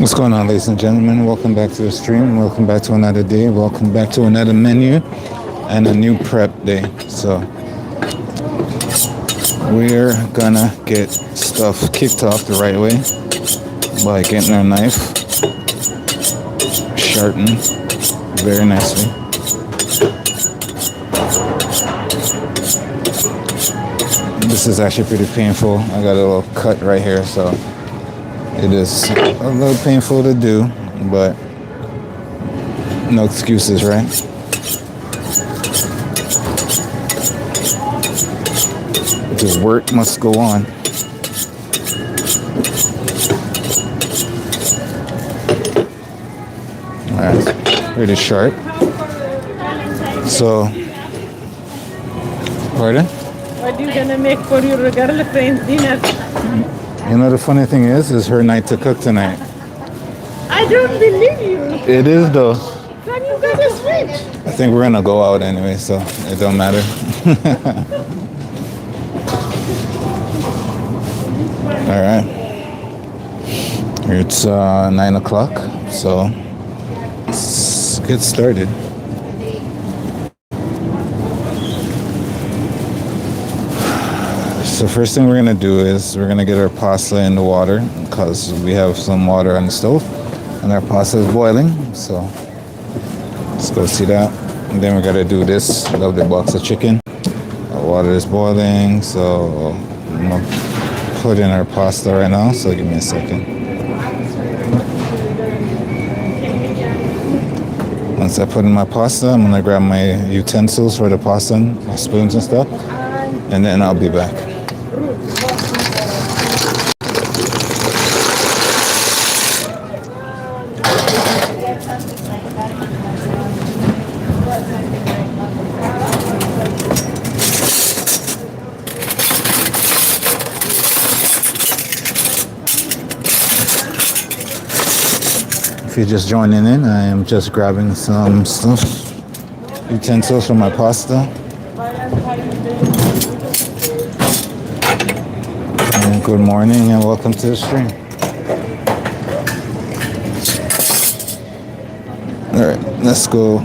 What's going on, ladies and gentlemen? Welcome back to the stream. Welcome back to another day. Welcome back to another menu and a new prep day. So we're gonna get stuff kicked off the right way by getting our knife sharpened very nicely. This is actually pretty painful. I got a little cut right here, so it is a little painful to do, but no excuses, right? Because work must go on. Alright, pretty sharp. So, pardon? What are you gonna make for your girlfriend's dinner? You know, the funny thing is her night to cook tonight. I don't believe you. It is though. Can you get a switch? I think we're gonna go out anyway, so it don't matter. All right. It's 9 o'clock, so let's get started. So first thing we're gonna do is we're gonna get our pasta in the water because we have some water on the stove and our pasta is boiling. So let's go see that. And then we gotta do this lovely box of chicken. Our water is boiling, so I'm gonna put in our pasta right now. So give me a second. Once I put in my pasta, I'm gonna grab my utensils for the pasta, my spoons and stuff, and then I'll be back. If you're just joining in, I am just grabbing some stuff, utensils for my pasta. And good morning and welcome to the stream. All right, let's go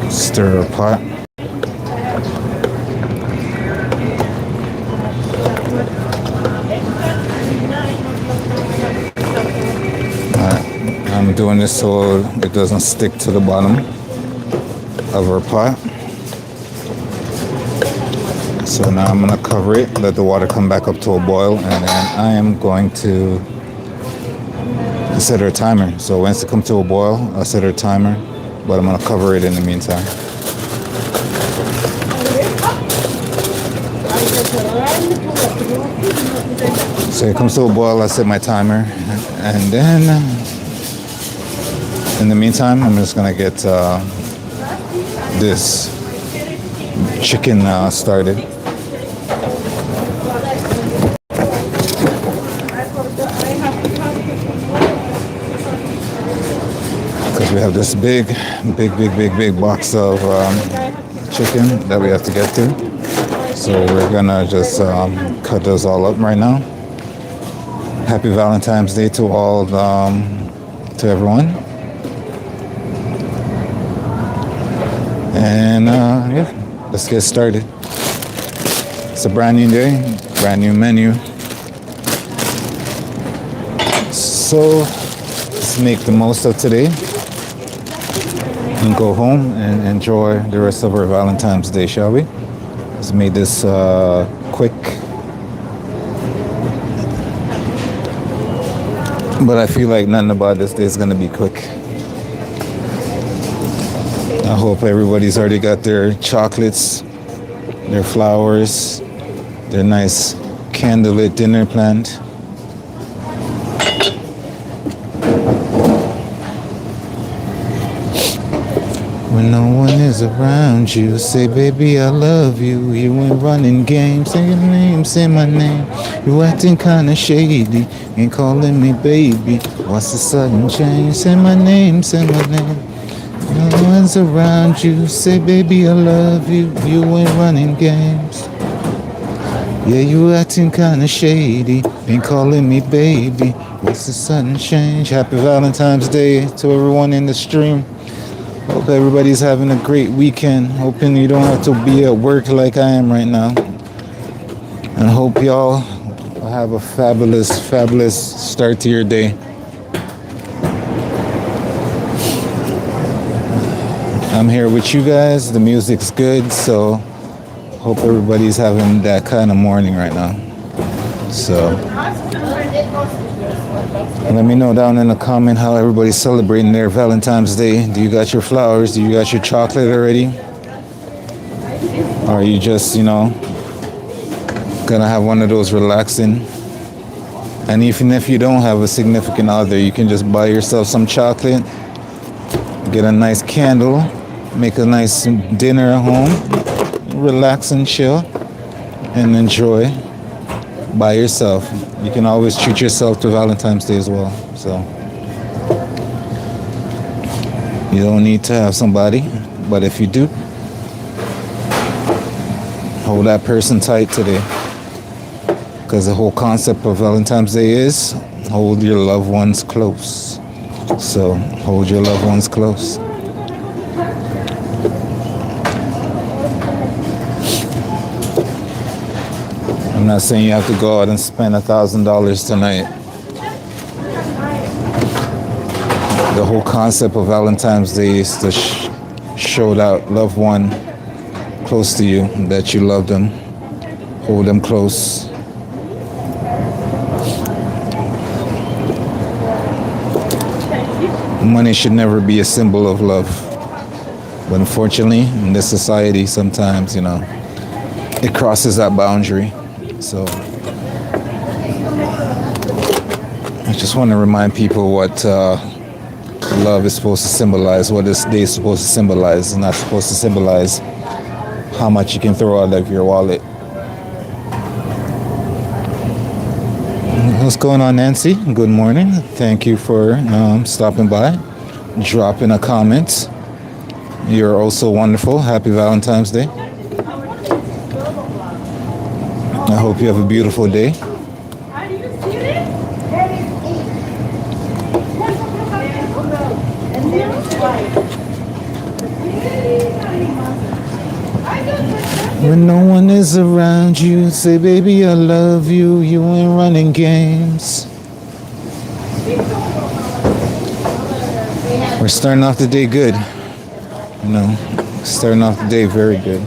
stir a pot. I'm doing this so it doesn't stick to the bottom of our pot. So now I'm going to cover it, let the water come back up to a boil, and then I am going to set our timer. So once it comes to a boil, I'll set our timer, but I'm going to cover it in the meantime. So it comes to a boil, I set my timer, and then in the meantime, I'm just gonna get this chicken started. Because we have this big box of chicken that we have to get through. So we're gonna just cut those all up right now. Happy Valentine's Day to all, to everyone. And yeah, let's get started. It's a brand new day, brand new menu. So let's make the most of today and go home and enjoy the rest of our Valentine's Day, shall we? Let's make this quick. But I feel like nothing about this day is gonna be quick. I hope everybody's already got their chocolates, their flowers, their nice candlelit dinner planned. When no one is around you, say, baby, I love you. You ain't running games, say your name, say my name. You acting kinda shady, ain't calling me baby. What's the sudden change? Say my name, say my name. No one's around you, say baby I love you, you ain't running games. Yeah, you acting kinda shady. Ain't calling me baby. What's the sudden change? Happy Valentine's Day to everyone in the stream. Hope everybody's having a great weekend. Hoping you don't have to be at work like I am right now. And hope y'all have a fabulous, fabulous start to your day. I'm here with you guys. The music's good, so hope everybody's having that kind of morning right now. So let me know down in the comment how everybody's celebrating their Valentine's Day. Do you got your flowers? Do you got your chocolate already? Or are you just, gonna have one of those relaxing? And even if you don't have a significant other, you can just buy yourself some chocolate, get a nice candle, make a nice dinner at home, relax and chill, and enjoy by yourself. You can always treat yourself to Valentine's Day as well. So you don't need to have somebody, but if you do, hold that person tight today. Because the whole concept of Valentine's Day is hold your loved ones close. So hold your loved ones close. I'm not saying you have to go out and spend $1,000 tonight. The whole concept of Valentine's Day is to show that loved one close to you, that you love them, hold them close. Money should never be a symbol of love. But unfortunately, in this society, sometimes, it crosses that boundary. So I just want to remind people what love is supposed to symbolize, what this day is supposed to symbolize. It's not supposed to symbolize how much you can throw out of your wallet. What's going on, Nancy? Good morning. Thank you for stopping by, dropping a comment. You're also wonderful. Happy Valentine's Day. I hope you have a beautiful day. When no one is around you, say, baby, I love you. You ain't running games. We're starting off the day good. Starting off the day very good.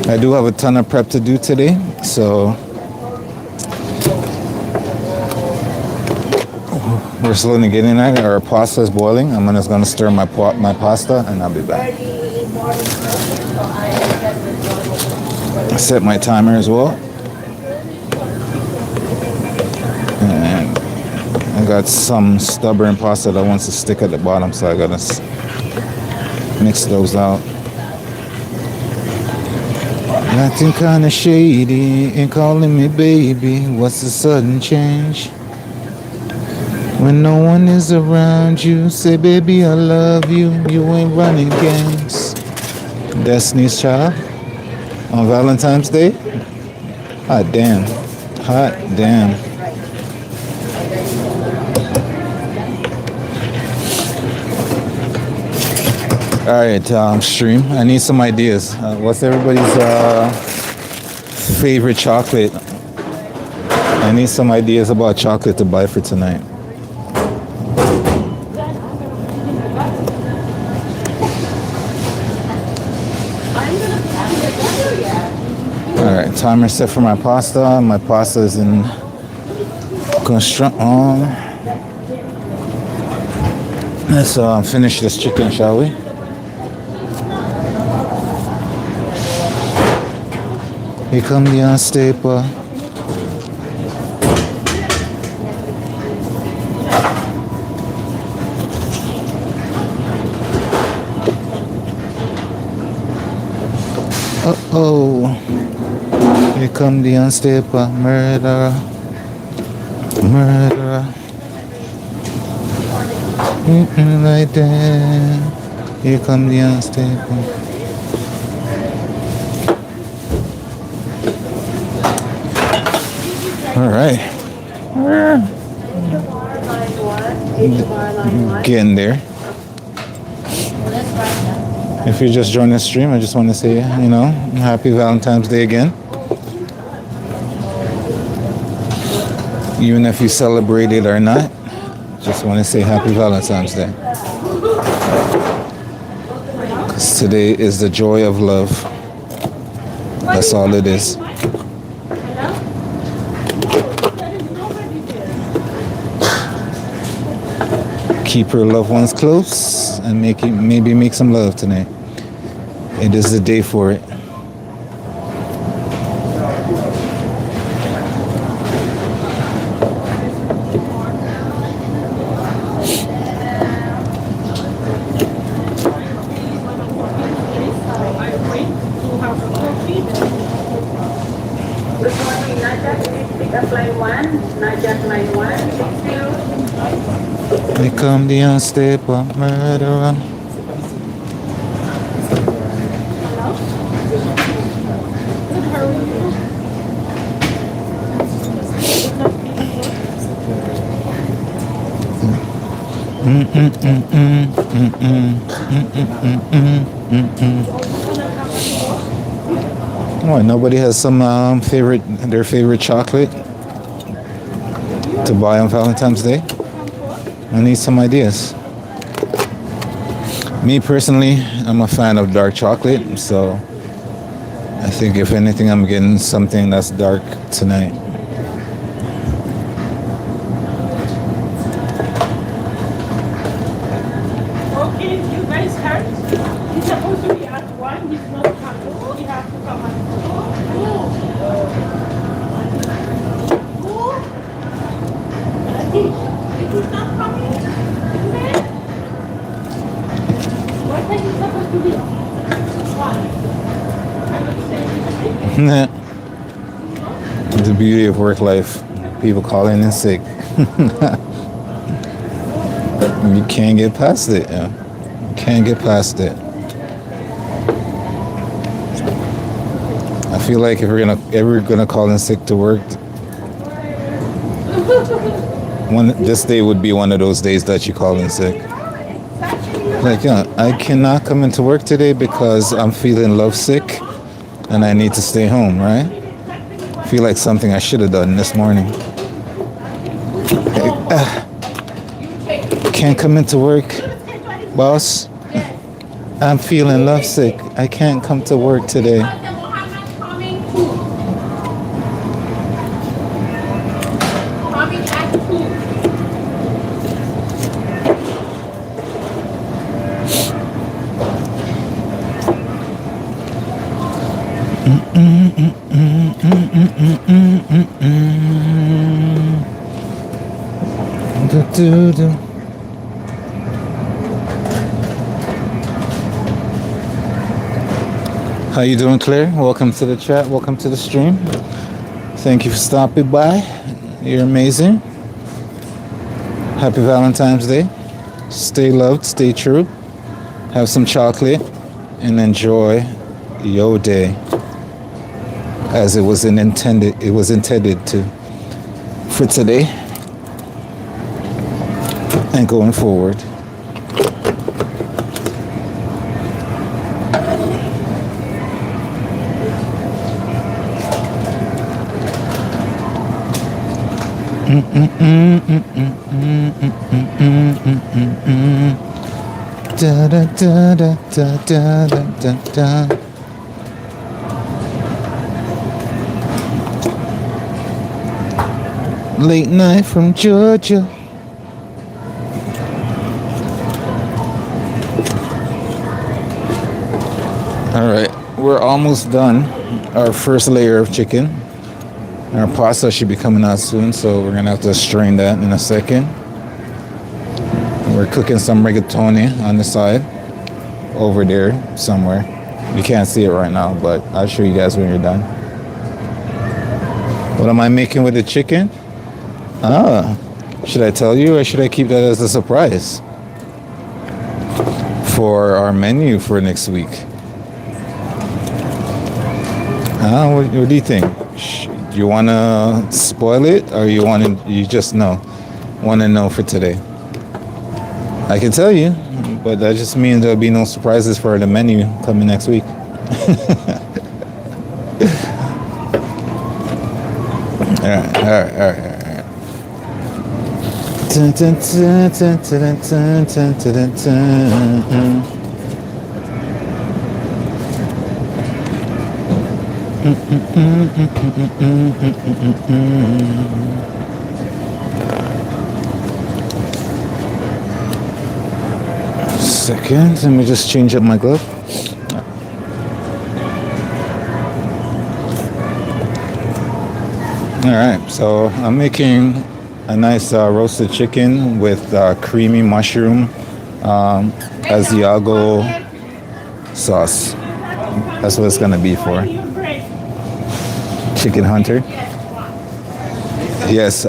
I do have a ton of prep to do today, so we're slowly getting at it. Our pasta is boiling. I'm just gonna stir my pasta, and I'll be back. I set my timer as well, and I got some stubborn pasta that wants to stick at the bottom, so I gotta mix those out. Acting kinda shady, ain't calling me baby. What's the sudden change? When no one is around you, say baby I love you. You ain't running games. Destiny's Child on Valentine's Day. Hot damn. Hot damn. All right, stream. I need some ideas. What's everybody's favorite chocolate? I need some ideas about chocolate to buy for tonight. All right, timer set for my pasta. My pasta is in construction. Let's finish this chicken, shall we? Here come the unstable. Uh-oh. Here come the unstable murderer. Murderer. Like that. Here come the unstable. All right. Getting there. If you just joined the stream, I just want to say, happy Valentine's Day again. Even if you celebrate it or not, just want to say happy Valentine's Day. 'Cause today is the joy of love. That's all it is. Keep your loved ones close and maybe make some love tonight. It is the day for it. They come the unstable murderer. What? Nobody has some their favorite chocolate to buy on Valentine's Day? I need some ideas. Me personally, I'm a fan of dark chocolate, so I think if anything, I'm getting something that's dark tonight. Okay, you guys heard? He's supposed to be at 1. He's not coming. He has to come at 2. He's not coming. What time is supposed to be? 1. The beauty of work life. People calling in sick. You can't get past it. Yeah. You can't get past it. I feel like if we're ever gonna call in sick to work, this day would be one of those days that you call in sick. Like, I cannot come into work today because I'm feeling lovesick and I need to stay home, right? I feel like something I should have done this morning. Can't come into work, boss. I'm feeling lovesick. I can't come to work today. How you doing, Claire? Welcome to the chat. Welcome to the stream. Thank you for stopping by. You're amazing. Happy Valentine's Day. Stay loved, stay true. Have some chocolate and enjoy your day as it was intended to for today and going forward. Da da da da da da da da. Late night from Georgia. All right, we're almost done. Our first layer of chicken. Our pasta should be coming out soon, so we're gonna have to strain that in a second. We're cooking some rigatoni on the side over there somewhere. You can't see it right now, but I'll show you guys when you're done. What am I making with the chicken? Should I tell you or should I keep that as a surprise for our menu for next week? What do you think? Do you want to spoil it, or you just want to know for today? I can tell you, but that just means there'll be no surprises for the menu coming next week. All right, all right, all right. Dun, dun, dun, dun, dun, dun, dun, dun, dun. Second, let me just change up my glove. All right, so I'm making a nice roasted chicken with creamy mushroom Asiago sauce. That's what it's gonna be for. Chicken Hunter. Yes,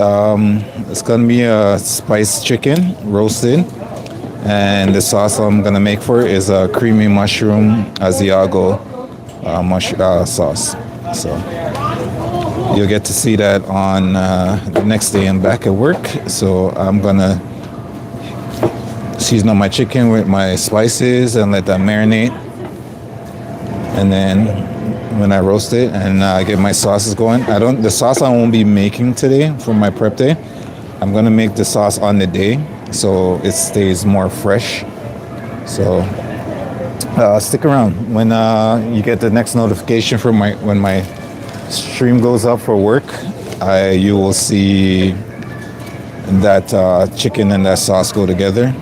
it's gonna be a spiced chicken roasted, and the sauce I'm gonna make for it is a creamy mushroom Asiago sauce. So you'll get to see that on the next day I'm back at work. So I'm gonna season up my chicken with my spices and let that marinate. And then when I roast it and get my sauces going, the sauce I won't be making today for my prep day. I'm gonna make the sauce on the day so it stays more fresh. So stick around when you get the next notification from when my stream goes up for work. You will see that chicken and that sauce go together.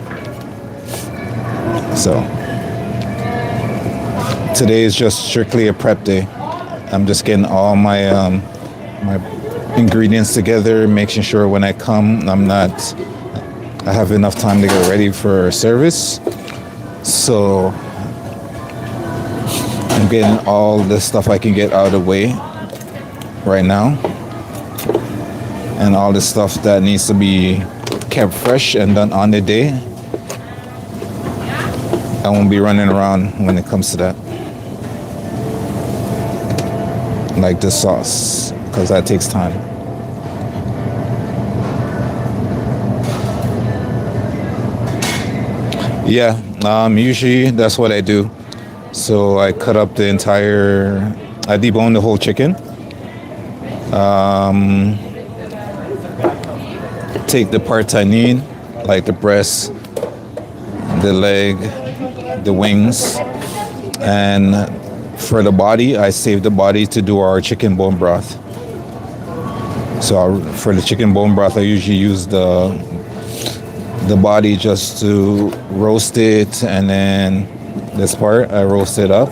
So today is just strictly a prep day. I'm just getting all my ingredients together, making sure when I come I have enough time to get ready for service. So I'm getting all the stuff I can get out of the way right now, and all the stuff that needs to be kept fresh and done on the day. I won't be running around when it comes to that, like the sauce, because that takes time. Yeah, usually that's what I do. So I cut up I debone the whole chicken. Take the parts I need, like the breast, the leg, the wings, and for the body, I save the body to do our chicken bone broth. So for the chicken bone broth, I usually use the body just to roast it, and then this part I roast it up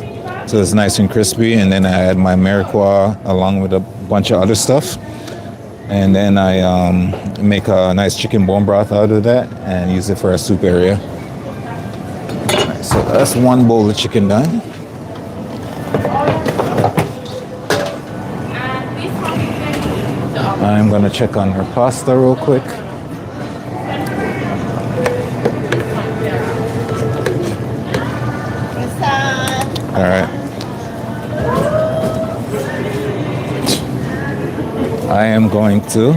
so it's nice and crispy, and then I add my Mariqua along with a bunch of other stuff, and then I make a nice chicken bone broth out of that and use it for a soup area. Right, so that's one bowl of chicken done. I'm gonna check on her pasta real quick. All right. I am going to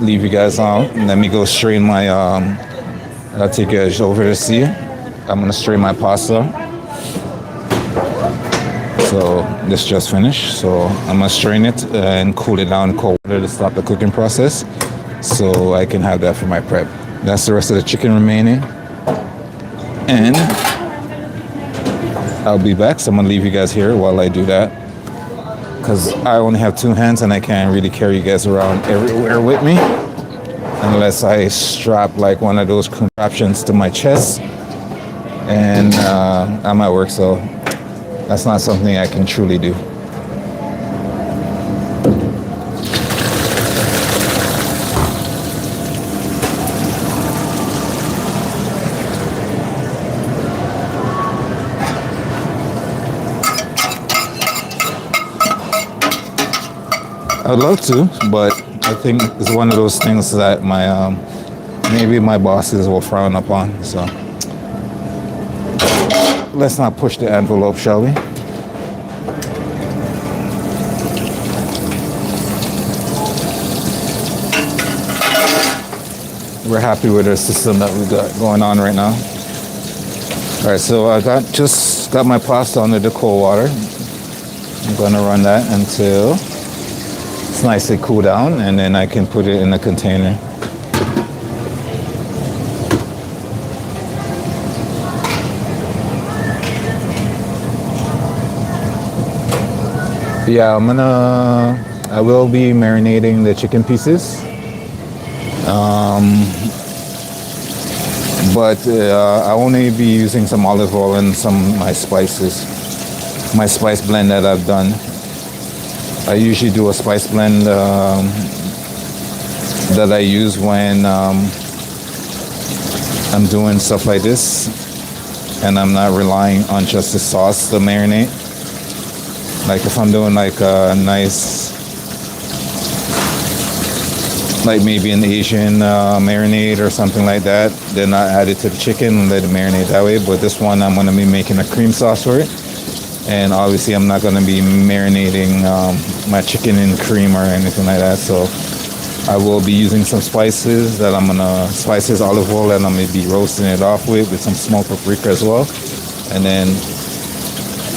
leave you guys on. Let me go strain my, I'll take you guys over to see. I'm gonna strain my pasta. So this just finished. So I'm gonna strain it and cool it down in cold water to stop the cooking process, so I can have that for my prep. That's the rest of the chicken remaining. And I'll be back, so I'm gonna leave you guys here while I do that, because I only have two hands and I can't really carry you guys around everywhere with me unless I strap like one of those contraptions to my chest, and I'm at work, so that's not something I can truly do. I'd love to, but I think it's one of those things that maybe my bosses will frown upon. So let's not push the envelope, shall we? we're happy with our system that we got going on right now. All right, so I just got my pasta under the cold water. I'm gonna run that until it's nicely cooled down, and then I can put it in a container. Yeah, I will be marinating the chicken pieces. But I only be using some olive oil and some of my spices. My spice blend that I've done. I usually do a spice blend that I use when I'm doing stuff like this, and I'm not relying on just the sauce to marinate. Like if I'm doing like a nice, like maybe an Asian marinade or something like that, then I add it to the chicken and let it marinate that way. But this one, I'm going to be making a cream sauce for it. And obviously I'm not going to be marinating my chicken in cream or anything like that. So I will be using some spices that I'm going to, spices, olive oil, and I'm going to be roasting it off with some smoked paprika as well. And then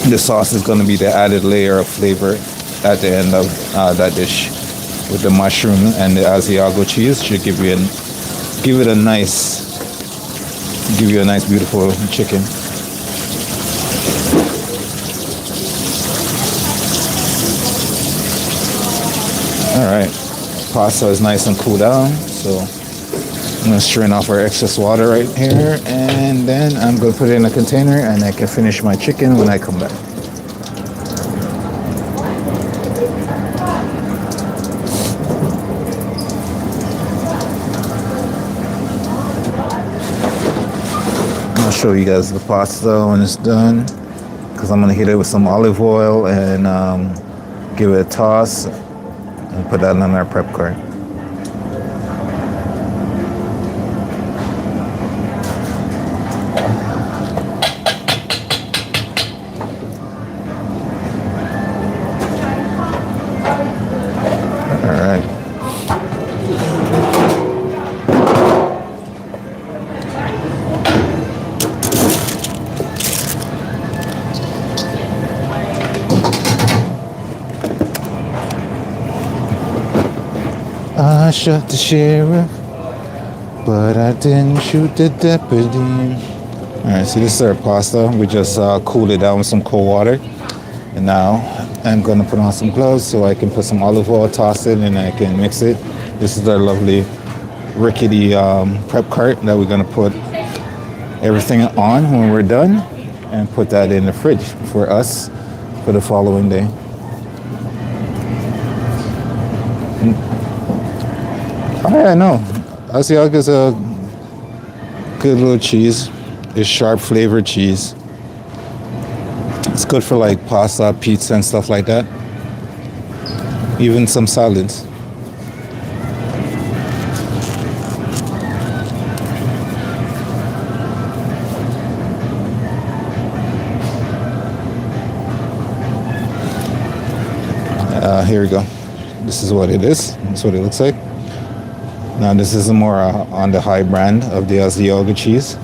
the sauce is going to be the added layer of flavor at the end of that dish. With the mushroom and the Asiago cheese should give you a nice beautiful chicken. All right, pasta is nice and cooled down, so I'm gonna strain off our excess water right here, and then I'm gonna put it in a container, and I can finish my chicken when I come back. I'll show you guys the pasta when it's done, because I'm gonna hit it with some olive oil and give it a toss and put that on our prep card. All right. I shot the sheriff, but I didn't shoot the deputy. All right, so this is our pasta. We just cooled it down with some cold water. And now I'm gonna put on some gloves so I can put some olive oil, toss it, and I can mix it. This is our lovely rickety prep cart that we're gonna put everything on when we're done and put that in the fridge for us for the following day. Oh yeah, no. Asiago is a good little cheese. It's sharp flavored cheese. It's good for like pasta, pizza, and stuff like that. Even some salads. Here we go. This is what it is. That's what it looks like. Now this is more on the high brand of the Asiago cheese.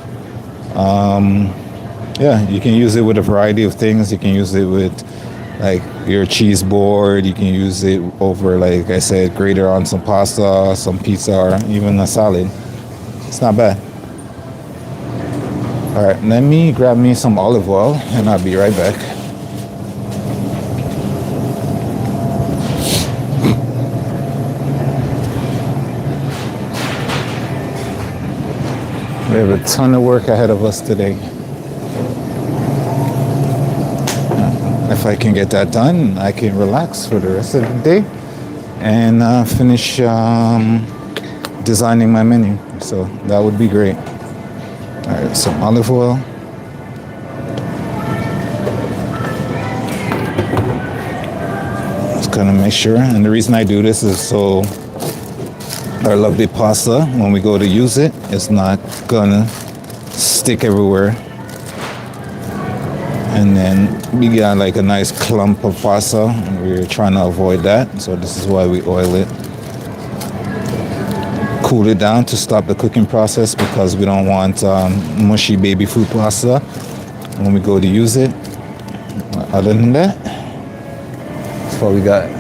Yeah, you can use it with a variety of things. You can use it with like your cheese board. You can use it over, like I said, grater on some pasta, some pizza, or even a salad. It's not bad. All right, let me grab me some olive oil and I'll be right back. We have a ton of work ahead of us today. If I can get that done, I can relax for the rest of the day and finish designing my menu. So that would be great. All right, some olive oil. Just gonna make sure, and the reason I do this is so our lovely pasta, when we go to use it, it's not gonna stick everywhere. And then we got like a nice clump of pasta, and we're trying to avoid that. So this is why we oil it. cool it down to stop the cooking process because we don't want mushy baby food pasta when we go to use it. Other than that, that's what we got.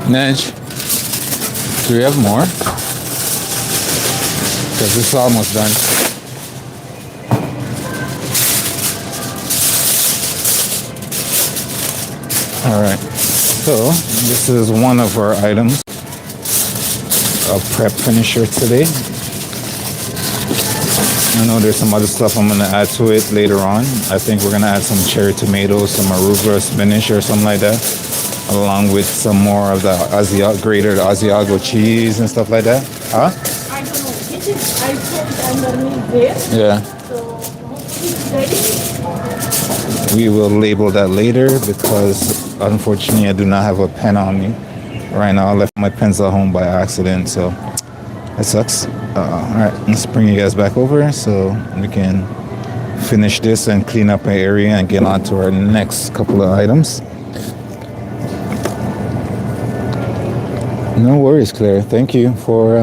Nedge, do we have more? Because this is almost done. Alright, so this is one of our items of prep finisher today. I know there's some other stuff I'm going to add to it later on. I think we're going to add some cherry tomatoes, some arugula spinach or something like that, along with some more of the grated Asiago cheese and stuff like that. Huh? I don't know. It is, I put it underneath there. Yeah. So it's ready. We will label that later because unfortunately I do not have a pen on me right now. I left my pens at home by accident, so that sucks. Alright, let's bring you guys back over so we can finish this and clean up our area and get on to our next couple of items. No worries, Claire. Thank you for,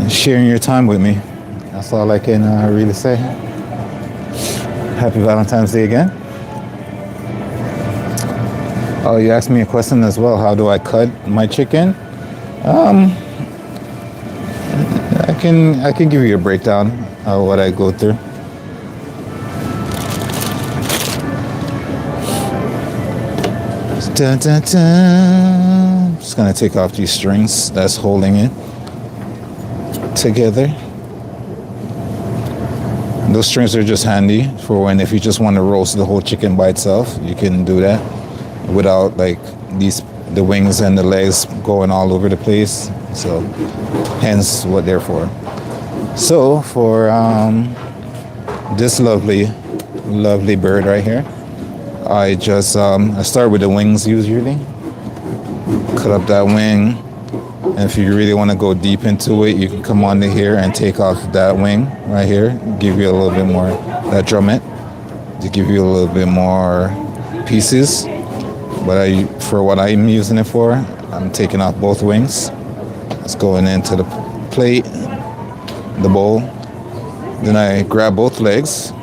sharing your time with me. That's all I can really say. Happy Valentine's Day again. Oh, you asked me a question as well. How do I cut my chicken? I can give you a breakdown of what I go through. Dun, dun, dun. Just gonna take off these strings that's holding it together. Those strings are just handy for when if you just want to roast the whole chicken by itself, you can do that without like the wings and the legs going all over the place. So hence what they're for. So for this lovely bird right here, I just I start with the wings usually. Cut up that wing, and if you really want to go deep into it, you can come onto here and take off that wing right here. Give you a little bit more that drummet to give you a little bit more pieces. But for what I'm using it for, I'm taking off both wings. It's going into the plate, the bowl. Then I grab both legs,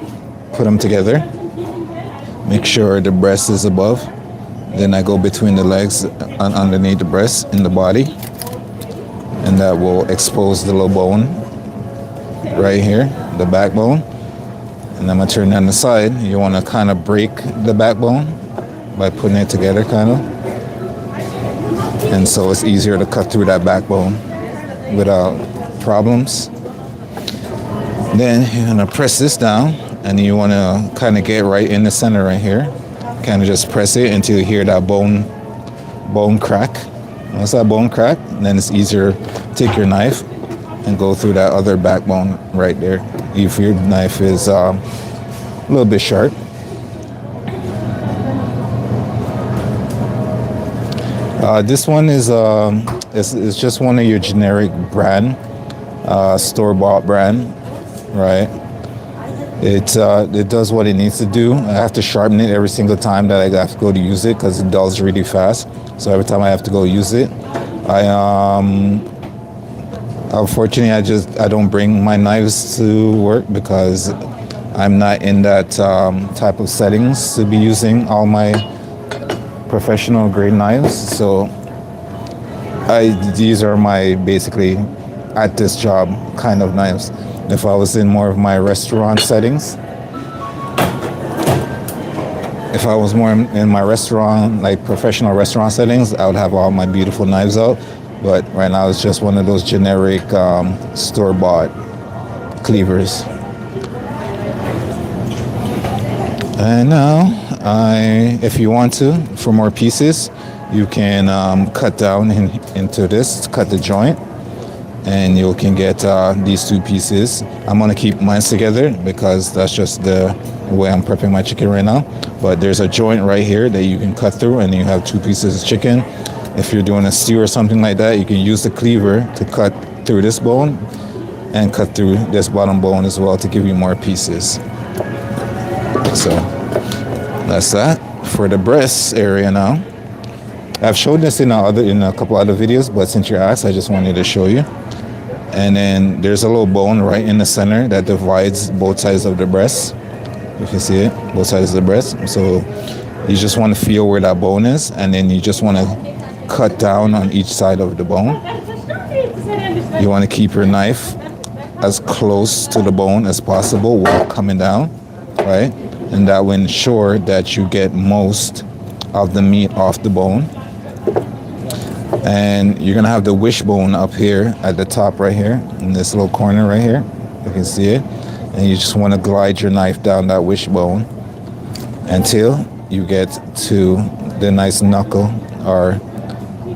put them together. Make sure the breast is above. Then I go between the legs and underneath the breast in the body. And that will expose the little bone right here, the backbone. And I'm gonna turn it on the side. You wanna kind of break the backbone by putting it together kind of. And so it's easier to cut through that backbone without problems. Then you're gonna press this down and you wanna kind of get right in the center right here. Kind of just press it until you hear that bone crack. Once that bone crack, then it's easier to take your knife and go through that other backbone right there. If your knife is a little bit sharp. This one is just one of your generic brand, store-bought brand, right? It does what it needs to do. I have to sharpen it every single time that I have to go to use it because it dulls really fast. So every time I have to go use it, unfortunately I don't bring my knives to work because I'm not in that type of settings to be using all my professional grade knives. So these are my basically at this job kind of knives. If I was in more of my restaurant settings, if I was more in my restaurant, like professional restaurant settings, I would have all my beautiful knives out. But right now it's just one of those generic store-bought cleavers. And now, if you want to, for more pieces, you can cut down into this, cut the joint, and you can get these two pieces. I'm gonna keep mine together because that's just the the way I'm prepping my chicken right now. But there's a joint right here that you can cut through, and you have 2 pieces of chicken. If you're doing a stew or something like that, you can use the cleaver to cut through this bone and cut through this bottom bone as well to give you more pieces. So that's that for the breast area now. I've shown this in a couple other videos, but since you asked, I just wanted to show you. And then there's a little bone right in the center that divides both sides of the breast. You can see it, both sides of the breast. So you just want to feel where that bone is, and then you just want to cut down on each side of the bone. You want to keep your knife as close to the bone as possible while coming down, right? And that will ensure that you get most of the meat off the bone. And you're gonna have the wishbone up here at the top right here in this little corner right here. You can see it. And you just want to glide your knife down that wishbone until you get to the nice knuckle or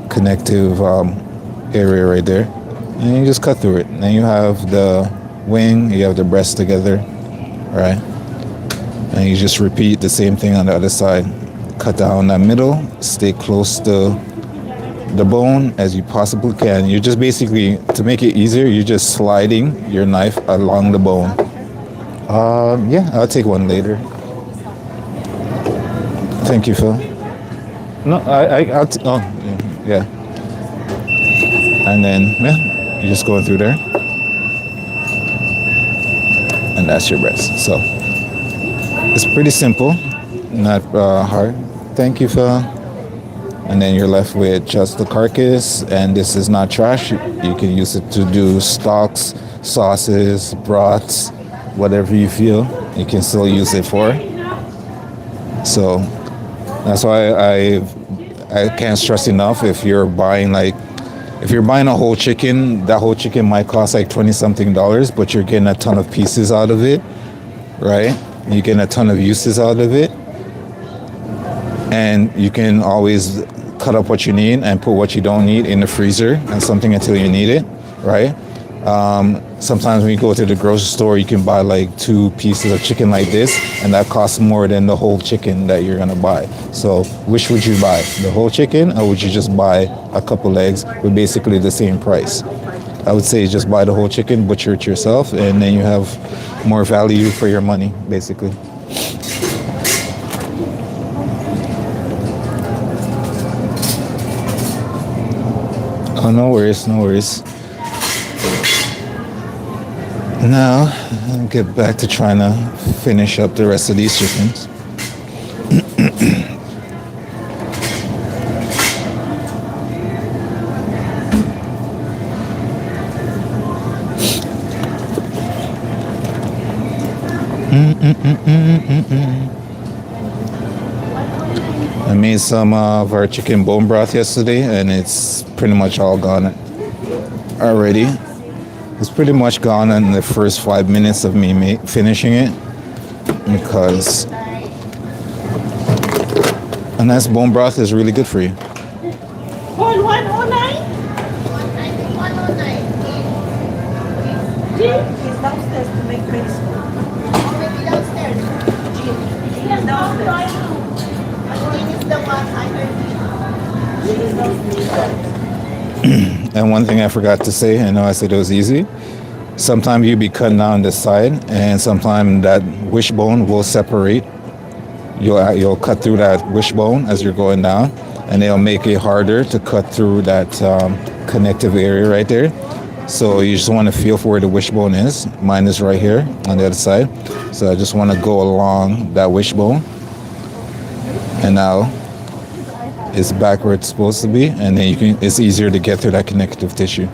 connective area right there. And you just cut through it. And then you have the wing, you have the breast together, right? And you just repeat the same thing on the other side. Cut down that middle, stay close to the bone as you possibly can. You're just basically, to make it easier, you're just sliding your knife along the bone. Yeah, I'll take one later. Thank you, Phil. No, oh, yeah. And then, yeah, you're just going through there. And that's your breast. So, it's pretty simple, not hard. Thank you, Phil. And then you're left with just the carcass, and this is not trash. You can use it to do stocks, sauces, broths, whatever you feel you can still use it for. So that's why I can't stress enough, if you're buying a whole chicken, that whole chicken might cost like $20-something, but you're getting a ton of pieces out of it, right? You're getting a ton of uses out of it, and you can always cut up what you need and put what you don't need in the freezer and something until you need it, right? Sometimes when you go to the grocery store, you can buy like 2 pieces of chicken like this, and that costs more than the whole chicken that you're gonna buy. So which would you buy, the whole chicken, or would you just buy a couple legs with basically the same price? I would say just buy the whole chicken, butcher it yourself, and then you have more value for your money, basically. Oh, no worries, no worries. Now, I'll get back to trying to finish up the rest of these chickens. I made some of our chicken bone broth yesterday, and it's pretty much all gone already. It's pretty much gone in the first 5 minutes of me finishing it, because a nice bone broth is really good for you. Whole 109? 109. He's downstairs to make base. Or maybe downstairs. Yes, downstairs. Jean is the one under. And one thing I forgot to say, I know I said it was easy. Sometimes you'll be cutting down the side, and sometimes that wishbone will separate. You'll cut through that wishbone as you're going down, and it'll make it harder to cut through that connective area right there. So you just want to feel for where the wishbone is. Mine is right here on the other side. So I just want to go along that wishbone, and now it's back where it's supposed to be, and then it's easier to get through that connective tissue.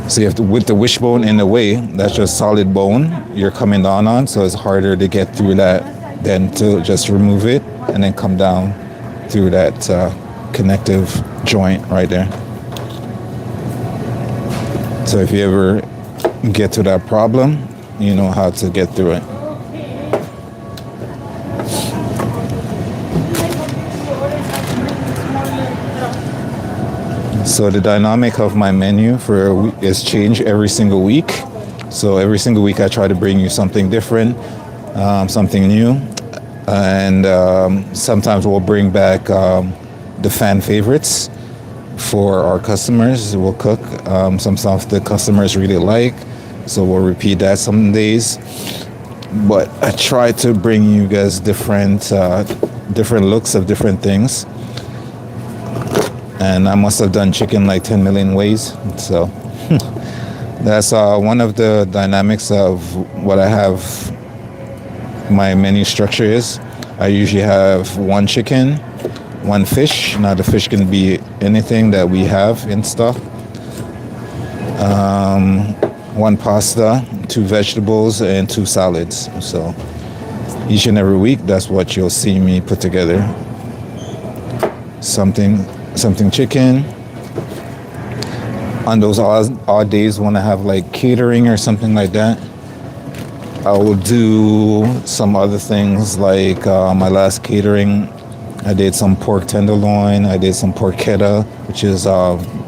So you have to, with the wishbone in the way, that's just solid bone you're coming down on, so it's harder to get through that than to just remove it and then come down through that connective joint right there. So if you ever get to that problem, you know how to get through it. So the dynamic of my menu for a week is changed every single week. So every single week I try to bring you something different. something new. And sometimes we'll bring back the fan favorites for our customers. We'll cook some stuff the customers really like, so we'll repeat that some days. But I try to bring you guys different looks of different things. And I must have done chicken like 10 million ways. So that's one of the dynamics of what I have. My menu structure is I usually have one chicken, one fish. Now the fish can be anything that we have in stock. One pasta, two vegetables, and two salads. So each and every week, that's what you'll see me put together. Something chicken. On those odd days when I have like catering or something like that, I will do some other things like my last catering. I did some pork tenderloin. I did some porchetta, which is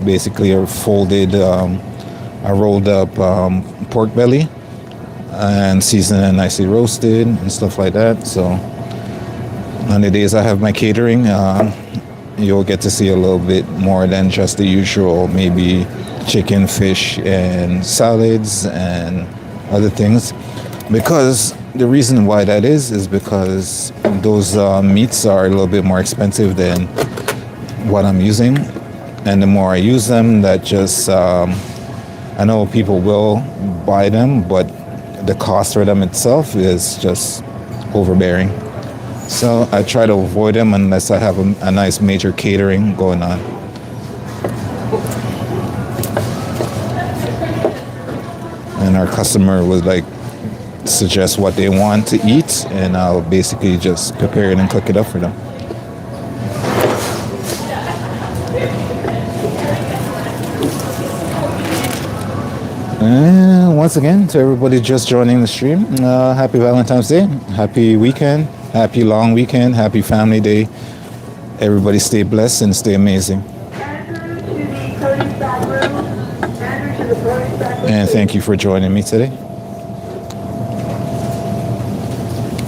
basically a folded, a rolled up pork belly and seasoned and nicely roasted and stuff like that. So on the days I have my catering, you'll get to see a little bit more than just the usual, maybe chicken, fish, and salads and other things. Because the reason why that is because those meats are a little bit more expensive than what I'm using. And the more I use them, that just, I know people will buy them, but the cost for them itself is just overbearing. So I try to avoid them unless I have a nice major catering going on. And our customer would like suggest what they want to eat, and I'll basically just prepare it and cook it up for them. And once again, to everybody just joining the stream, happy Valentine's Day, happy weekend, happy long weekend, happy family day. Everybody stay blessed and stay amazing. And thank you for joining me today.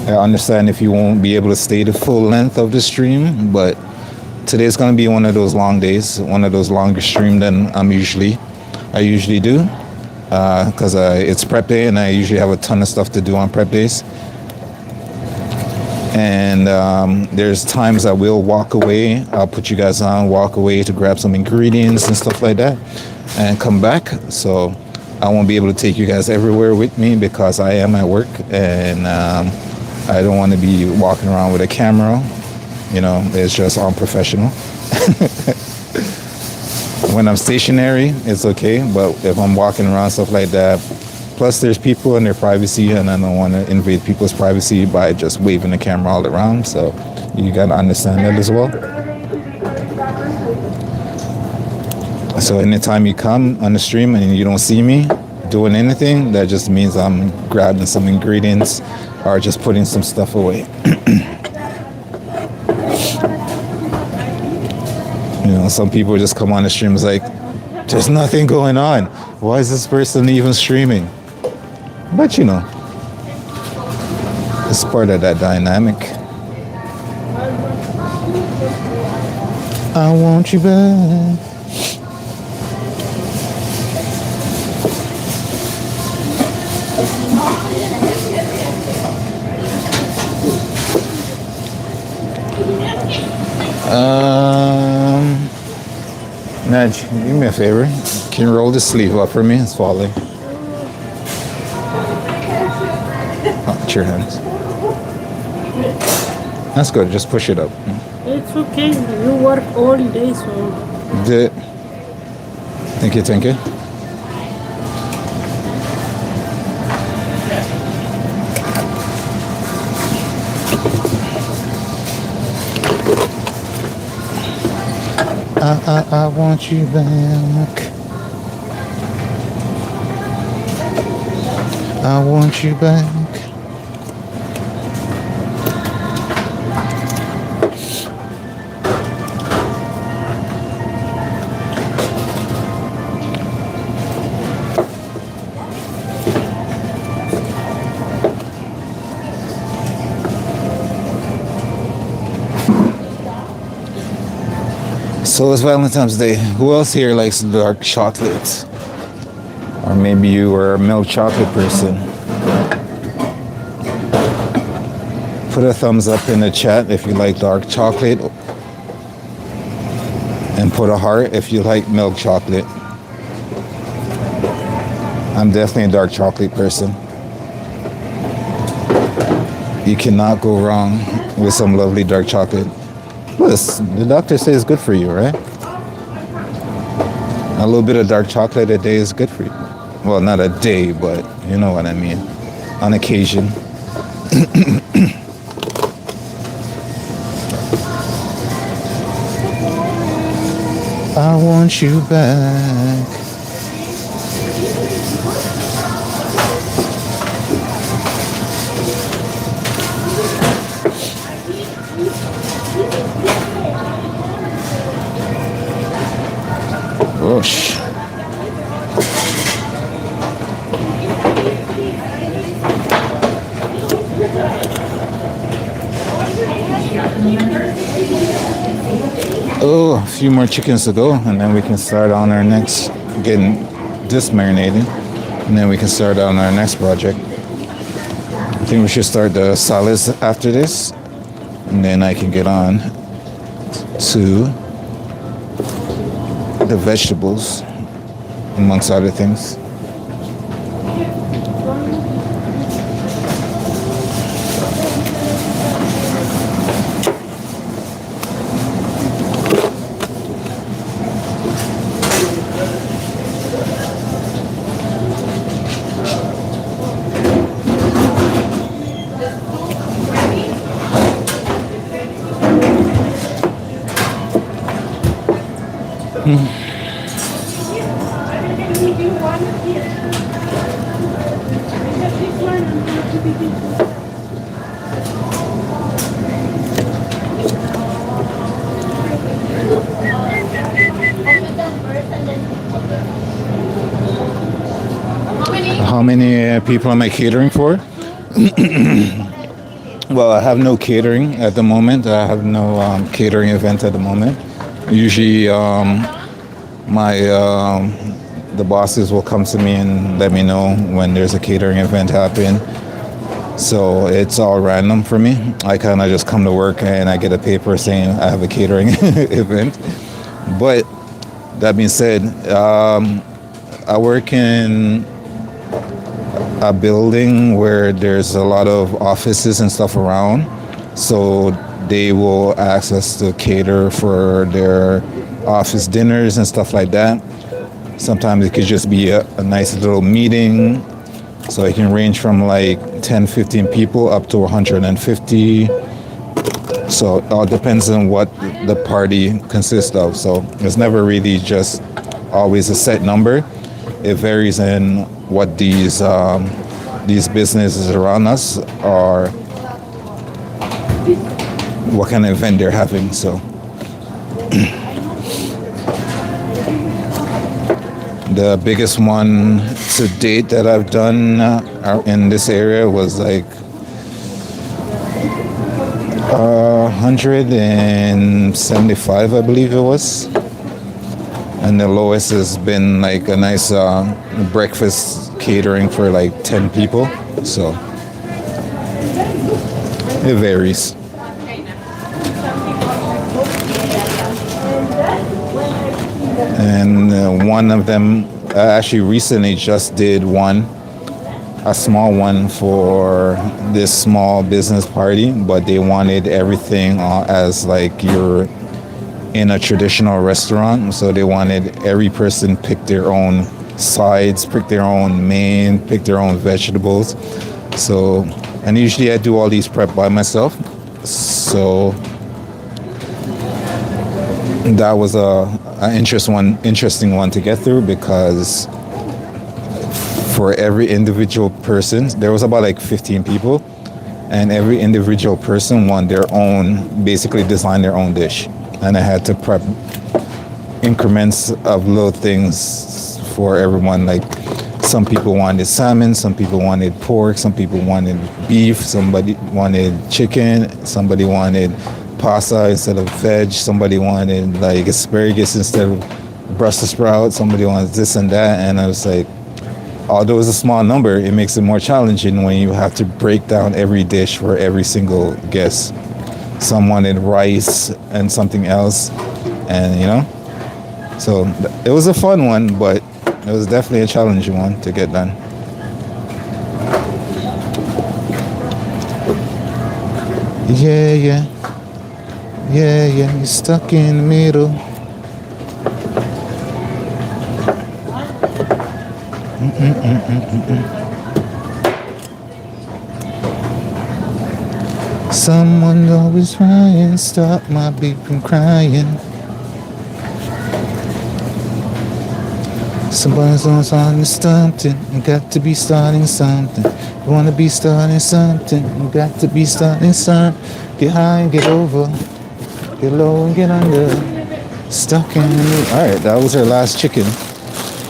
I understand if you won't be able to stay the full length of the stream, but today's going to be one of those long days, one of those longer streams than I usually do, because it's prep day and I usually have a ton of stuff to do on prep days. And there's times I will walk away. I'll put you guys on, walk away to grab some ingredients and stuff like that and come back. So I won't be able to take you guys everywhere with me because I am at work, and I don't want to be walking around with a camera. You know, it's just unprofessional. When I'm stationary, it's okay. But if I'm walking around, stuff like that, plus there's people in their privacy, and I don't want to invade people's privacy by just waving the camera all around. So you got to understand that as well. So anytime you come on the stream and you don't see me doing anything, that just means I'm grabbing some ingredients or just putting some stuff away. You know, some people just come on the stream, it's like, there's nothing going on. Why is this person even streaming? But you know, it's part of that dynamic. I want you back. Nudge, do me a favor. Can you roll the sleeve up for me? It's falling. Oh, it's your hands. That's good. Just push it up. It's okay. You work all day, so. Did. Thank you. Thank you. I want you back. I want you back. So it's Valentine's Day. Who else here likes dark chocolate? Or maybe you were a milk chocolate person. Put a thumbs up in the chat if you like dark chocolate. And put a heart if you like milk chocolate. I'm definitely a dark chocolate person. You cannot go wrong with some lovely dark chocolate. Plus, the doctor says it's good for you, right? A little bit of dark chocolate a day is good for you. Well, not a day, but you know what I mean. On occasion. I want you back. Whoosh. Oh, a few more chickens to go, and then we can start on our next, getting this marinating, and then we can start on our next project. I think we should start the salads after this, and then I can get on to the vegetables, amongst other things. How many people am I catering for? Well, I have no catering at the moment. I have no catering event at the moment. Usually, the bosses will come to me and let me know when there's a catering event happening. So it's all random for me. I kind of just come to work and I get a paper saying I have a catering event. But that being said, I work in a building where there's a lot of offices and stuff around. So they will ask us to cater for their office dinners and stuff like that. Sometimes it could just be a nice little meeting. So it can range from like 10, 15 people up to 150. So it all depends on what the party consists of. So it's never really just always a set number. It varies in what these businesses around us are, what kind of event they're having. So the biggest one to date that I've done in this area was like 175, I believe it was. And the lowest has been like a nice breakfast catering for like 10 people. So it varies. And one of them, I actually recently just did a small one for this small business party, but they wanted everything as like you're in a traditional restaurant. So they wanted every person pick their own sides, pick their own main, pick their own vegetables. So, and usually I do all these prep by myself. So that was an interesting one to get through, because for every individual person, there was about like 15 people, and every individual person wanted their own, basically design their own dish. And I had to prep increments of little things for everyone. Like some people wanted salmon, some people wanted pork, some people wanted beef, somebody wanted chicken, somebody wanted pasta instead of veg. Somebody wanted like asparagus instead of Brussels sprouts. Somebody wanted this and that. And I was like, although it's a small number, it makes it more challenging when you have to break down every dish for every single guest. Some wanted rice and something else, and you know. So it was a fun one, but it was definitely a challenging one to get done. Yeah, you're stuck in the middle. Someone always trying, stop my baby from crying. Somebody's on starting something, you got to be starting something. You wanna be starting something, you got to be starting something. Get high and get over, get low and get under. Stuck in the middle. Alright, that was our last chicken.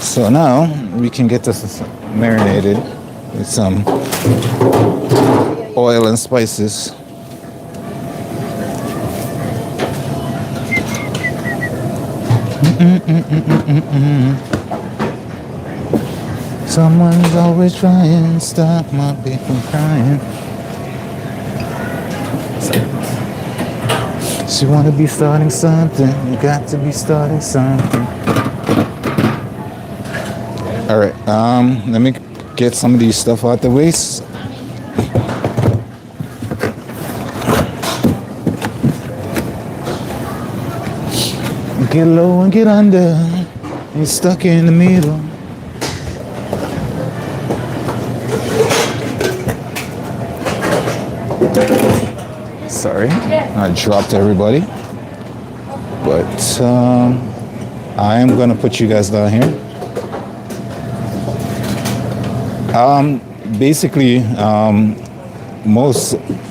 So now we can get this marinated with some oil and spices. Someone's always trying, stop my baby from crying. She wanna be starting something, you got to be starting something. All right, let me get some of these stuff out the way. Get low and get under, you're stuck in the middle. Sorry, I dropped everybody. But I am gonna put you guys down here. Basically,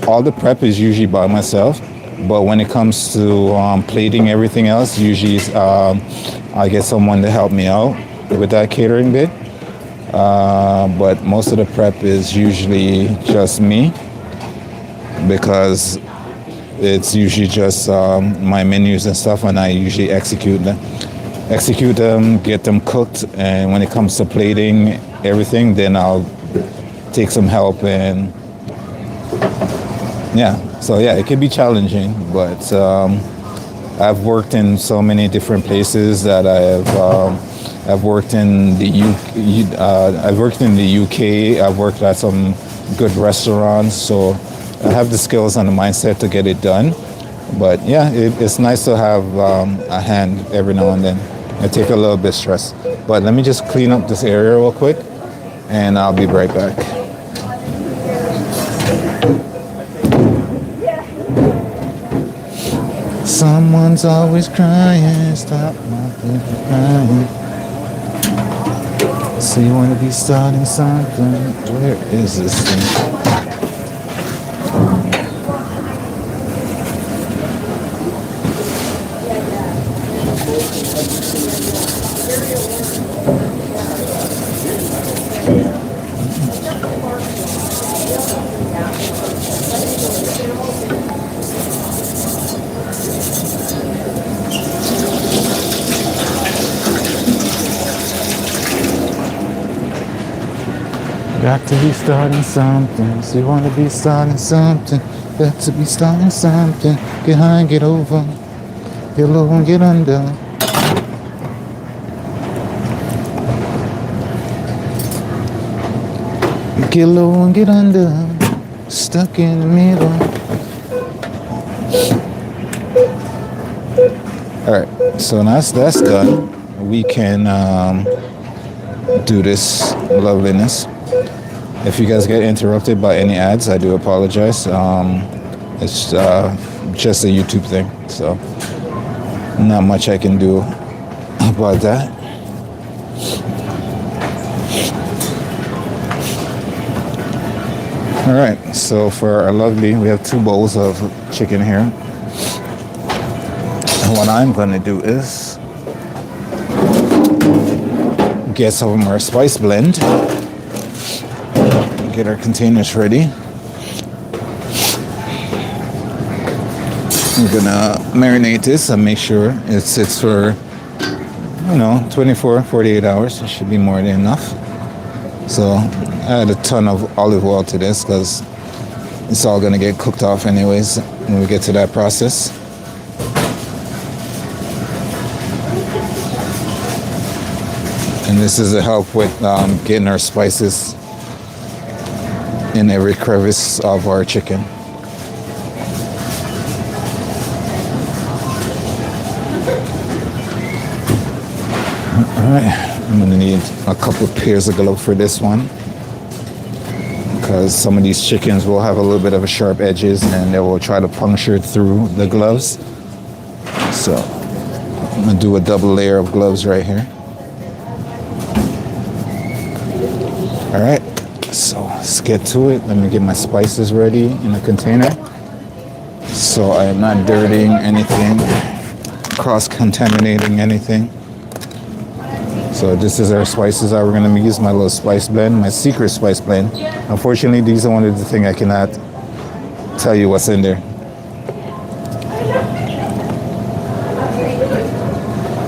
all the prep is usually by myself, but when it comes to plating everything else, usually I get someone to help me out with that catering bit. But most of the prep is usually just me, because it's usually just my menus and stuff, and I usually execute them, get them cooked, and when it comes to plating everything, then I'll take some help. And so it can be challenging, but I've worked in so many different places that I've worked in the UK. I've worked at some good restaurants, so I have the skills and the mindset to get it done. But it's nice to have a hand every now and then. I take a little bit stress. But let me just clean up this area real quick, and I'll be right back. Someone's always crying, stop my baby crying. So you want to be starting something? Where is this thing? Got to be starting something. So you want to be starting something. Got to be starting something. Get high and get over. Get low and get under. Get low and get under. Stuck in the middle. Alright, so now that's done. We can do this loveliness. If you guys get interrupted by any ads, I do apologize. It's just a YouTube thing, so not much I can do about that. All right, so for our lovely, we have 2 bowls of chicken here. And what I'm gonna do is get some of our spice blend. Get our containers ready. We're gonna marinate this and make sure it sits for 24, 48 hours. It should be more than enough. So I add a ton of olive oil to this because it's all gonna get cooked off anyways when we get to that process. And this is to help with getting our spices in every crevice of our chicken. Alright, I'm gonna need a couple pairs of gloves for this one because some of these chickens will have a little bit of a sharp edges and they will try to puncture through the gloves. So I'm gonna do a double layer of gloves right here. Alright, so let's get to it. Let me get my spices ready in a container so I am not dirtying anything, cross-contaminating anything. So this is our spices that we're going to use, my little spice blend, my secret spice blend. Unfortunately, these are one of the things I cannot tell you what's in there.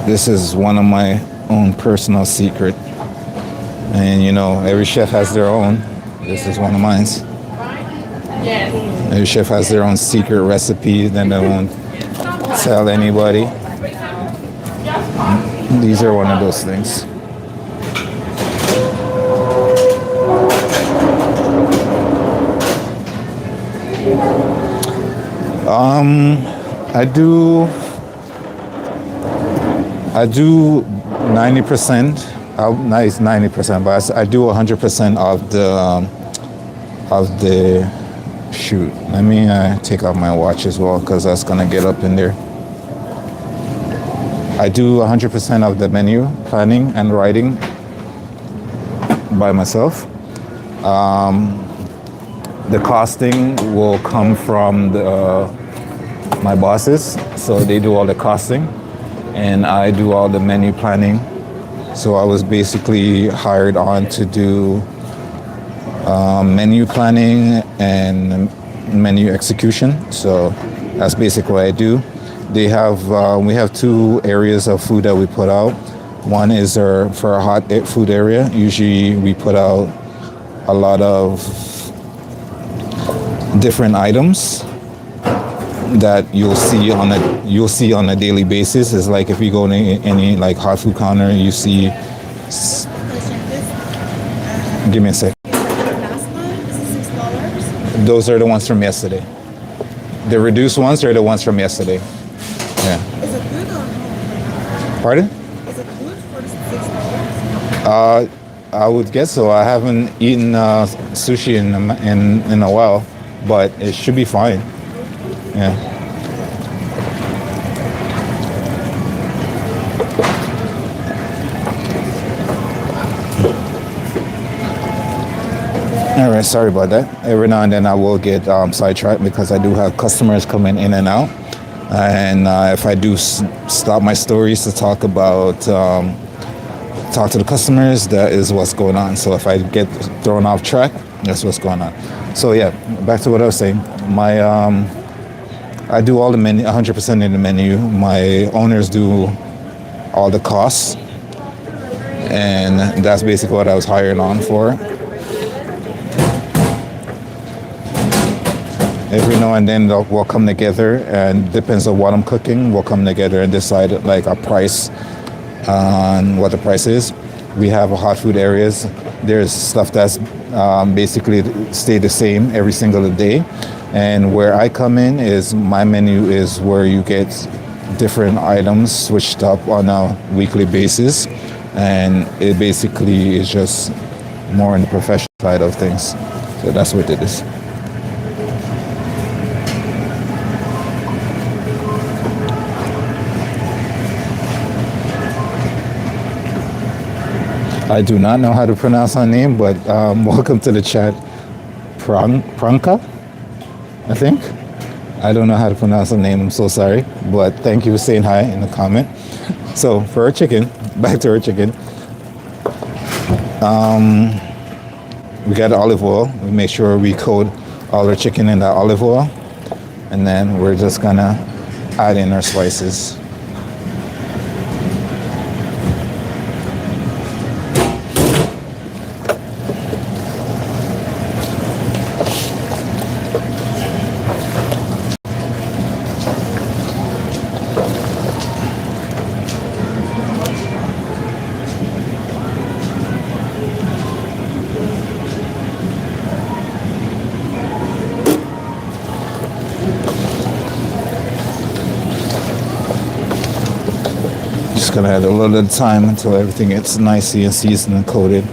This is one of my own personal secret. And every chef has their own. This is one of mine. Every chef has their own secret recipe that they won't tell anybody. These are one of those things. I do 90%. Nice 90%, but I do 100% of the shoot. Let me take off my watch as well because that's gonna get up in there. I do 100% of the menu planning and writing by myself. The costing will come from my bosses, so they do all the costing, and I do all the menu planning. So I was basically hired on to do menu planning and menu execution. So that's basically what I do. We have two areas of food that we put out. One is for our hot food area. Usually we put out a lot of different items that you'll see on a daily basis. It's like if you go to any like hot food counter, you see. Give me a sec. Those are the ones from yesterday. The reduced ones are the ones from yesterday. Yeah. Is it good or no? Pardon? Is it good for $6? I would guess so. I haven't eaten sushi in a while, but it should be fine. Yeah. All right, sorry about that. Every now and then I will get sidetracked because I do have customers coming in and out. And if I do stop my stories to talk to the customers, that is what's going on. So if I get thrown off track, that's what's going on. So yeah, back to what I was saying. I do all the menu, 100% in the menu. My owners do all the costs, and that's basically what I was hired on for. Every now and then we'll come together, and depends on what I'm cooking, we'll come together and decide like a price on what the price is. We have hot food areas. There's stuff that's basically stay the same every single day. And where I come in is my menu is where you get different items switched up on a weekly basis. And it basically is just more in the professional side of things. So that's what it is. I do not know how to pronounce her name, but welcome to the chat. Pranka, I think. I don't know how to pronounce her name, I'm so sorry. But thank you for saying hi in the comment. So for our chicken, back to our chicken. We got olive oil. We make sure we coat all our chicken in that olive oil. And then we're just gonna add in our spices. Just gonna add a little bit of time until everything gets nicely and seasoned and coated.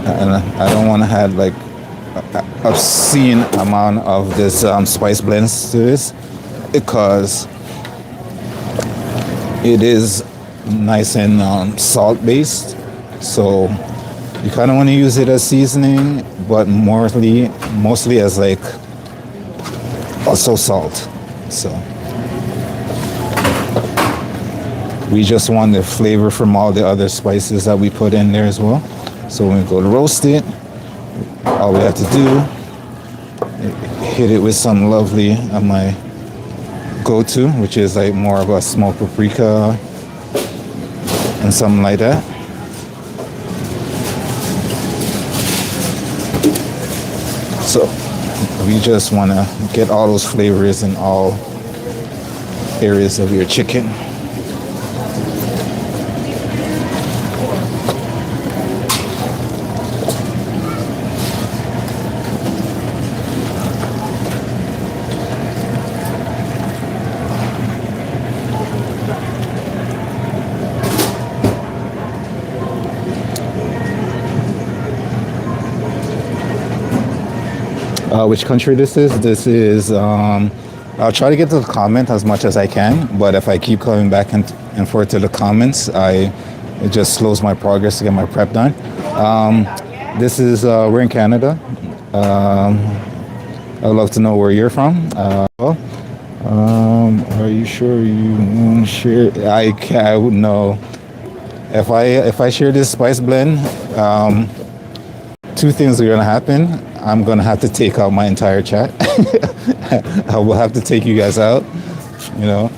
And I don't want to add like obscene amount of this spice blends to this, because it is nice and salt based. So you kind of want to use it as seasoning, but mostly as like also salt. So we just want the flavor from all the other spices that we put in there as well. So when we go to roast it, all we have to do, hit it with some lovely my go-to, which is like more of a smoked paprika and something like that. So we just want to get all those flavors in all areas of your chicken. Which country this is? This is, I'll try to get to the comment as much as I can, but if I keep coming back and forth to the comments, it just slows my progress to get my prep done. This is, we're in Canada. I'd love to know where you're from. Are you sure you won't share? I would know. If I share this spice blend, two things are gonna happen. I'm gonna have to take out my entire chat. I will have to take you guys out, you know.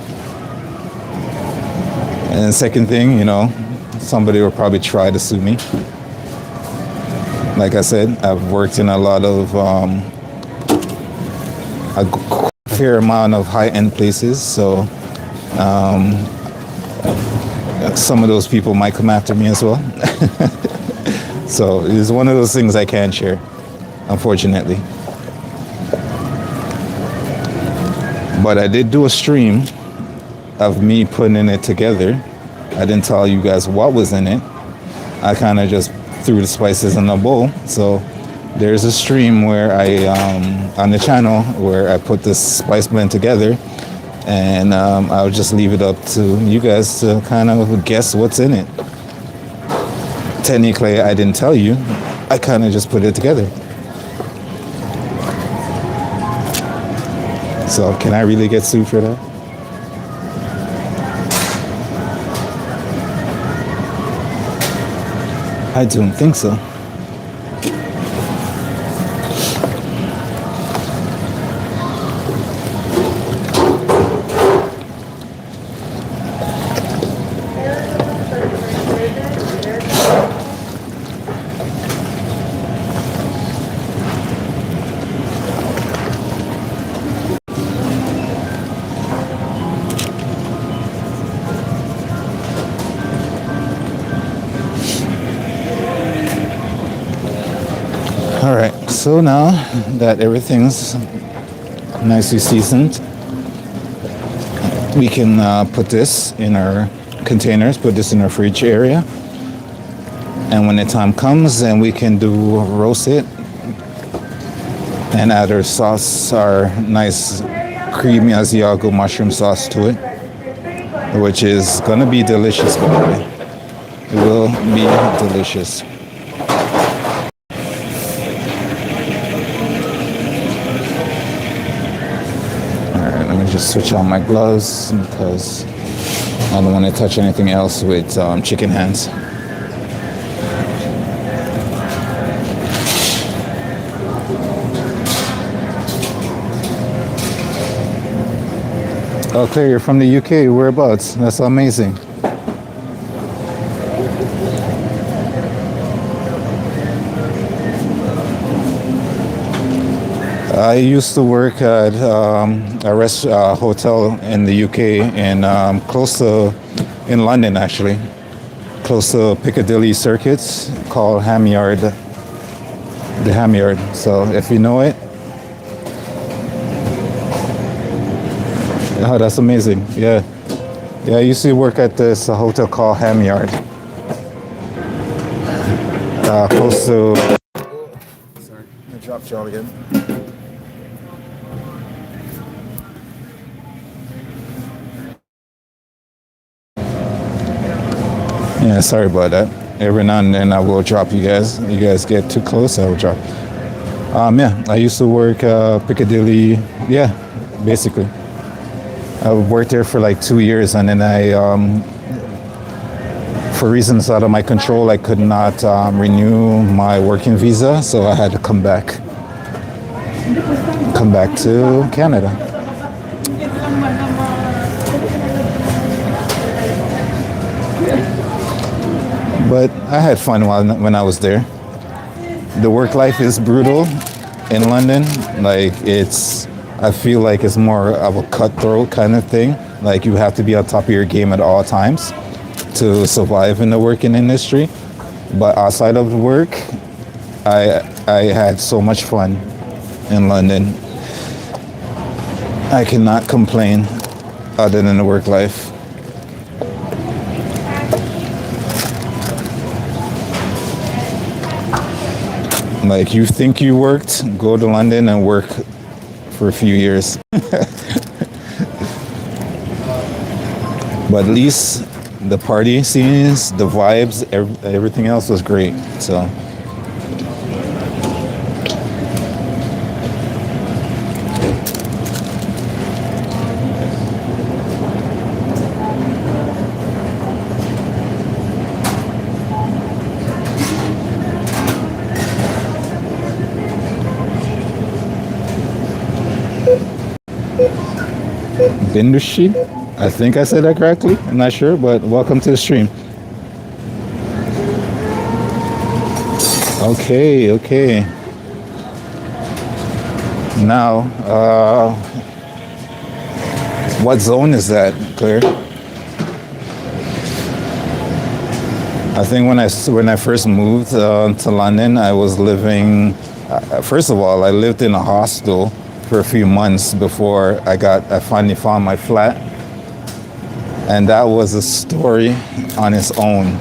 And the second thing, you know, somebody will probably try to sue me. Like I said, I've worked in a lot of a fair amount of high-end places, so some of those people might come after me as well. So it's one of those things I can't share, unfortunately. But I did do a stream of me putting it together. I didn't tell you guys what was in it. I kind of just threw the spices in a bowl. So there's a stream where on the channel where I put this spice blend together, and I'll just leave it up to you guys to kind of guess what's in it. Technically, I didn't tell you. I kind of just put it together. So can I really get sued for that? I don't think so. All right, so now that everything's nicely seasoned, we can put this in our containers, put this in our fridge area. And when the time comes, then we can roast it and add our sauce, our nice creamy Asiago mushroom sauce to it, which is gonna be delicious, by the way. It will be delicious. Just switch on my gloves because I don't want to touch anything else with chicken hands. Oh, Claire, you're from the UK. Whereabouts? That's amazing. I used to work at a hotel in the UK and close to, in London actually, close to Piccadilly Circuits called Ham Yard, the Ham Yard. So if you know it, oh, that's amazing. Yeah. Yeah, I used to work at this hotel called Ham Yard. Close to... Sorry, I dropped y'all again. Yeah, sorry about that. Every now and then I will drop you guys. You guys get too close, I will drop. Yeah, I used to work Piccadilly. Yeah, basically. I worked there for like 2 years, and then for reasons out of my control, I could not renew my working visa, so I had to come back to Canada. But I had fun when I was there. The work life is brutal in London. Like I feel like it's more of a cutthroat kind of thing. Like you have to be on top of your game at all times to survive in the working industry. But outside of work, I had so much fun in London. I cannot complain other than the work life. Like you think you worked, go to London and work for a few years. But at least the party scenes, the vibes, everything else was great. So Bindushi, I think I said that correctly. I'm not sure, but welcome to the stream. Okay. Now, what zone is that, Claire? I think when I first moved to London, I was living. First of all, I lived in a hostel for a few months before I finally found my flat. And that was a story on its own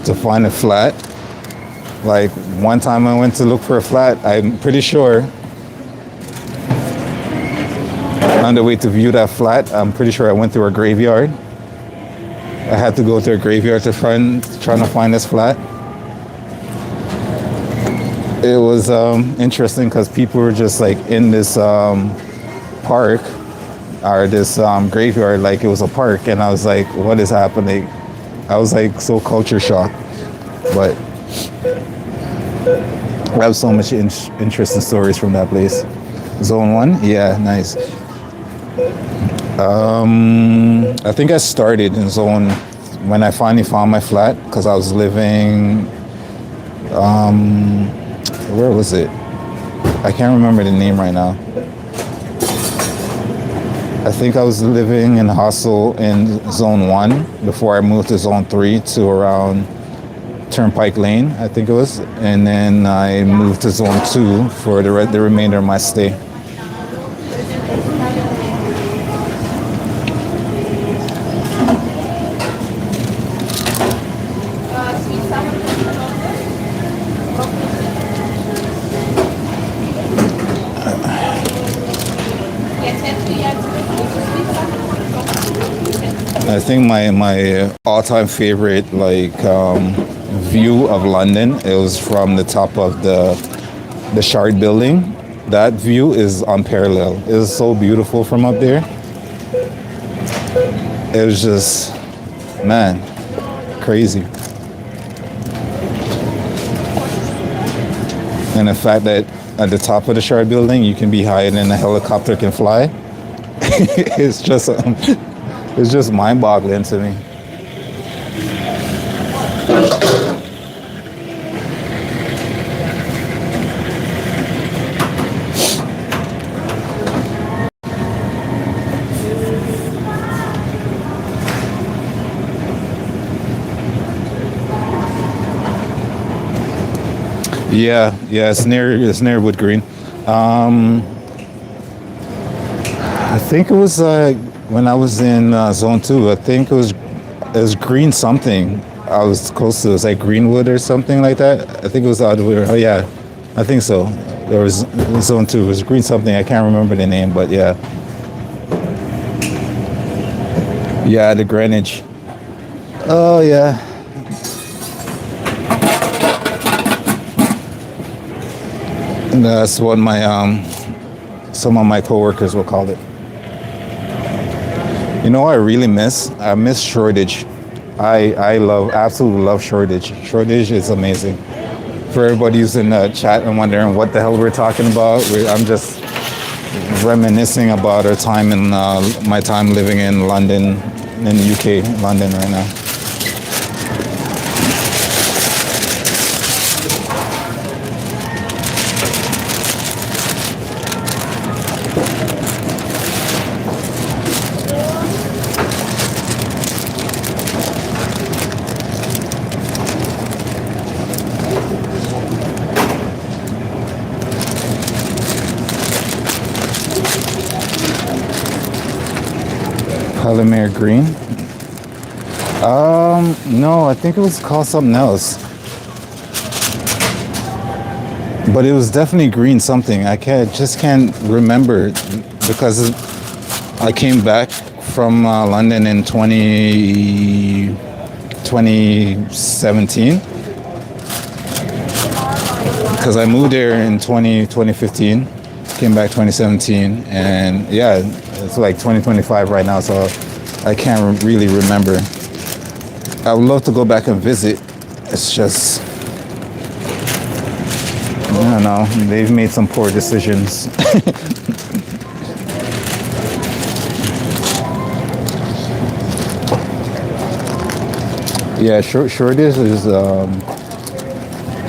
to find a flat. Like one time I went to look for a flat, I'm pretty sure on the way to view that flat, I'm pretty sure I went through a graveyard. I had to go to a graveyard trying to find this flat. It was interesting because people were just like in this park or this graveyard like it was a park, and I was like, what is happening? I was like so culture shocked. But I have so much interesting stories from that place. Zone 1? Yeah, nice. I think I started in zone when I finally found my flat because I was living where was it? I can't remember the name right now. I think I was living in a hostel in zone 1 before I moved to zone 3 to around Turnpike Lane, I think it was. And then I moved to zone 2 for the remainder of my stay. I think my all-time favorite view of London, it was from the top of the Shard building. That view is unparalleled. It was so beautiful from up there. It was just, man, crazy. And the fact that at the top of the Shard building, you can be higher than a helicopter can fly. it's just mind-boggling to me. Yeah, it's near Wood Green. I think it was when I was in Zone 2. I think it was Green something. I was close to it. It was like Greenwood or something like that. I think it was Oddwood. Oh yeah, I think so. There was Zone 2. It was Green something. I can't remember the name, but yeah. Yeah, the Greenwich. Oh yeah. And that's what my some of my coworkers will call it. You know what I really miss? I miss Shoreditch. I absolutely love Shoreditch. Shoreditch is amazing. For everybody who's in the chat and wondering what the hell we're talking about, I'm just reminiscing about our time in my time living in London, in the UK, London right now. Palomere Green? No, I think it was called something else. But it was definitely green something. I just can't remember because I came back from London in 2017 because I moved there in 2015, came back 2017, and yeah, it's like 2025 right now, so I can't really remember. I would love to go back and visit. It's just, I don't know, they've made some poor decisions. Yeah, Shoreditch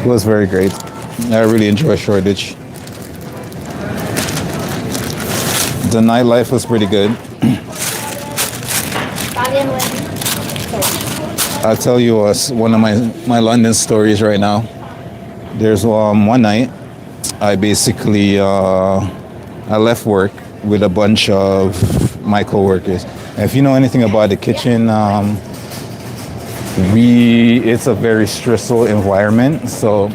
was very great. I really enjoy Shoreditch. The nightlife was pretty good. I'll tell you one of my London stories right now. There's one night I basically I left work with a bunch of my coworkers. And if you know anything about the kitchen, it's a very stressful environment. So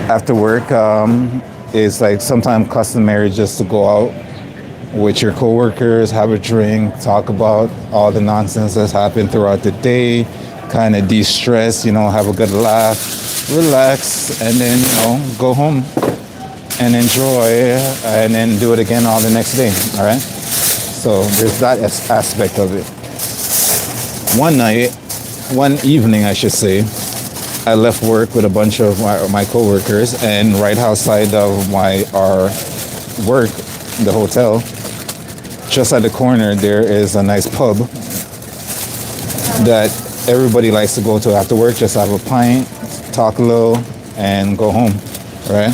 after work, it's like sometimes customary just to go out with your coworkers, have a drink, talk about all the nonsense that's happened throughout the day, kind of de-stress, have a good laugh, relax, and then, go home and enjoy, and then do it again all the next day, all right? So there's that aspect of it. One evening, I should say, I left work with a bunch of my coworkers, and right outside of our work, the hotel, just at the corner, there is a nice pub that everybody likes to go to after work, just have a pint, talk a little, and go home, right?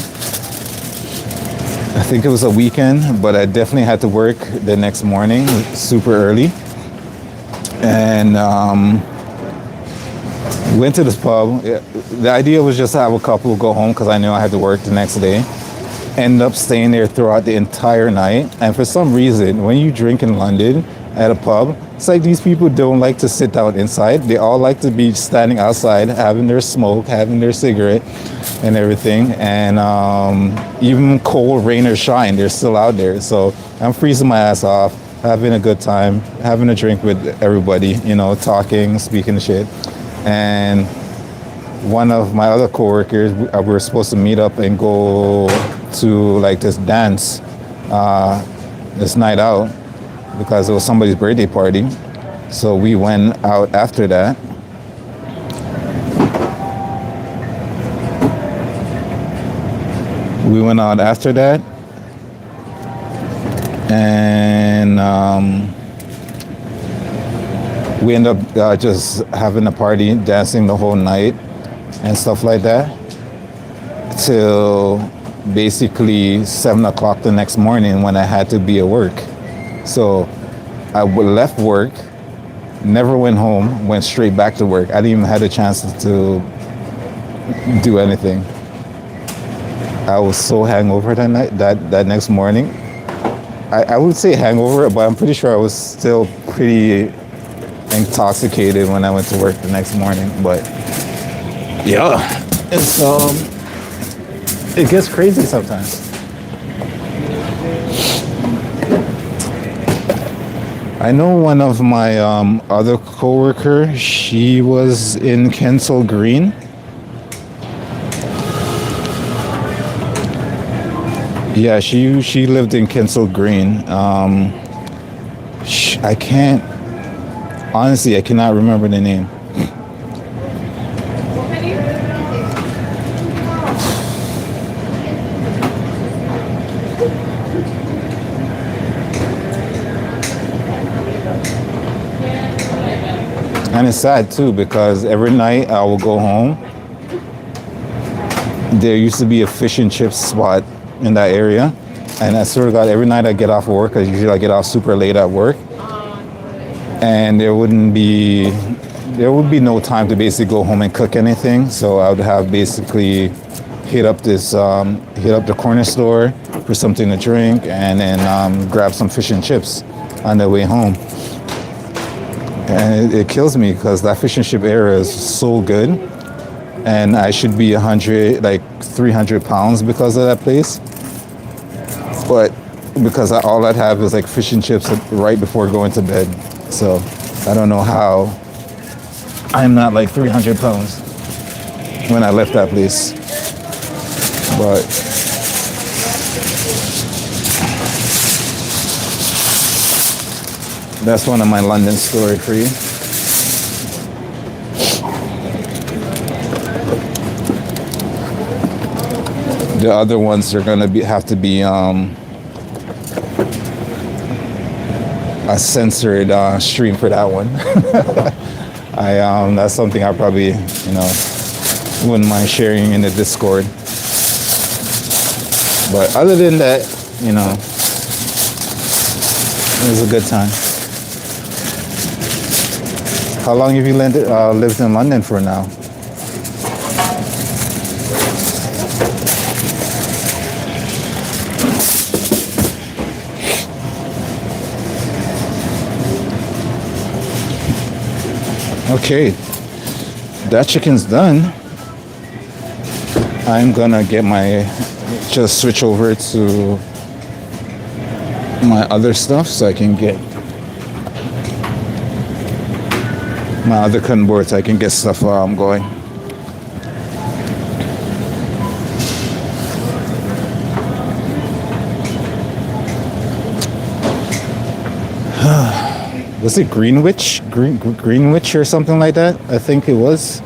I think it was a weekend, but I definitely had to work the next morning, super early. And went to this pub. The idea was just to have a couple go home because I knew I had to work the next day. Ended up staying there throughout the entire night. And for some reason, when you drink in London at a pub, it's like these people don't like to sit down inside. They all like to be standing outside, having their smoke, having their cigarette and everything. And even cold, rain or shine, they're still out there. So I'm freezing my ass off, having a good time, having a drink with everybody, talking, speaking shit. And one of my other coworkers, we were supposed to meet up and go to like this dance, this night out, because it was somebody's birthday party. So we went out after that. and we end up just having a party, dancing the whole night and stuff like that, till basically 7 o'clock the next morning when I had to be at work. So I left work, never went home, went straight back to work. I didn't even have a chance to do anything. I was so hangover that night, that next morning. I would say hangover, but I'm pretty sure I was still pretty intoxicated when I went to work the next morning. But yeah, it's it gets crazy sometimes. I know one of my other coworker, she was in Kensal Green. Yeah, she lived in Kensal Green. I can't, honestly, I cannot remember the name. And it's sad too because every night I will go home. There used to be a fish and chips spot in that area, and I swear to God, every night I get off work, because usually I get off super late at work, and there would be no time to basically go home and cook anything. So I would have basically hit up the corner store for something to drink, and then grab some fish and chips on the way home. And it kills me because that fish and chip area is so good, and I should be 300 pounds because of that place. But because all I'd have is like fish and chips right before going to bed. So I don't know how I'm not like 300 pounds when I left that place. But that's one of my London story for you. The other ones are gonna have to be a censored stream for that one. That's something I probably wouldn't mind sharing in the Discord. But other than that, it was a good time. How long have you lived in London for now? Okay, that chicken's done. I'm gonna just switch over to my other stuff so I can get my other cutting boards. I can get stuff while I'm going. Was it Greenwich or something like that? I think it was.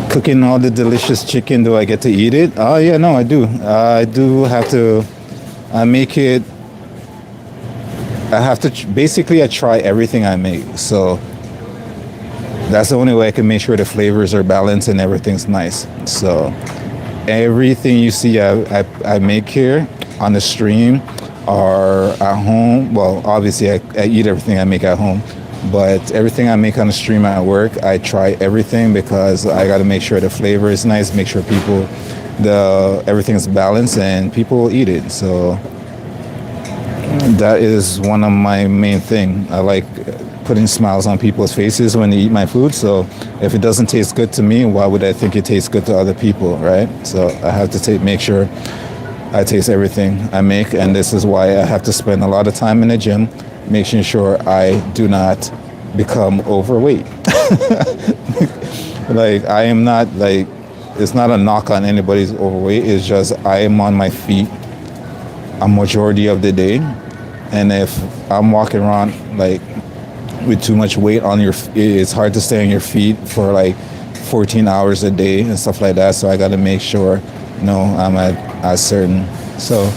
Cooking all the delicious chicken. Do I get to eat it? Oh yeah, no, I do. I do have to. I make it. I have to. Basically, I try everything I make. So that's the only way I can make sure the flavors are balanced and everything's nice. So everything you see I make here on the stream or at home. Well, obviously I eat everything I make at home, but everything I make on the stream at work, I try everything because I got to make sure the flavor is nice, make sure everything's balanced and people will eat it. So that is one of my main thing. I like putting smiles on people's faces when they eat my food. So if it doesn't taste good to me, why would I think it tastes good to other people, right? So I have to make sure I taste everything I make, and this is why I have to spend a lot of time in the gym making sure I do not become overweight. Like I am not it's not a knock on anybody's overweight. It's just I am on my feet a majority of the day, and if I'm walking around with too much weight on it's hard to stay on your feet for 14 hours a day and stuff like that. So I got to make sure, I'm at a certain. So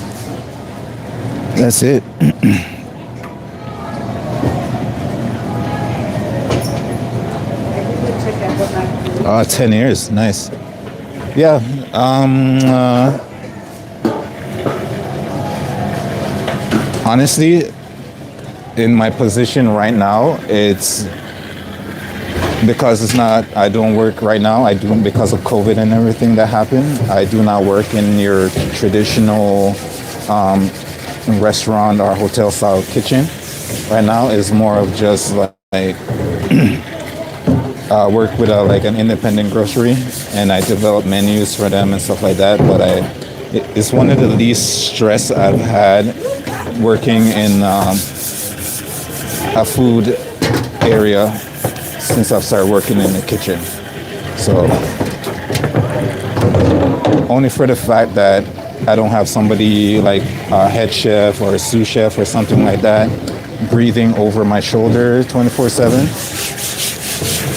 that's it. 10 years. Nice. Yeah. Honestly, in my position right now, it's because I don't work right now. I do because of COVID and everything that happened. I do not work in your traditional restaurant or hotel style kitchen. Right now, it's more of just like work with like an independent grocery, and I develop menus for them and stuff like that. But it's one of the least stress I've had working in a food area since I've started working in the kitchen. So only for the fact that I don't have somebody like a head chef or a sous chef or something like that breathing over my shoulder 24/7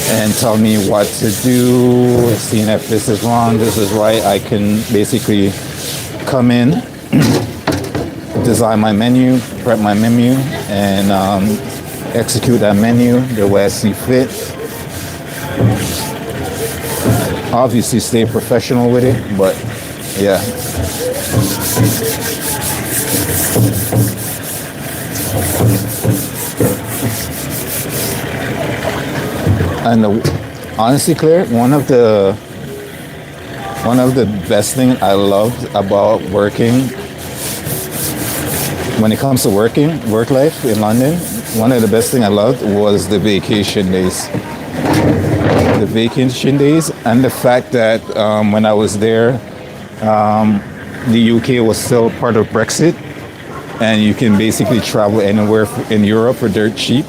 and tell me what to do, seeing if this is wrong, this is right. I can basically come in, design my menu, prep my menu, and execute that menu the way I see fit. Obviously stay professional with it, but yeah. And honestly, Claire, one of the best things I loved about working, when it comes to work life in London, one of the best things I loved was the vacation days. The vacation days and the fact that when I was there, the UK was still part of Brexit, and you can basically travel anywhere in Europe for dirt cheap.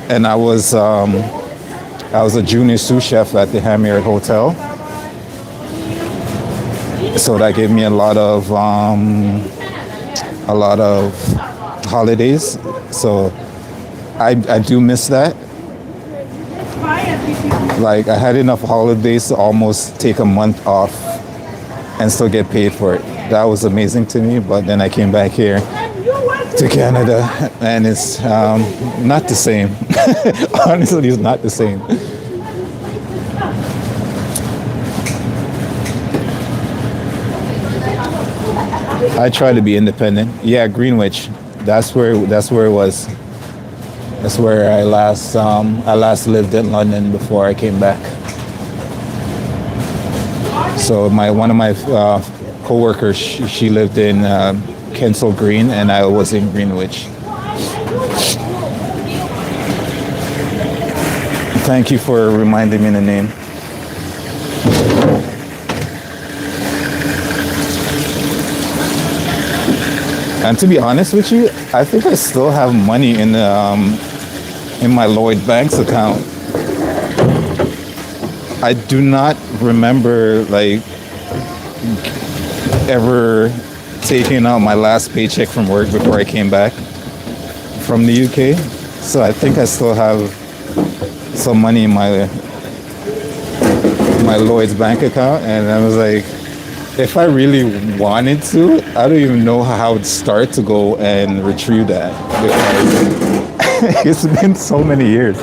And I was a junior sous chef at the Hammeryard Hotel, so that gave me a lot of holidays. So I do miss that. Like I had enough holidays to almost take a month off and still get paid for it. That was amazing to me. But then I came back here to Canada, and it's not the same. Honestly, it's not the same. I try to be independent. Yeah, Greenwich. That's where it was. That's where I last lived in London before I came back. So one of my co-workers, she lived in Kensal Green, and I was in Greenwich. Thank you for reminding me the name. And to be honest with you, I think I still have money in my Lloyd Banks account. I do not remember like ever taking out my last paycheck from work before I came back from the UK. So I think I still have some money in my Lloyd's bank account, and I was like, if I really wanted to, I don't even know how to start to go and retrieve that, because it's been so many years.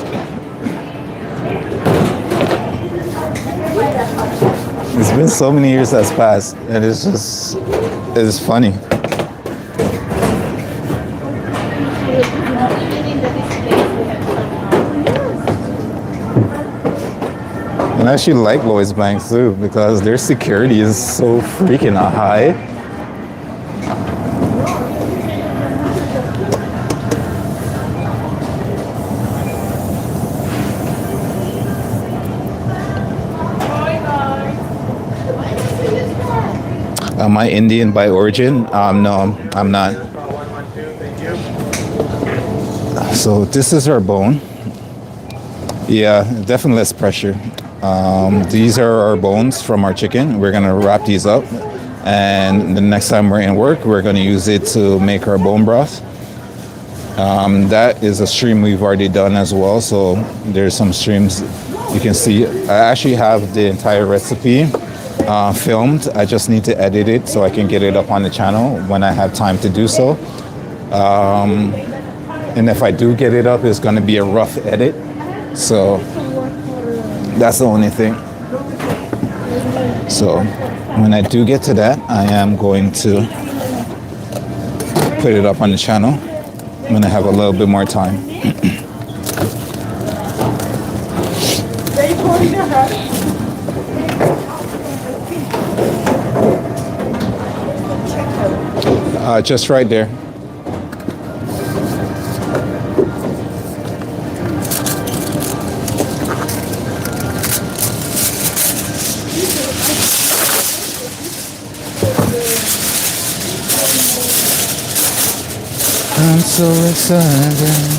It's been so many years that's passed, and it's funny. And I actually like Lloyd's Bank too, because their security is so freaking high. Am I Indian by origin? No, I'm not. So this is our bone. Yeah, definitely less pressure. These are our bones from our chicken. We're gonna wrap these up, and the next time we're in work, we're gonna use it to make our bone broth. That is a stream we've already done as well, so there's some streams You can see I actually have the entire recipe filmed. I just need to edit it so I can get it up on the channel when I have time to do so. And if I do get it up, it's going to be a rough edit. So that's the only thing. So when I do get to that, I am going to put it up on the channel when I have a little bit more time. Just right there. I'm so excited.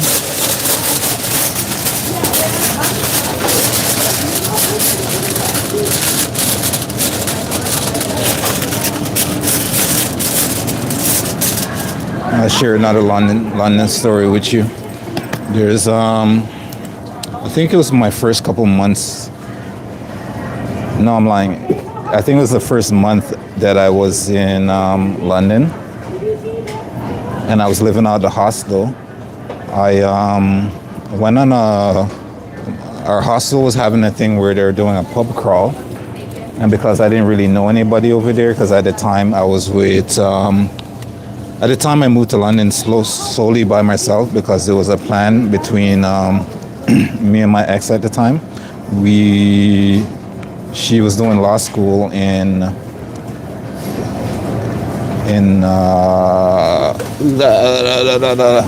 I'll share another London story with you. There's I think it was my first couple months. No, I'm lying. I think it was the first month that I was in London, and I was living out of the hostel. I went on our hostel was having a thing where they were doing a pub crawl, and because I didn't really know anybody over there, because at the time I was with at the time I moved to London solely by myself, because there was a plan between me and my ex at the time. She was doing law school in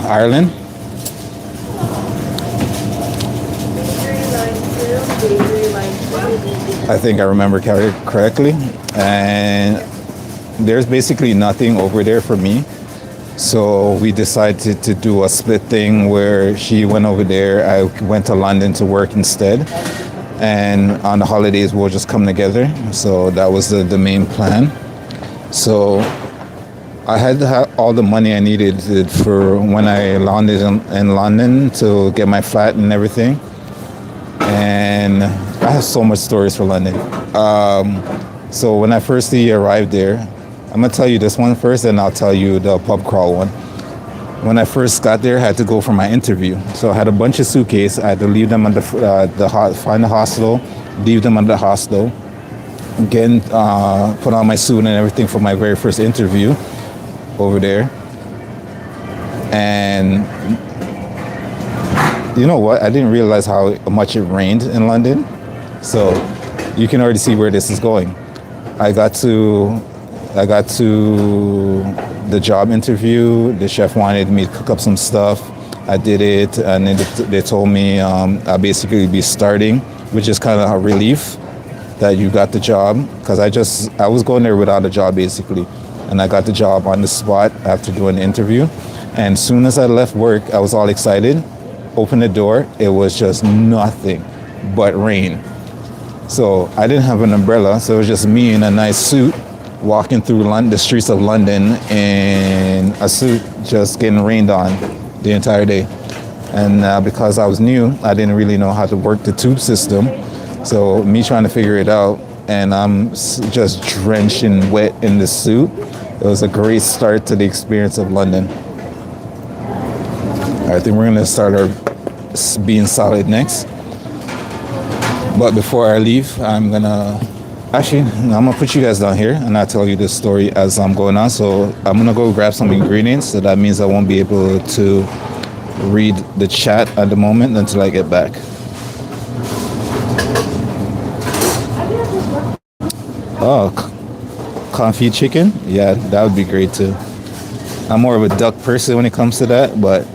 Ireland. I think I remember correctly. And there's basically nothing over there for me. So we decided to do a split thing where she went over there. I went to London to work instead. And on the holidays, we'll just come together. So that was the main plan. So I had all the money I needed for when I landed in London to get my flat and everything. And I have so much stories for London. So when I first arrived there, I'm going to tell you this one first, and I'll tell you the pub crawl one. When I first got there, I had to go for my interview. So I had a bunch of suitcases. I had to leave them at find the hostel, leave them at the hostel, again, put on my suit and everything for my very first interview over there. And you know what? I didn't realize how much it rained in London. So you can already see where this is going. I got to the job interview. The chef wanted me to cook up some stuff. I did it, and then they told me I'll basically be starting, which is kind of a relief that you got the job, because I was going there without a job basically, and I got the job on the spot after doing the interview. And as soon as I left work, I was all excited. Opened the door, it was just nothing but rain. So I didn't have an umbrella, so it was just me in a nice suit walking through the streets of London in a suit, just getting rained on the entire day. And because I was new, I didn't really know how to work the tube system. So me trying to figure it out, and I'm just drenched and wet in the suit. It was a great start to the experience of London. I think we're gonna start our being solid next. But before I leave, I'm gonna put you guys down here, and I'll tell you this story as I'm going on. So I'm gonna go grab some ingredients. So that means I won't be able to read the chat at the moment until I get back. Oh, confit chicken? Yeah, that would be great too. I'm more of a duck person when it comes to that, but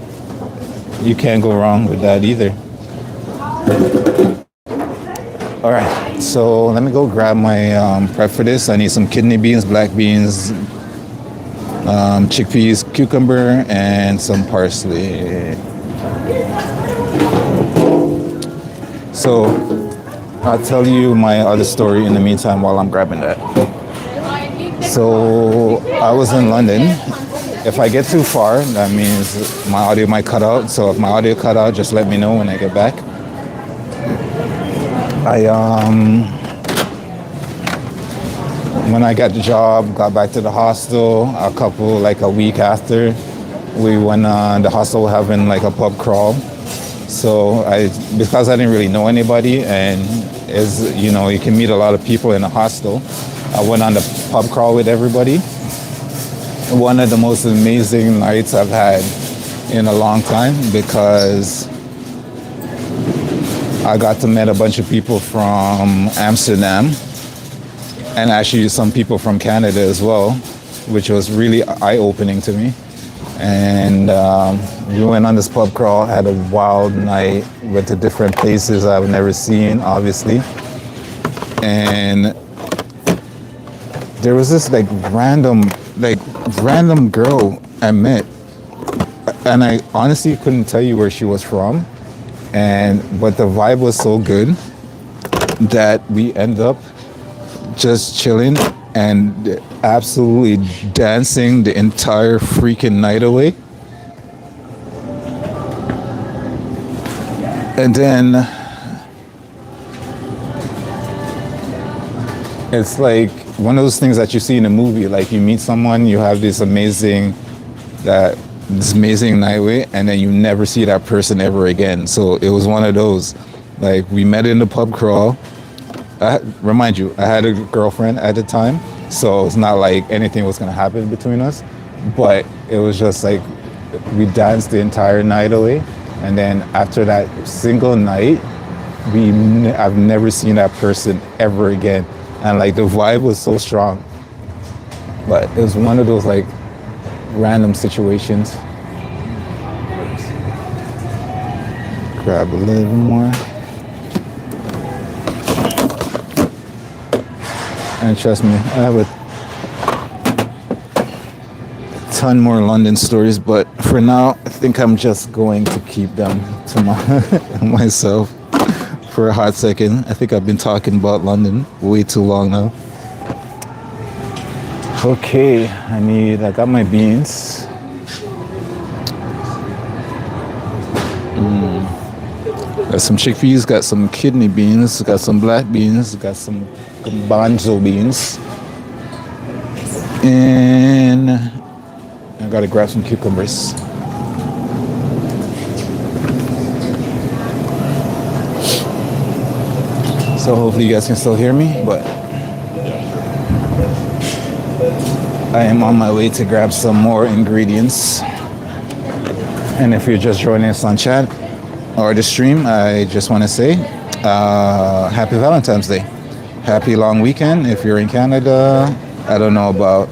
you can't go wrong with that either. All right, so let me go grab my prep for this. I need some kidney beans, black beans, chickpeas, cucumber, and some parsley. So I'll tell you my other story in the meantime while I'm grabbing that. So I was in London. If I get too far, that means my audio might cut out. So if my audio cut out, just let me know when I get back. I when I got the job, got back to the hostel like a week after, we went the hostel having like a pub crawl. So because I didn't really know anybody, and as you know, you can meet a lot of people in a hostel. I went on the pub crawl with everybody. One of the most amazing nights I've had in a long time, because I got to meet a bunch of people from Amsterdam, and actually some people from Canada as well, which was really eye-opening to me. And we went on this pub crawl, had a wild night, went to different places I've never seen, obviously. And there was this random girl I met, and I honestly couldn't tell you where she was from. But the vibe was so good that we ended up just chilling and absolutely dancing the entire freaking night away. And then it's like one of those things that you see in a movie, like you meet someone, you have this amazing night with, and then you never see that person ever again. So it was one of those. Like, we met in the pub crawl. Remind you, I had a girlfriend at the time, so it's not like anything was gonna happen between us. But it was just like we danced the entire night away, and then after that single night, I've never seen that person ever again. And like the vibe was so strong. But it was one of those like random situations. Grab a little more. And trust me, I have a ton more London stories, but for now, I think I'm just going to keep them to myself for a hot second. I think I've been talking about London way too long now. Okay, I got my beans. Got some chickpeas, got some kidney beans, got some black beans, got some garbanzo beans. And I gotta grab some cucumbers. So hopefully you guys can still hear me, but I am on my way to grab some more ingredients. And if you're just joining us on chat or the stream, I just want to say happy Valentine's Day. Happy long weekend if you're in Canada. I don't know about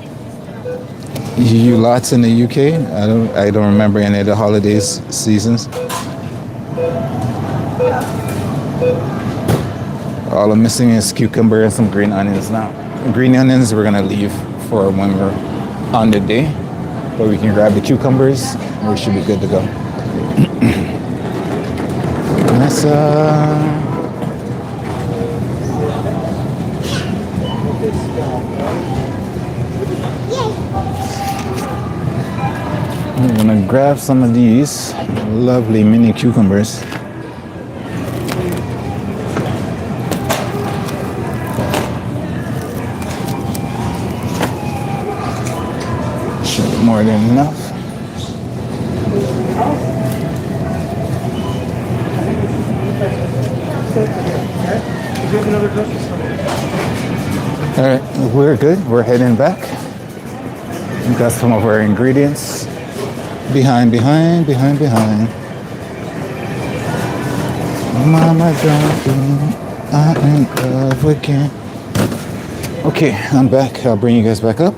you lots in the UK. I don't remember any of the holidays seasons. All I'm missing is cucumber and some green onions now. Green onions we're gonna leave for when we're on the day, but we can grab the cucumbers and we should be good to go. Let's I'm gonna grab some of these lovely mini cucumbers. Should be more than enough. All right, we're good. We're heading back. We've got some of our ingredients. Behind. Mama don't I in love again. Okay, I'm back. I'll bring you guys back up.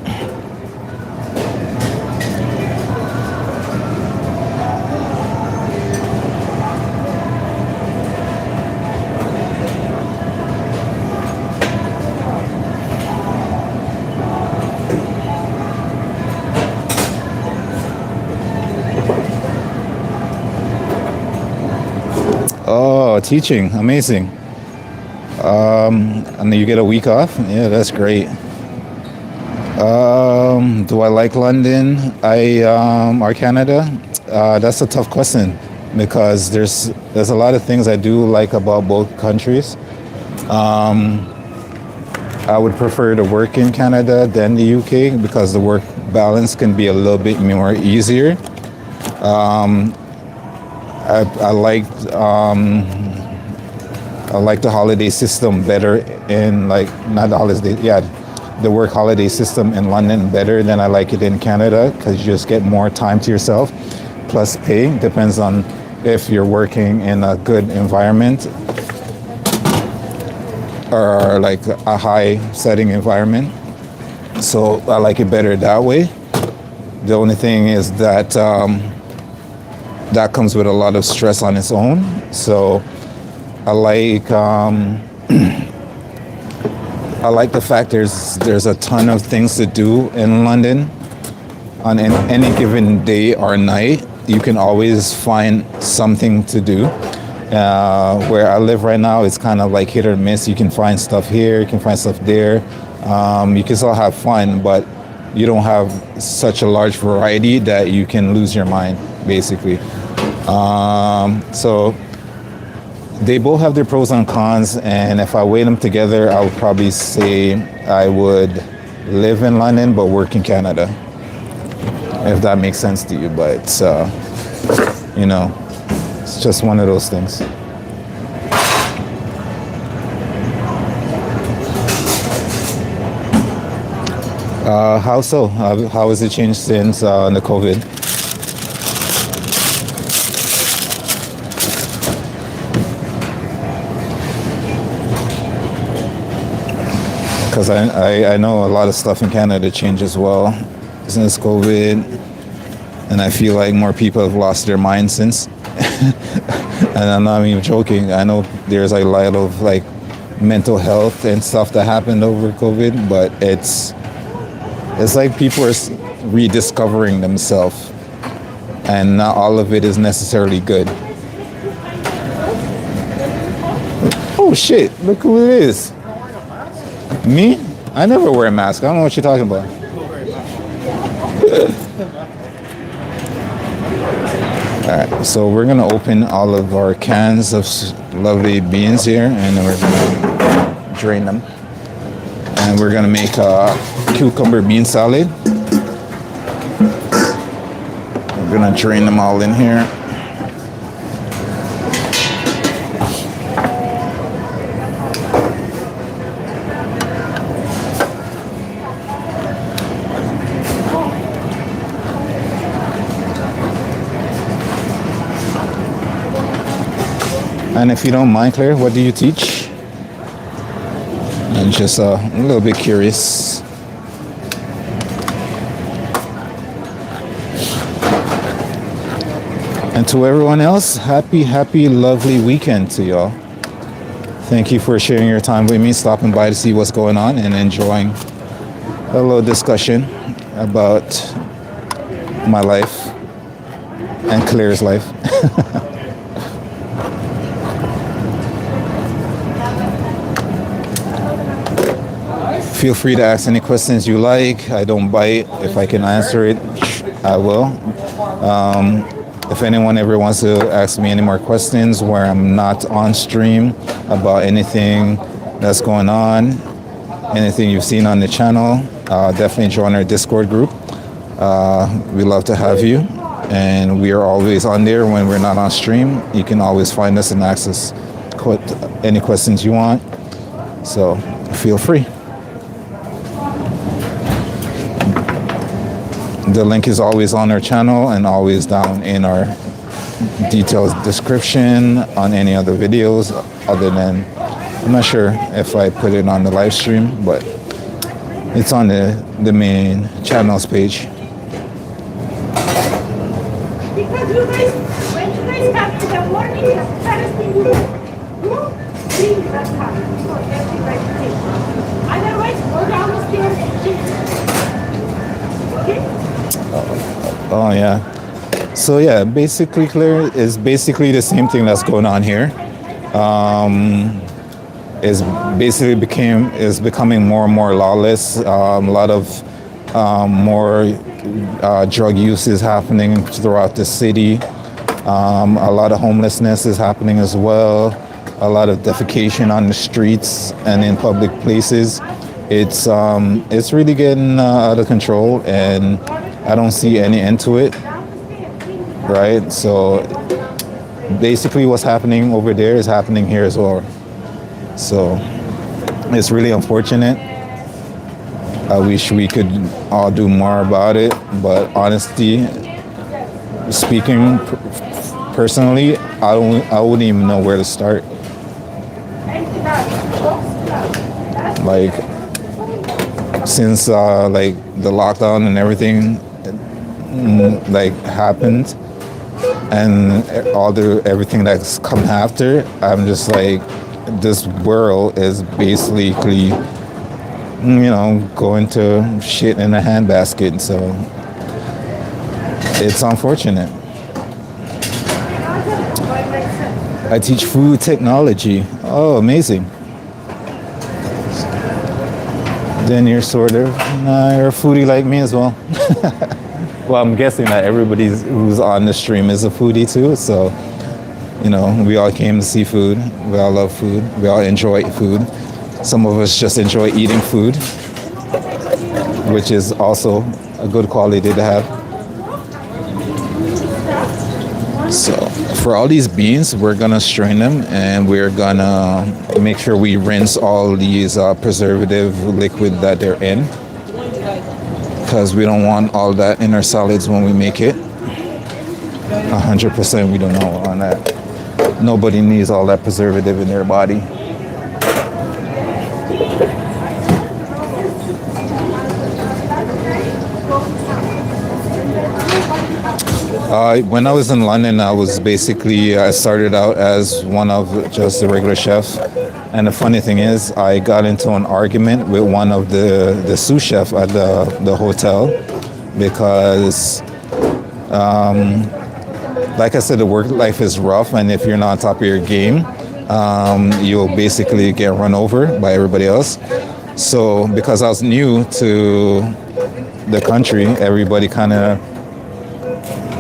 Oh, teaching, amazing. And you get a week off? Yeah, that's great. Do I like London? Or Canada? That's a tough question because there's a lot of things I do like about both countries. I would prefer to work in Canada than the UK because the work balance can be a little bit more easier. I like the holiday system better in like not the holiday, yeah, the work holiday system in London better than I like it in Canada because you just get more time to yourself. Plus pay depends on if you're working in a good environment or like a high setting environment. So I like it better that way. The only thing is that that comes with a lot of stress on its own. So I like I like the fact there's a ton of things to do in London on any given day or night. You can always find something to do. Where I live right now, it's kind of like hit or miss. You can find stuff here, you can find stuff there. You can still have fun, but you don't have such a large variety that you can lose your mind, basically. So they both have their pros and cons, and if I weigh them together, I would probably say I would live in London but work in Canada, if that makes sense to you. But you know, it's just one of those things. How so? How has it changed since the COVID? Because I know a lot of stuff in Canada changed as well since COVID, and I feel like more people have lost their minds since. And I'm not even joking. I know there's a lot of like mental health and stuff that happened over COVID, but it's like people are rediscovering themselves, and not all of it is necessarily good. Oh shit! Look who it is. Me? I never wear a mask. I don't know what you're talking about. Alright, so we're gonna open all of our cans of lovely beans here, and then we're gonna drain them. And we're gonna make a cucumber bean salad. We're gonna drain them all in here. And if you don't mind, Claire, what do you teach? I'm just a little bit curious. And to everyone else, happy, lovely weekend to y'all. Thank you for sharing your time with me, stopping by to see what's going on and enjoying a little discussion about my life and Claire's life. Feel free to ask any questions you like. I don't bite. If I can answer it, I will. If anyone ever wants to ask me any more questions where I'm not on stream about anything that's going on, anything you've seen on the channel, definitely join our Discord group. We love to have you, and we are always on there when we're not on stream. You can always find us and ask us any questions you want. So feel free. The link is always on our channel and always down in our detailed description on any other videos other than, I'm not sure if I put it on the live stream, but it's on the main channels page. Because you guys, when you guys come in the morning, the first thing you do, clean the car before getting ready to take. Otherwise, go down the stairs and change. Okay? Oh yeah. So yeah, basically, Claire, is basically the same thing that's going on here. Is becoming more and more lawless. A lot of more drug use is happening throughout the city. A lot of homelessness is happening as well. a lot of defecation on the streets and in public places. It's really getting out of control, and I don't see any end to it. Right? So basically, what's happening over there is happening here as well. So it's really unfortunate. I wish we could all do more about it, but honestly, speaking personally, I wouldn't even know where to start. Like since like the lockdown and everything like happened, and everything that's come after, I'm just like, this world is basically, going to shit in a handbasket. So it's unfortunate. I teach food technology. Oh, amazing. Then you're sort of, you're a foodie like me as well. Well, I'm guessing that everybody who's on the stream is a foodie too. So, we all came to see food. We all love food. We all enjoy food. Some of us just enjoy eating food, which is also a good quality to have. So for all these beans, we're gonna strain them, and we're gonna make sure we rinse all these preservative liquid that they're in, because we don't want all that in our salads when we make it. 100% we don't know on that. Nobody needs all that preservative in their body. When I was in London, I started out as one of just the regular chefs. And the funny thing is, I got into an argument with one of the sous chef at the hotel because, like I said, the work life is rough. And if you're not on top of your game, you'll basically get run over by everybody else. So because I was new to the country, everybody kind of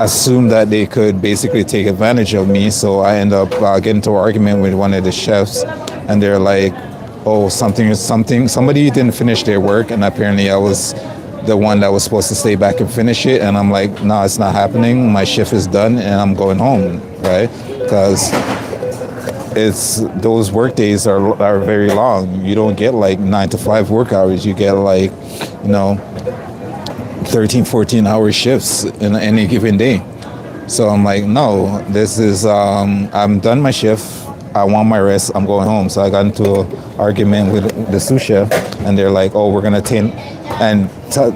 assumed that they could basically take advantage of me. So I end up getting into an argument with one of the chefs, and they're like, oh, somebody didn't finish their work, and apparently I was the one that was supposed to stay back and finish it. And I'm like, no, it's not happening. My shift is done and I'm going home, right? Because those work days are very long. You don't get like 9 to 5 work hours. You get like, 13, 14-hour shifts in any given day. So I'm like, no, this is, I'm done my shift. I want my rest. I'm going home. So I got into an argument with the sous chef, and they're like, oh, we're going to and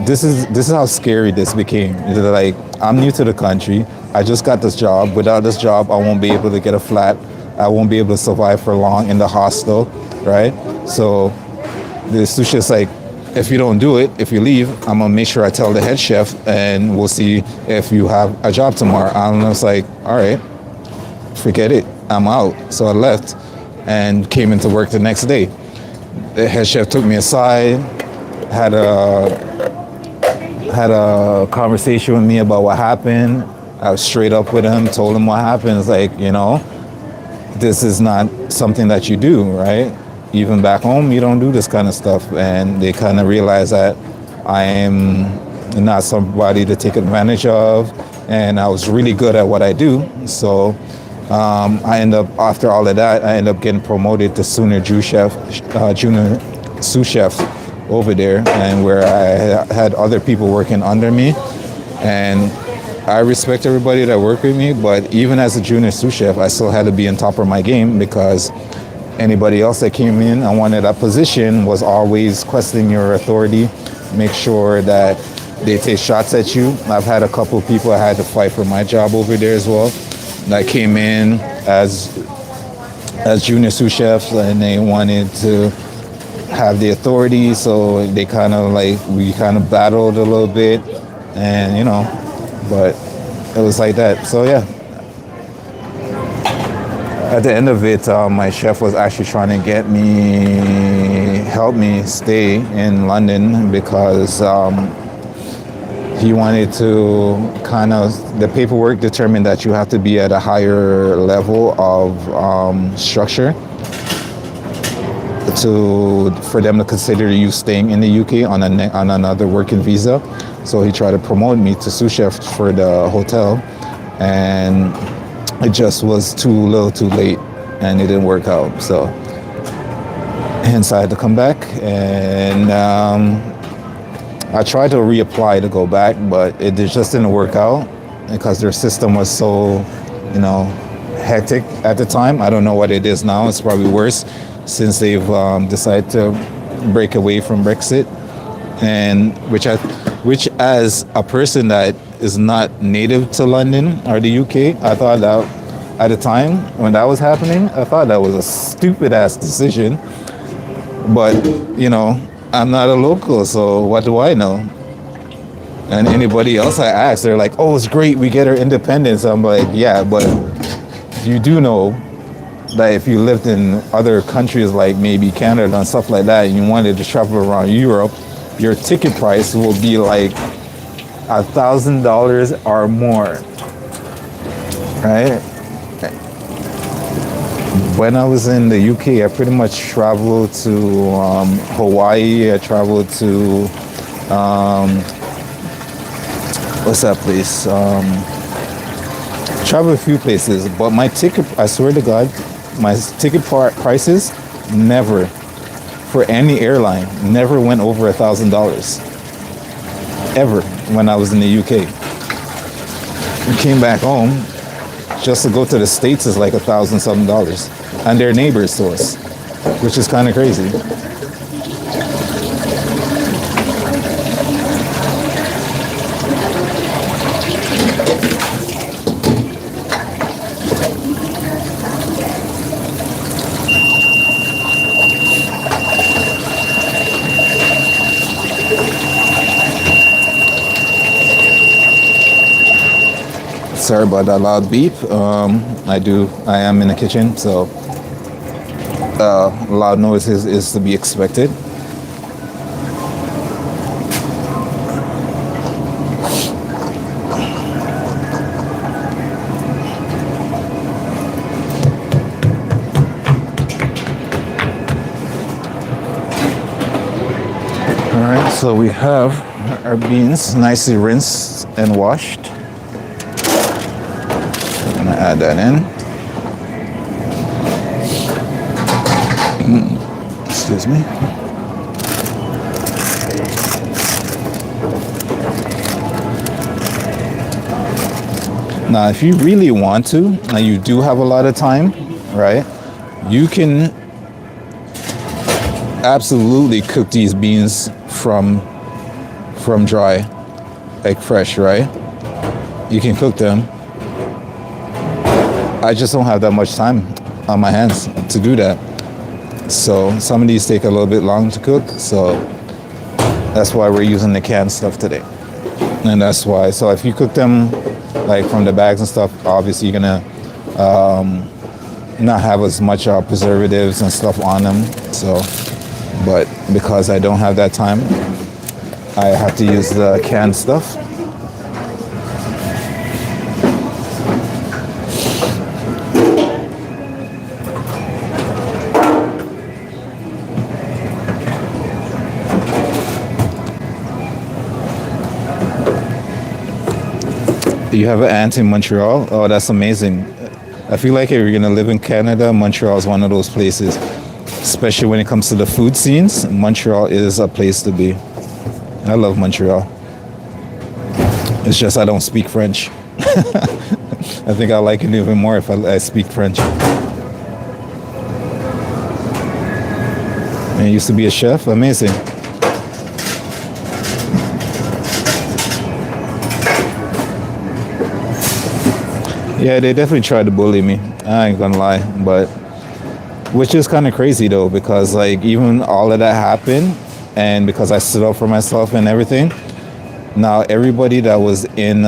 this is how scary this became. They're like, I'm new to the country. I just got this job. Without this job, I won't be able to get a flat. I won't be able to survive for long in the hostel, right? So the sous chef's like, if you don't do it, if you leave, I'm gonna make sure I tell the head chef, and we'll see if you have a job tomorrow. And I was like, all right, forget it, I'm out. So I left and came into work the next day. The head chef took me aside, had a conversation with me about what happened. I was straight up with him, told him what happened. It's like, this is not something that you do, right? Even back home, you don't do this kind of stuff. And they kind of realize that I am not somebody to take advantage of. And I was really good at what I do. So after all of that, I ended up getting promoted to junior sous chef over there, and where I had other people working under me. And I respect everybody that worked with me, but even as a junior sous chef, I still had to be on top of my game, because anybody else that came in and wanted that position was always questioning your authority, make sure that they take shots at you. I've had a couple of people I had to fight for my job over there as well, that came in as junior sous chefs, and they wanted to have the authority, so they we kind of battled a little bit, and but it was like that. So yeah, at the end of it, my chef was actually trying to help me stay in London, because he wanted to the paperwork determined that you have to be at a higher level of structure for them to consider you staying in the UK on on another working visa. So he tried to promote me to sous chef for the hotel, and it just was too little, too late, and it didn't work out. So hence I had to come back, and I tried to reapply to go back, but it just didn't work out because their system was so, hectic at the time. I don't know what it is now. It's probably worse since they've decided to break away from Brexit, and which as a person that is not native to London or the UK, I thought that at the time when that was happening, I thought that was a stupid ass decision. But I'm not a local, so what do I know? And anybody else I ask, they're like, "Oh, it's great, we get our independence." I'm like, yeah, but you do know that if you lived in other countries like maybe Canada and stuff like that, and you wanted to travel around Europe, your ticket price will be like $1,000 or more, right? When I was in the UK, I pretty much traveled to Hawaii. I traveled to what's that place? Traveled a few places, but my ticket, I swear to God, my ticket prices never, for any airline, never went over $1,000 ever when I was in the UK. We came back home, just to go to the States is like $1,000 something, and they're neighbors to us, which is kind of crazy. Sorry about that loud beep. I am in the kitchen, so loud noise is to be expected. All right, so we have our beans nicely rinsed and washed. Add that in. Excuse me. Now, if you really want to, and you do have a lot of time, right, you can absolutely cook these beans from dry, like fresh, right? You can cook them. I just don't have that much time on my hands to do that. So some of these take a little bit long to cook. So that's why we're using the canned stuff today. And that's why, so if you cook them like from the bags and stuff, obviously you're gonna not have as much preservatives and stuff on them. So, but because I don't have that time, I have to use the canned stuff. You have an aunt in Montreal? Oh, that's amazing. I feel like if you're gonna live in Canada, Montreal is one of those places. Especially when it comes to the food scenes, Montreal is a place to be. I love Montreal. It's just I don't speak French. I think I like it even more if I speak French. And you used to be a chef? Amazing. Yeah, they definitely tried to bully me. I ain't gonna lie, but which is kind of crazy though, because like even all of that happened, and because I stood up for myself and everything. Now everybody that was in,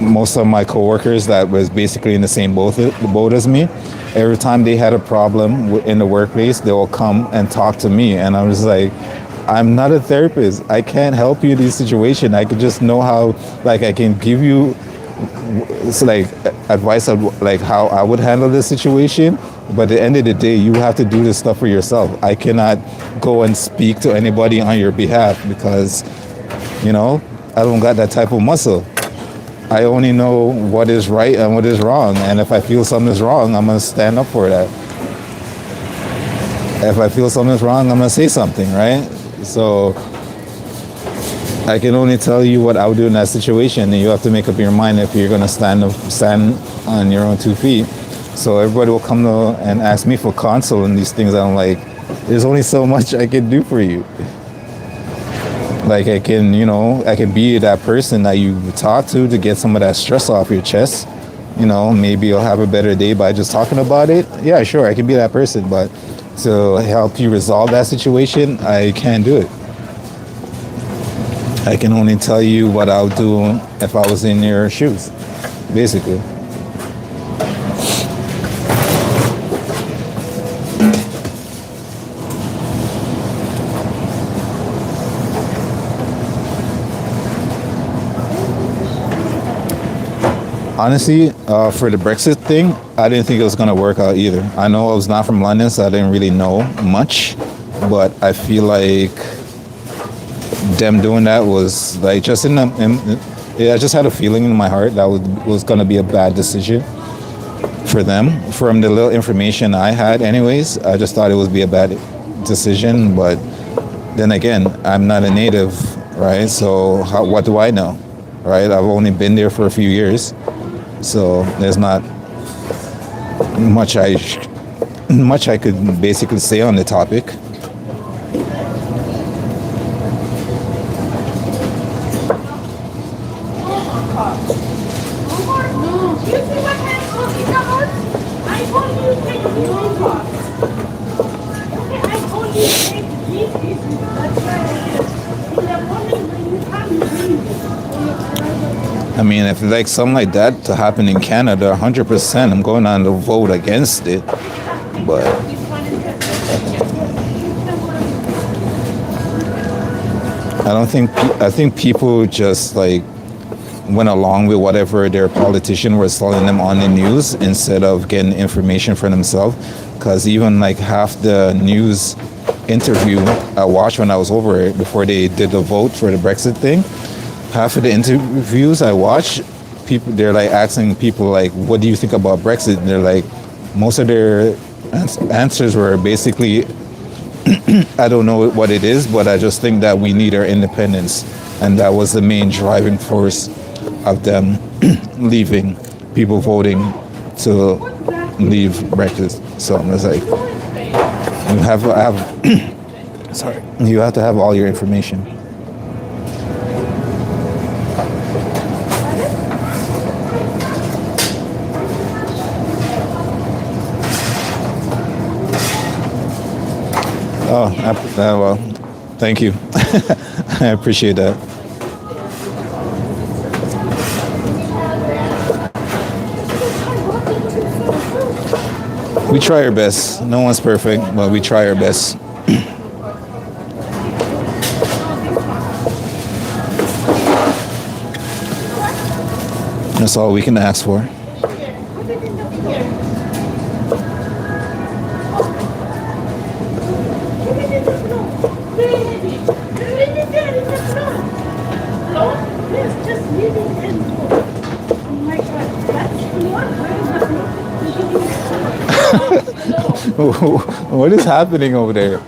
most of my coworkers that was basically in the same boat as me, every time they had a problem in the workplace, they will come and talk to me, and I was like, I'm not a therapist. I can't help you in this situation. I could just know how, like, I can give you. It's like advice of like how I would handle this situation, But at the end of the day, you have to do this stuff for yourself. I cannot go and speak to anybody on your behalf because, you know, I don't got that type of muscle. I only know what is right and what is wrong. And if I feel something is wrong, I'm going to stand up for that. If I feel something is wrong, I'm going to say something, right? So I can only tell you what I would do in that situation, and you have to make up your mind if you're going to stand on your own 2 feet. So everybody will come to and ask me for counsel and these things. I'm like, there's only so much I can do for you. Like I can, you know, I can be that person that you talk to get some of that stress off your chest. You know, maybe you'll have a better day by just talking about it. Yeah, sure, I can be that person, but to help you resolve that situation, I can't do it. I can only tell you what I would do if I was in your shoes, basically. Honestly, for the Brexit thing, I didn't think it was going to work out either. I know I was not from London, so I didn't really know much, but I feel like them doing that was like just I just had a feeling in my heart that was going to be a bad decision for them. From the little information I had anyways, I just thought it would be a bad decision, but then again, I'm not a native, right? So what do I know, right? I've only been there for a few years. So there's not much I could basically say on the topic. I mean, if like something like that to happen in Canada, 100%, I'm going on to vote against it. But I think people just like went along with whatever their politician was telling them on the news instead of getting information for themselves. Because even like half the news interview I watched when I was over it before they did the vote for the Brexit thing, half of the interviews I watched, they're like asking people like, what do you think about Brexit? And they're like, most of their answers were basically, I don't know what it is, but I just think that we need our independence. And that was the main driving force of them leaving, people voting to leave Brexit. So it's like, you have to have all your information. Oh, well, thank you. I appreciate that. We try our best. No one's perfect, but we try our best. That's all we can ask for. What is happening over there?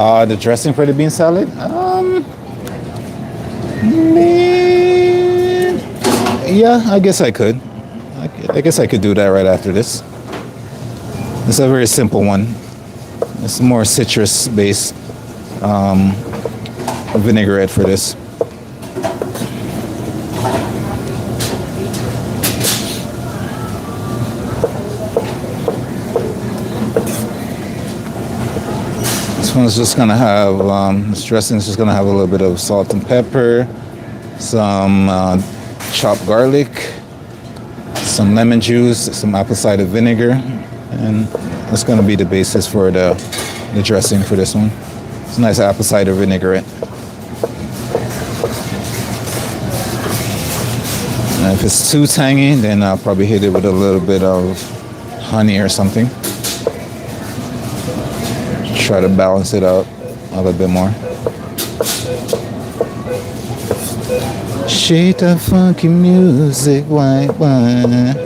The dressing for the bean salad? Man, yeah, I guess I could. I guess I could do that right after this. It's a very simple one. It's more citrus based vinaigrette for this. This one's just gonna have, this dressing is just gonna have a little bit of salt and pepper, some chopped garlic, some lemon juice, some apple cider vinegar, and that's gonna be the basis for the dressing for this one. It's a nice apple cider vinaigrette. And if it's too tangy, then I'll probably hit it with a little bit of honey or something. Try to balance it out a little bit more. Shake that funky music, white wine.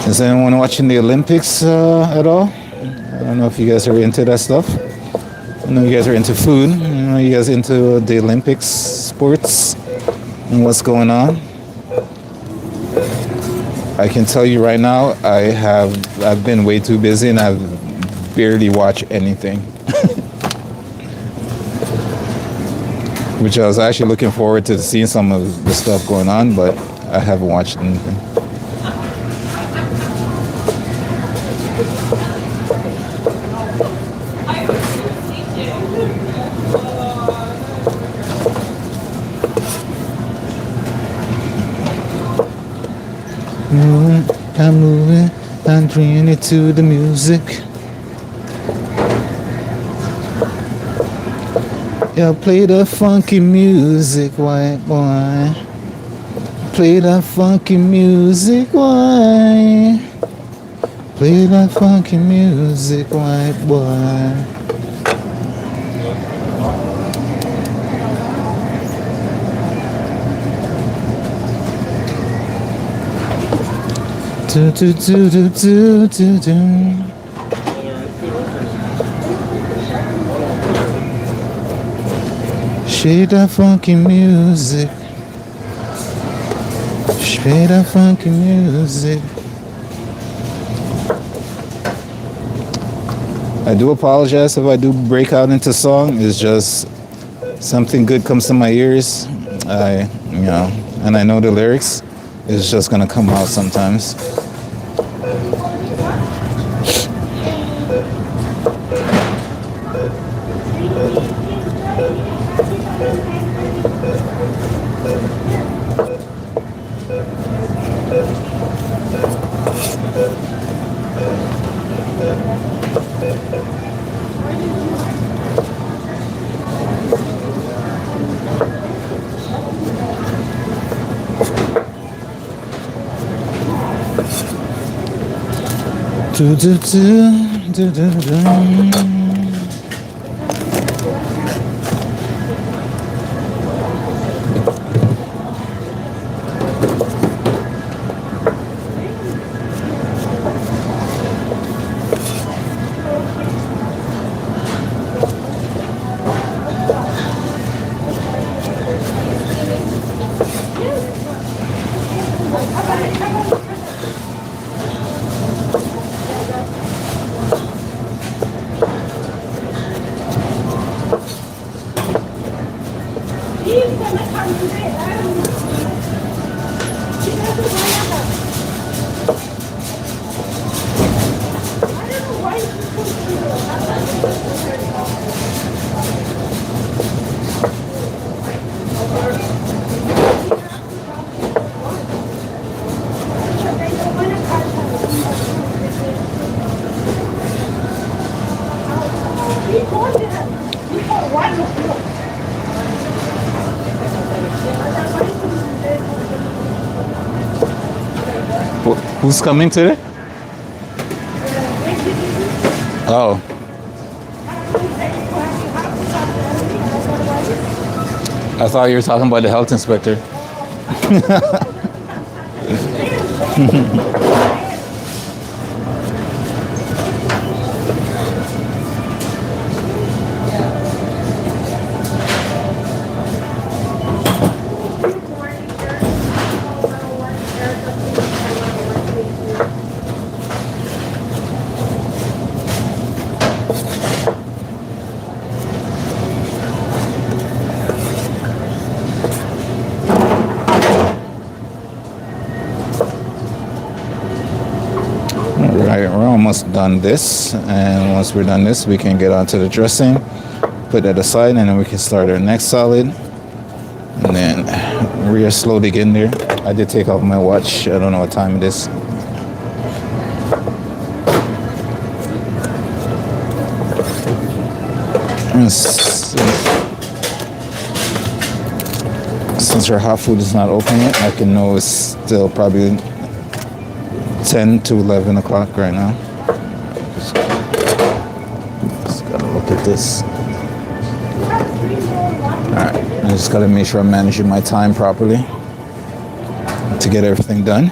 Is anyone watching the Olympics at all? I don't know if you guys are into that stuff. I know you guys are into food. I know you guys into the Olympics sports and what's going on. I can tell you right now, I've been way too busy and I've barely watched anything. Which I was actually looking forward to seeing some of the stuff going on, but I haven't watched anything. I'm moving, I'm bringing it to the music. Yeah, play the funky music, white boy. Play that funky music, white. Play that funky music, white boy. Do do do do do do do. Shake that funky music. Shake that funky music. I do apologize if I do break out into song. It's just something good comes to my ears. And I know the lyrics. It's just gonna come out sometimes. Do do do do do do. Who's coming today? Oh. I thought you were talking about the health inspector. Alright, we're almost done this, and once we're done this, we can get onto the dressing, put that aside, and then we can start our next salad. And then we are slowly getting there. I did take off my watch. I don't know what time it is. Since our hot food is not open yet, I can know it's still probably 10 to 11 o'clock right now. Just gotta look at this. Alright, I just gotta make sure I'm managing my time properly to get everything done.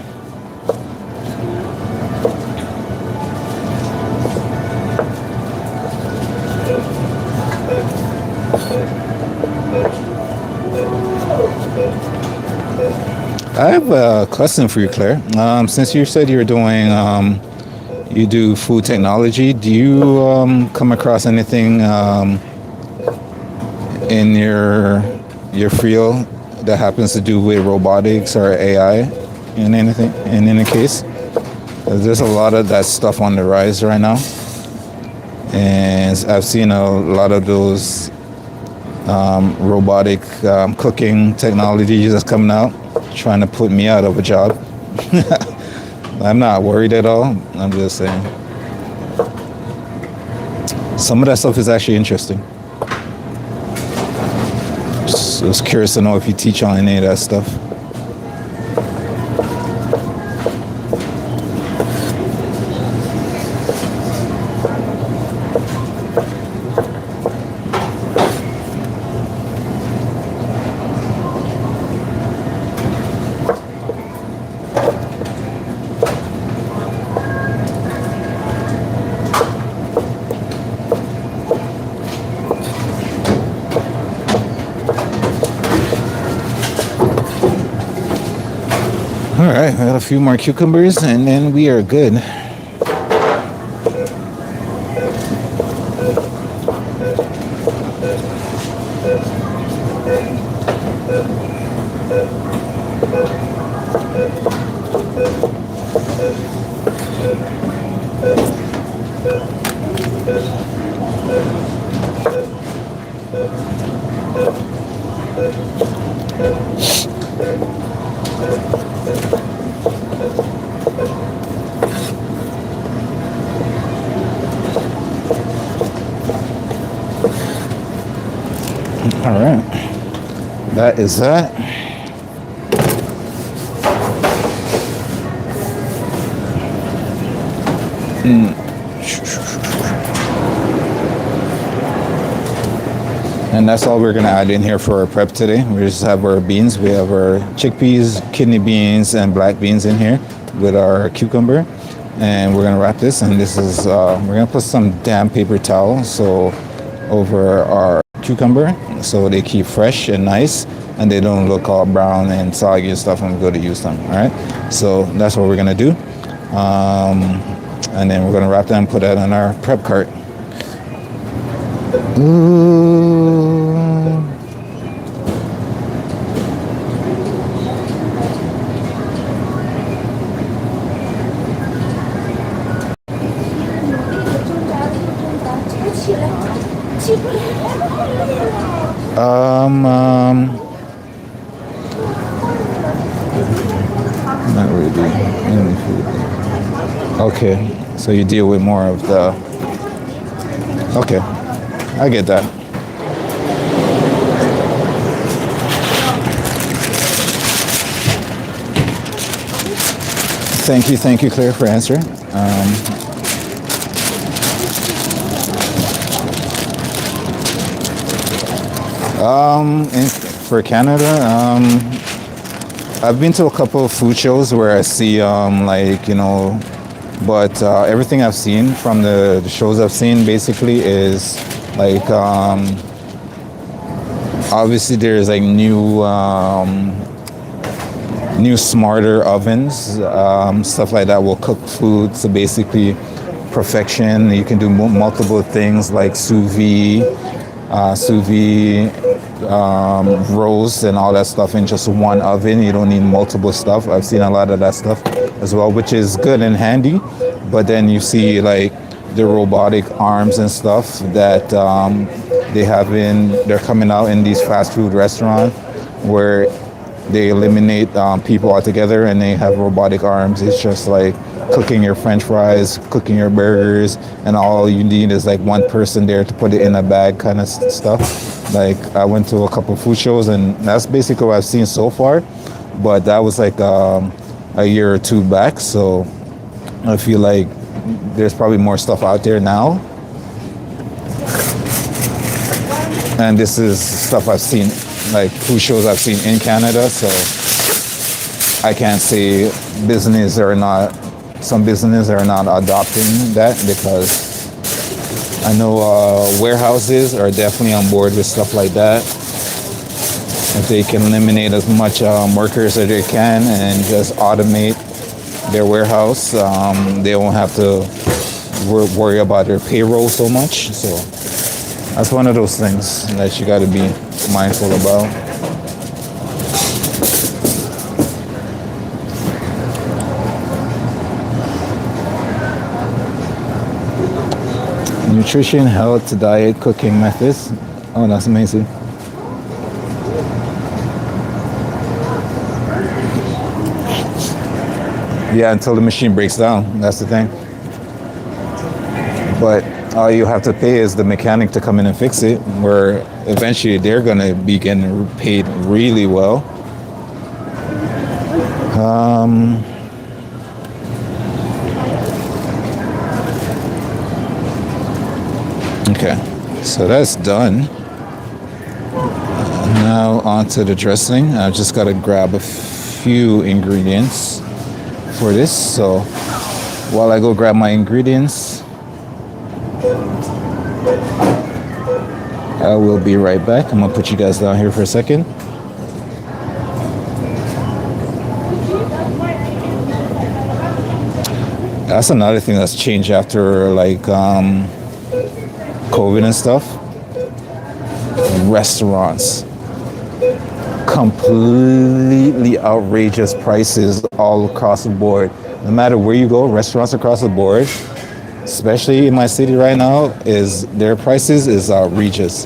I have a question for you, Claire. Since you said you're doing, you do food technology, do you come across anything in your field that happens to do with robotics or AI in anything, in any case? There's a lot of that stuff on the rise right now, and I've seen a lot of those robotic cooking technologies that's coming out, trying to put me out of a job. I'm not worried at all. I'm just saying some of that stuff is actually interesting. Just was curious to know if you teach on any of that stuff. All right, I got a few more cucumbers and then we are good. All right, that is that. And that's all we're gonna add in here for our prep today. We just have our beans. We have our chickpeas, kidney beans, and black beans in here with our cucumber. And we're gonna wrap this, and this is, we're gonna put some damp paper towel over our cucumber so they keep fresh and nice and they don't look all brown and soggy and stuff when we go to use them. All right, so that's what we're gonna do, and then we're gonna wrap that and put that on our prep cart. Ooh. Not really. Okay, so you deal with more of the. Okay, I get that. Thank you, Claire, for answering. For Canada, I've been to a couple of food shows where I see like, you know, but everything I've seen from the shows I've seen basically is like obviously there's like new smarter ovens, stuff like that will cook food to basically perfection. You can do multiple things like sous vide, roast and all that stuff in just one oven. You don't need multiple stuff. I've seen a lot of that stuff as well, which is good and handy. But then you see like the robotic arms and stuff that they're coming out in these fast food restaurants where they eliminate people altogether and they have robotic arms. It's just like cooking your french fries, cooking your burgers, and all you need is like one person there to put it in a bag kind of stuff. Like I went to a couple food shows and that's basically what I've seen so far. But that was like a year or two back. So I feel like there's probably more stuff out there now. And this is stuff I've seen, like food shows I've seen in Canada. So I can't say some businesses are not adopting that, because I know warehouses are definitely on board with stuff like that. If they can eliminate as much workers as they can and just automate their warehouse, they won't have to worry about their payroll so much. So that's one of those things that you got to be mindful about. Nutrition, health, diet, cooking methods. Oh, that's amazing. Yeah, until the machine breaks down. That's the thing. But all you have to pay is the mechanic to come in and fix it, where eventually they're going to be getting paid really well. Okay, so that's done. Now on to the dressing. I've just got to grab a few ingredients for this. So while I go grab my ingredients, I will be right back. I'm gonna put you guys down here for a second. That's another thing that's changed after like COVID and stuff. Restaurants, completely outrageous prices all across the board. No matter where you go, restaurants across the board, especially in my city right now, their prices is outrageous.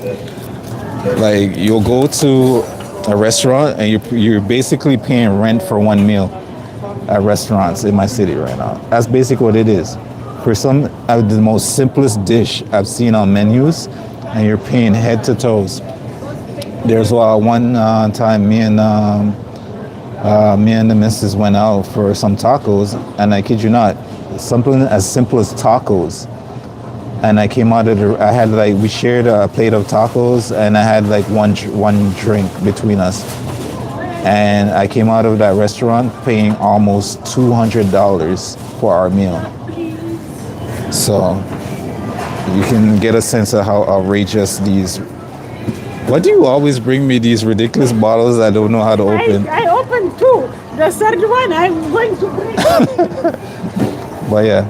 Like you'll go to a restaurant and you're basically paying rent for one meal at restaurants in my city right now. That's basically what it is. For some of the most simplest dish I've seen on menus, and you're paying head to toes. There's one time me and the missus went out for some tacos, and I kid you not, something as simple as tacos. And I came out of we shared a plate of tacos, and I had like one drink between us. And I came out of that restaurant paying almost $200 for our meal. So you can get a sense of how outrageous these. Why do you always bring me these ridiculous bottles I don't know how to open? I opened two. The third one I'm going to bring. But yeah,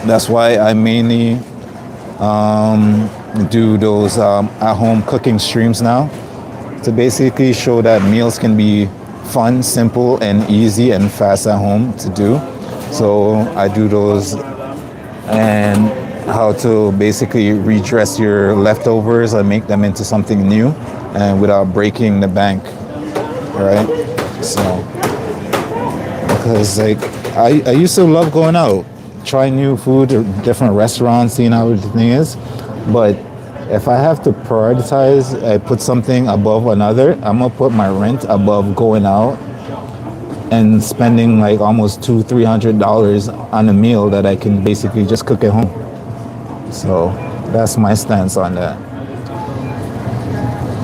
that's why I mainly do those at-home cooking streams now, to basically show that meals can be fun, simple, and easy and fast at home to do. So I do those, and how to basically redress your leftovers and make them into something new and without breaking the bank, right? So, because like I used to love going out, trying new food or different restaurants, seeing how the thing is. But if I have to prioritize, I put something above another, I'm gonna put my rent above going out and spending like almost $200-300 on a meal that I can basically just cook at home. So that's my stance on that.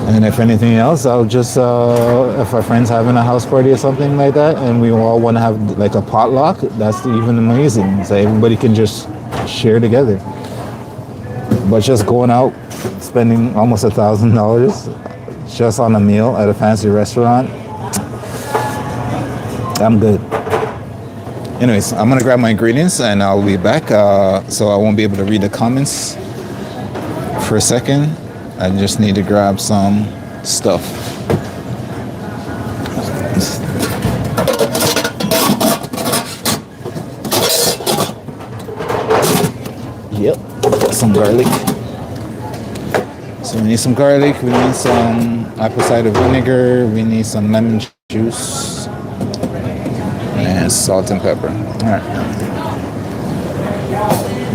And if anything else, I'll just if our friends having a house party or something like that, and we all want to have like a potluck, that's even amazing. So everybody can just share together. But just going out, spending almost $1,000 just on a meal at a fancy restaurant, I'm good. Anyways, I'm gonna grab my ingredients and I'll be back. So I won't be able to read the comments for a second. I just need to grab some stuff. Yep, some garlic. So we need some garlic, we need some apple cider vinegar, we need some lemon juice, and salt and pepper. All right.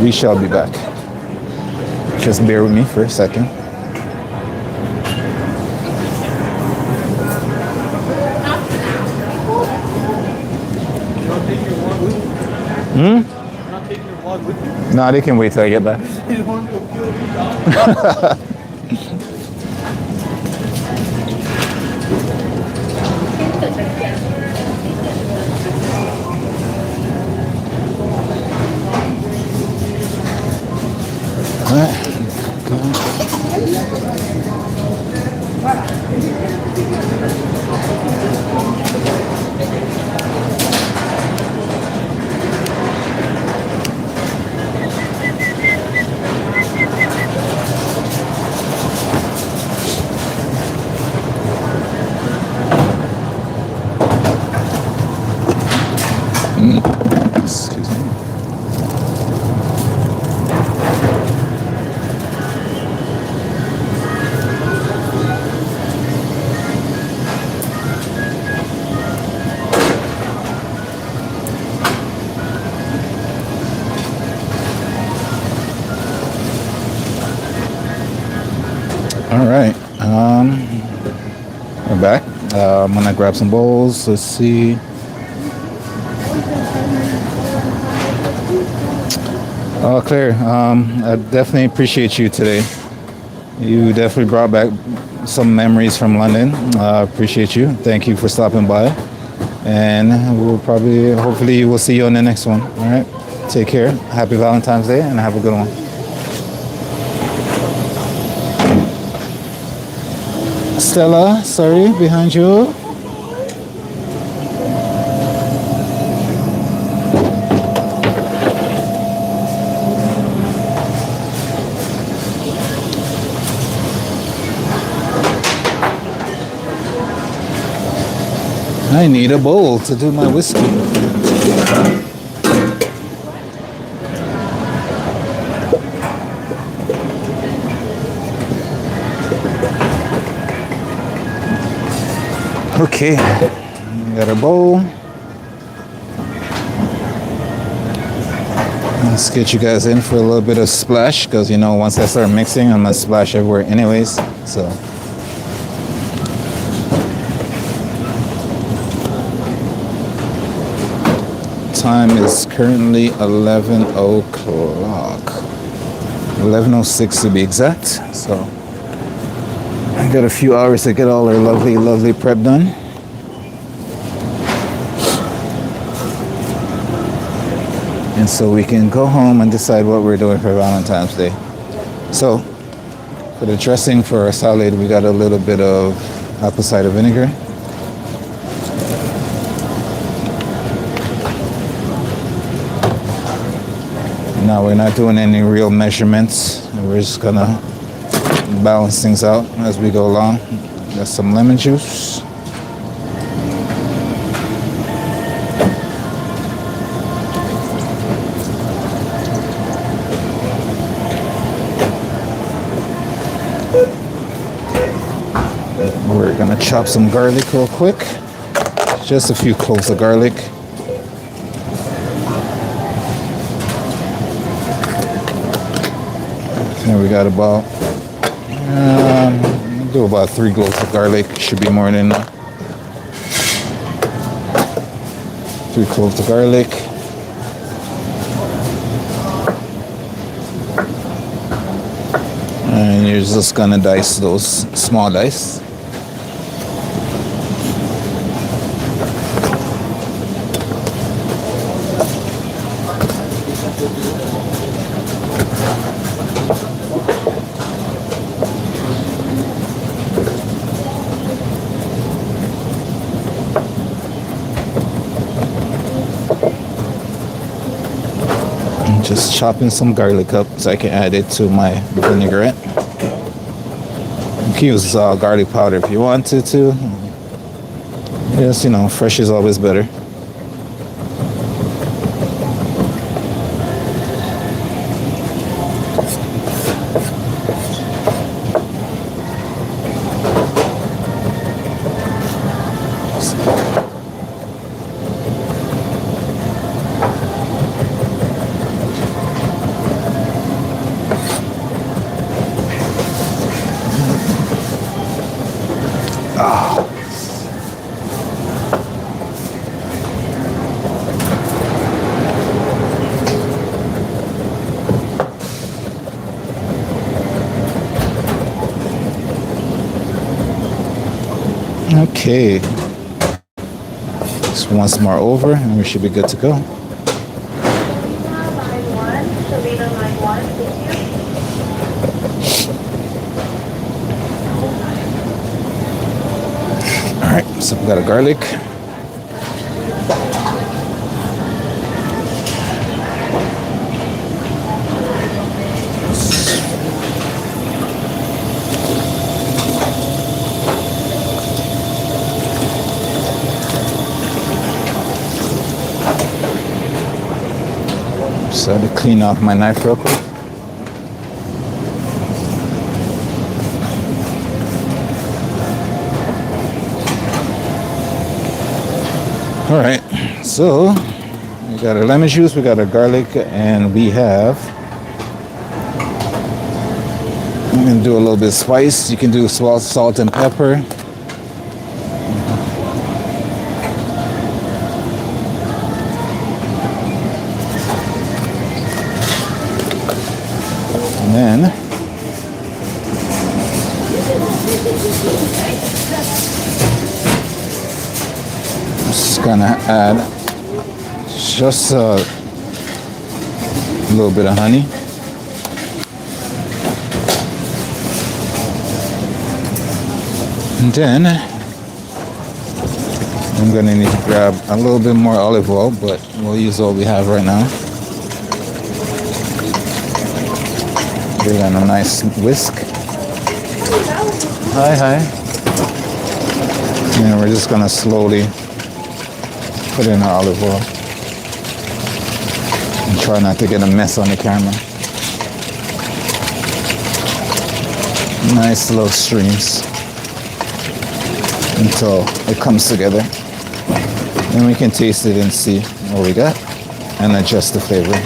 We shall be back. Just bear with me for a second. No, they can wait till I get back. Excuse me. All right, we're back. I'm gonna grab some bowls. Let's see. Oh, Claire, I definitely appreciate you today. You definitely brought back some memories from London. I appreciate you. Thank you for stopping by. And we'll probably, hopefully, we'll see you on the next one. All right, take care. Happy Valentine's Day and have a good one. Stella, sorry, behind you. I need a bowl to do my whiskey. Okay, got a bowl. Let's get you guys in for a little bit of splash, because you know once I start mixing, I'm gonna splash everywhere anyways. So. Time is currently 11 o'clock. 11:06 to be exact. So I got a few hours to get all our lovely prep done. And so we can go home and decide what we're doing for Valentine's Day. So for the dressing for our salad, we got a little bit of apple cider vinegar. Now we're not doing any real measurements. We're just gonna balance things out as we go along. Got some lemon juice. We're gonna chop some garlic real quick. Just a few cloves of garlic. And we got about, do about 3 cloves of garlic. Should be more than enough. 3 cloves of garlic. And you're just gonna dice those small dice. And just chopping some garlic up so I can add it to my vinaigrette. You can use garlic powder if you wanted to. Yes, you know, fresh is always better. Okay. Just once more over and we should be good to go. Line 1, Serena line 1, thank you. All right, so we got a garlic. So I had to clean off my knife real quick. All right, so we got our lemon juice, we got our garlic, and we have, I'm gonna do a little bit of spice. You can do salt and pepper. And then just gonna add just a little bit of honey. And then I'm gonna need to grab a little bit more olive oil, but we'll use what we have right now. Give it a nice whisk. Hi. And we're just gonna slowly put in our olive oil. And try not to get a mess on the camera. Nice little streams until it comes together. Then we can taste it and see what we got and adjust the flavor.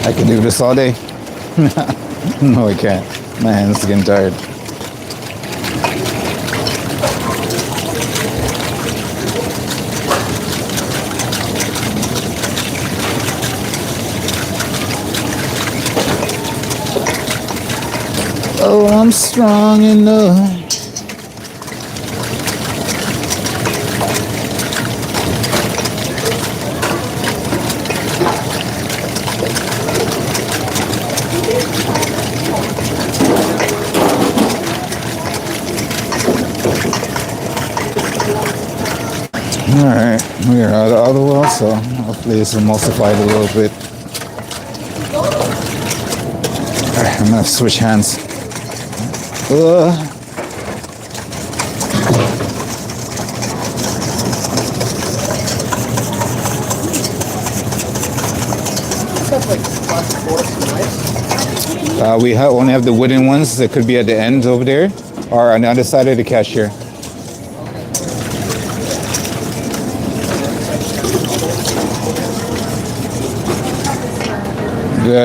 I can do this all day. No, I can't. My hands are getting tired. Oh, I'm strong enough. Alright, we are out of olive oil, so hopefully it's emulsified a little bit. Alright, I'm gonna switch hands. We only have the wooden ones that could be at the ends over there or on the other side of the cashier.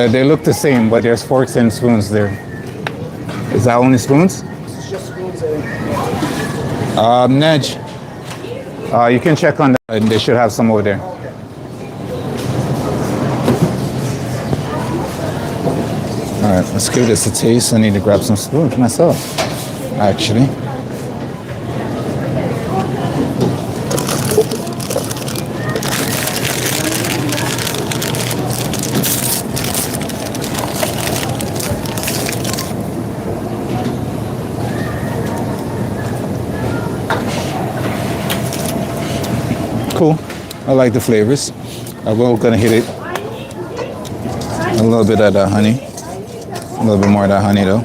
They look the same, but there's forks and spoons there. Is that only spoons? It's just spoons. Nedge, you can check on that. They should have some over there. All right, let's give this a taste. I need to grab some spoons myself, actually. Cool. I like the flavors. We're gonna hit it. A little bit of the honey. A little bit more of that honey though.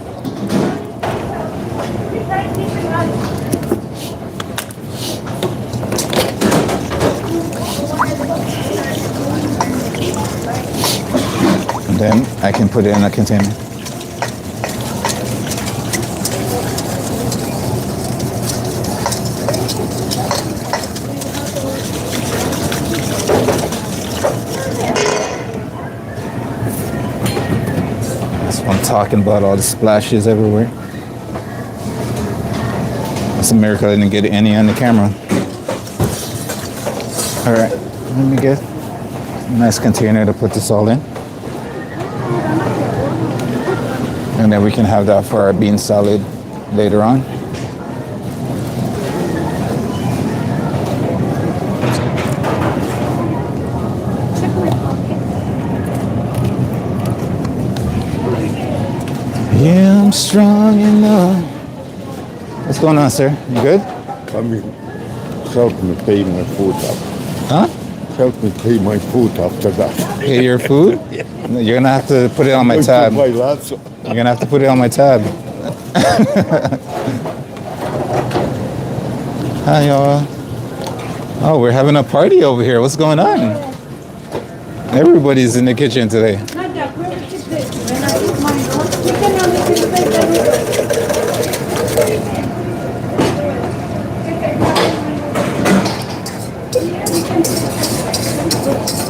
And then I can put it in a container. I'm talking about all the splashes everywhere. It's a miracle I didn't get any on the camera. All right, let me get a nice container to put this all in. And then we can have that for our bean salad later on. Yeah, I'm strong enough. What's going on, sir? You good? Come here. Help me pay my food up. Huh? Help me pay my food after that. Pay your food? You're gonna have to put it on my tab. My lads. You're gonna have to put it on my tab. Hi, y'all. Oh, we're having a party over here. What's going on? Everybody's in the kitchen today. Nadia, where is this? When I eat my own, you can only keep it.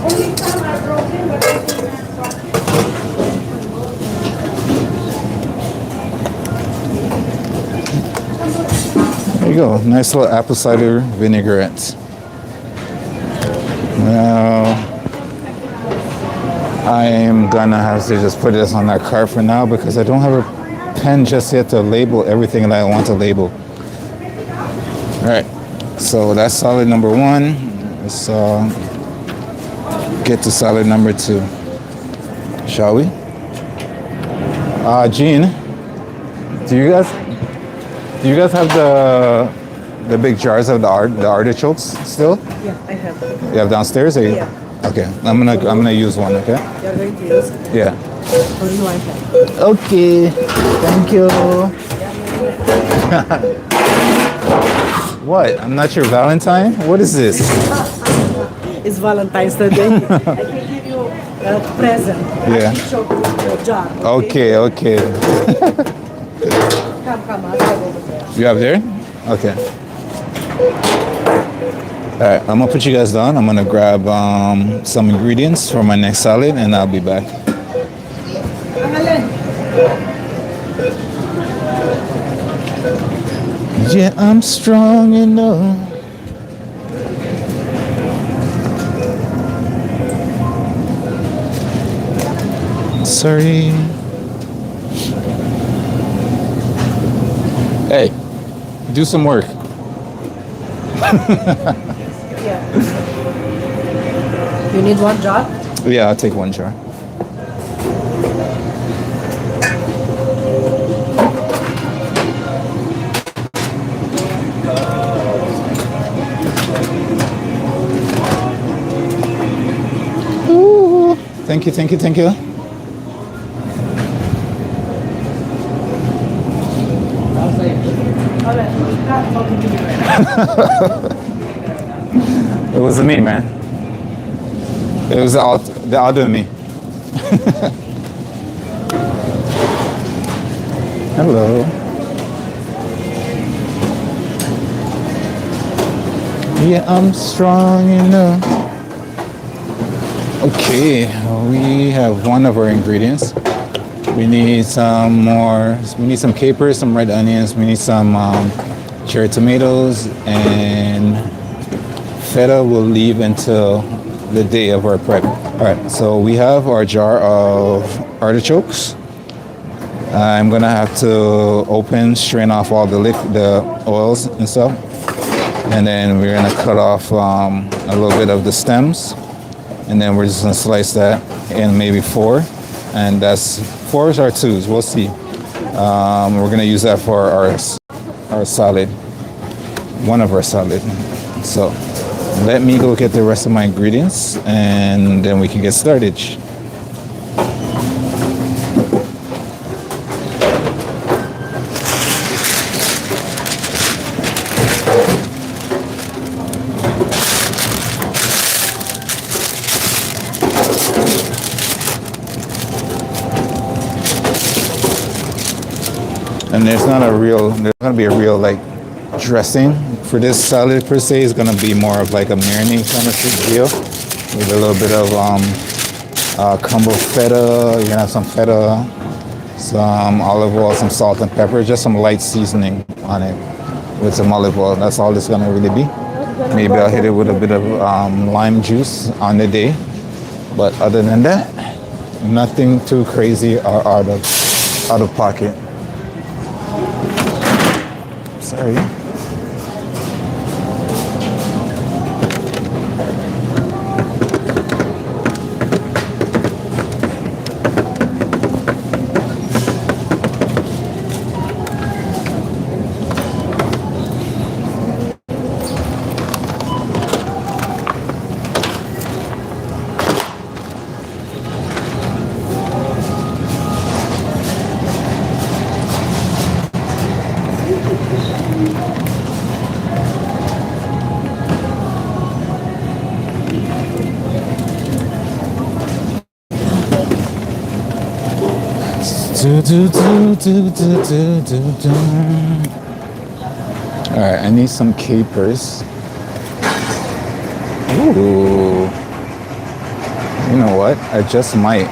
Only some are broken, but I can There you go. Nice little apple cider vinaigrette. Now, I am gonna have to just put this on that cart for now because I don't have a pen just yet to label everything that I want to label. All right, so that's salad number one. Let's get to salad number two, shall we? Jean, do you guys have the big jars of the artichokes still? Yeah, I have. You have downstairs? Or Yeah. Okay, I'm gonna use one. Okay. You're going to use it. Yeah. Or you want that? Okay. Thank you. What? I'm not your Valentine? What is this? It's Valentine's Day. I can give you a present. Yeah. A jar. Okay. Come, I'll go over there. You have there? Okay. All right, I'm gonna put you guys down. I'm gonna grab some ingredients for my next salad, and I'll be back. Yeah, I'm strong enough. Sorry. Hey, do some work. Yeah. You need one jar? Yeah, I'll take one jar. Thank you, thank you, thank you. It wasn't me, man. It was the other me. Hello. Yeah, I'm strong enough. Okay, we have one of our ingredients. We need some more. We need some capers, some red onions. We need some cherry tomatoes, and feta will leave until the day of our prep. All right, so we have our jar of artichokes. I'm gonna have to strain off all the oils and stuff, and then we're gonna cut off a little bit of the stems, and then we're just gonna slice that in maybe 4, and that's 4s or 2s. We'll see. We're gonna use that for our salad, one of our salad. So let me go get the rest of my ingredients, and then we can get started. And there's gonna be a real like dressing for this salad per se. Is gonna be more of like a marinade kind of deal with a little bit of crumble feta. You're gonna have some feta, some olive oil, some salt and pepper, just some light seasoning on it with some olive oil. That's all it's gonna really be. Maybe I'll hit it with a bit of lime juice on the day, but other than that, nothing too crazy or out of pocket. Sorry. All right, I need some capers. Ooh, you know what? I just might.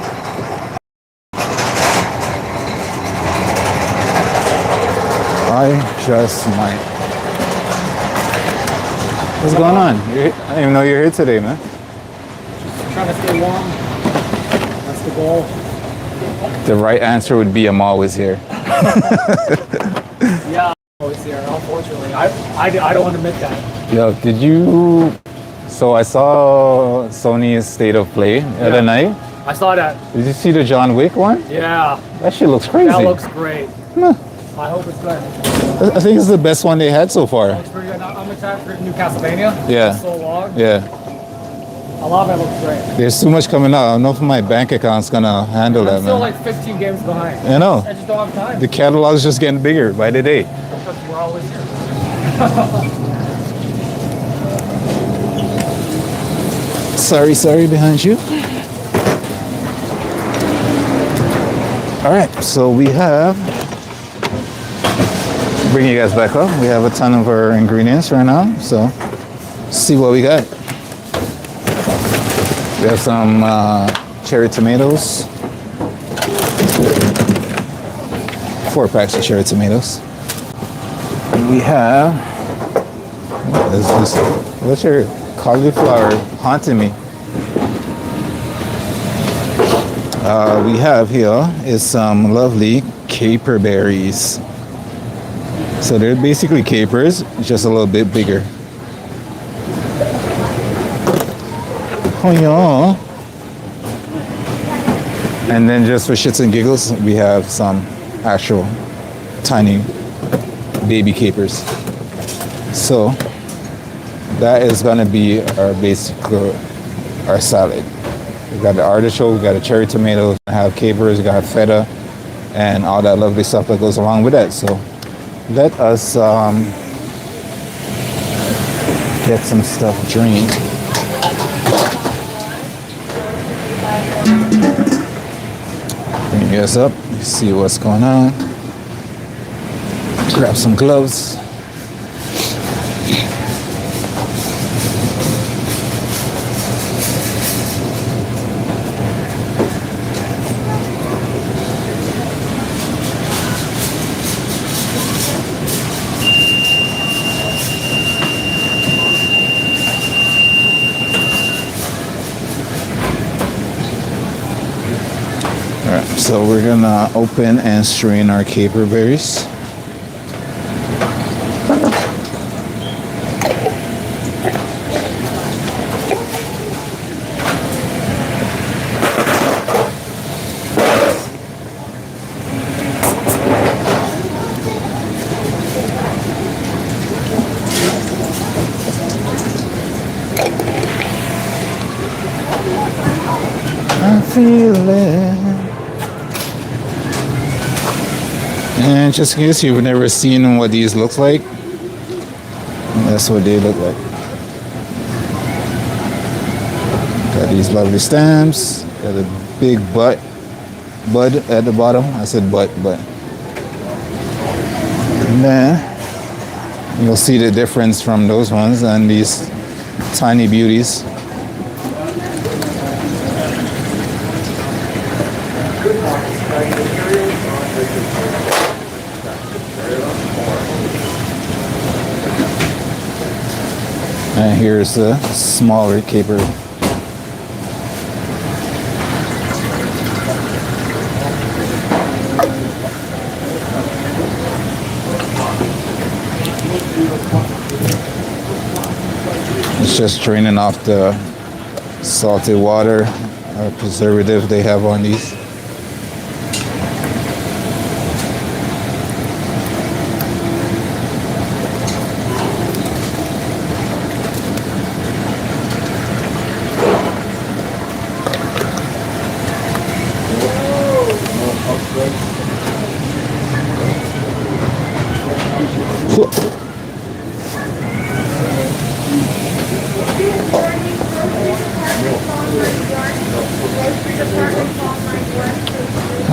What's going on? I didn't even know you're here today, man. Trying to stay warm. That's the goal. The right answer would be I'm always here. Yeah, I'm always here. Unfortunately, I don't want to admit that. Yo, did you? So I saw Sony's State of Play the other night. I saw that. Did you see the John Wick one? Yeah. That shit looks crazy. That looks great. Huh. I hope it's good. I think it's the best one they had so far. Looks pretty good. I'm excited for New Castlevania. Yeah. It's so long. Yeah. A lot of it looks great. There's too much coming out. I don't know if my bank account's gonna handle I'm that, still man. like 15 games behind. I know. I just don't have time. The catalog's just getting bigger by the day. Because we're always here. Sorry, behind you. All right, so we have, bring you guys back up. We have a ton of our ingredients right now, so see what we got. We have some cherry tomatoes, 4 packs of cherry tomatoes. And we have, what is this? What's your cauliflower haunting me? We have here is some lovely caper berries. So they're basically capers, just a little bit bigger. Oh yeah. And then just for shits and giggles, we have some actual tiny baby capers. So that is gonna be our salad. We got the artichoke, we got the cherry tomatoes, we have capers, we got feta, and all that lovely stuff that goes along with that. So let us get some stuff drained. Bring you guys up, see what's going on. Grab some gloves. So we're gonna open and strain our caper berries. I feel it. And just in case you've never seen what these look like, that's what they look like. Got these lovely stems, got a big bud at the bottom. I said but. And then you'll see the difference from those ones and these tiny beauties. And here's the smaller caper. It's just draining off the salted water or preservative they have on these.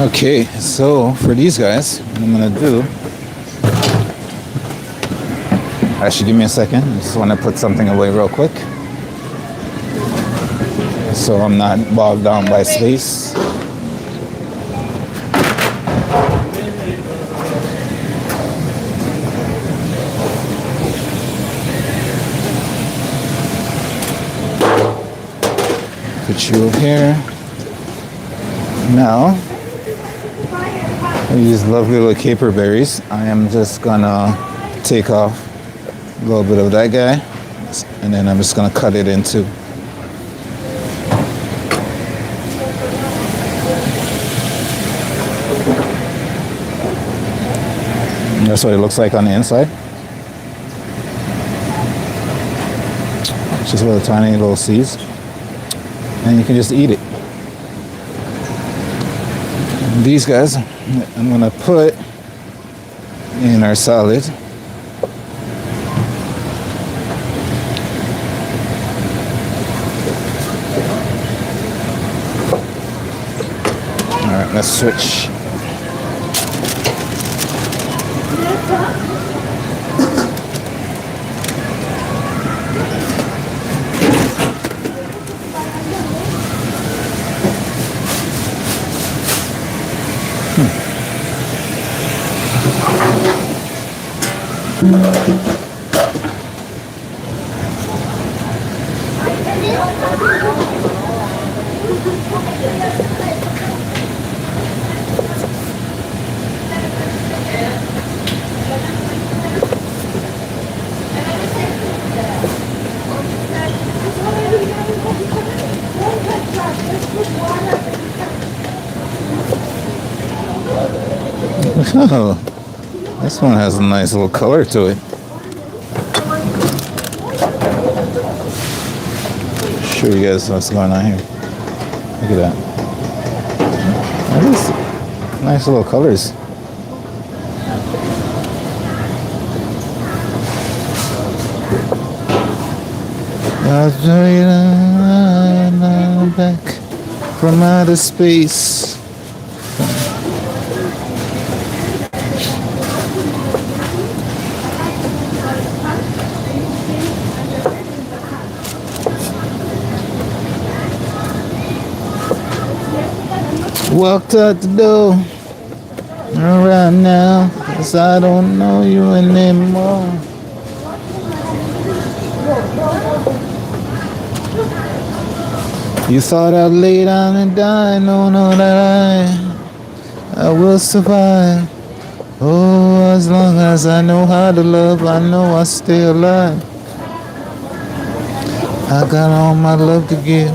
Okay, so for these guys, what I'm gonna do, actually give me a second, I just wanna put something away real quick so I'm not bogged down by space. Put you over here. Now, these lovely little caper berries, I am just gonna take off a little bit of that guy, and then I'm just gonna cut it in two. And that's what it looks like on the inside. It's just little tiny little seeds, and you can just eat it. These guys I'm gonna put in our salad. All right, let's switch. Oh, this one has a nice little color to it. Show you guys what's going on here. Look at that. That is nice little colors. I'll show you back from outer space. Walked out the door around now, 'cause I don't know you anymore. You thought I'd lay down and die, no, no, that I will survive. Oh, as long as I know how to love, I know I'll stay alive. I got all my love to give.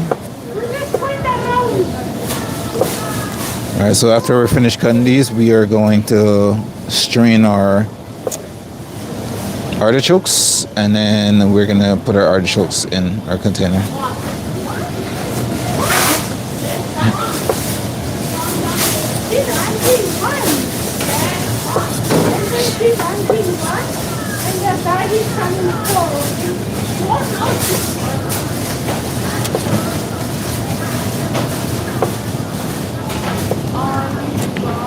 Alright, so after we're finished cutting these, we are going to strain our artichokes, and then we're gonna put our artichokes in our container.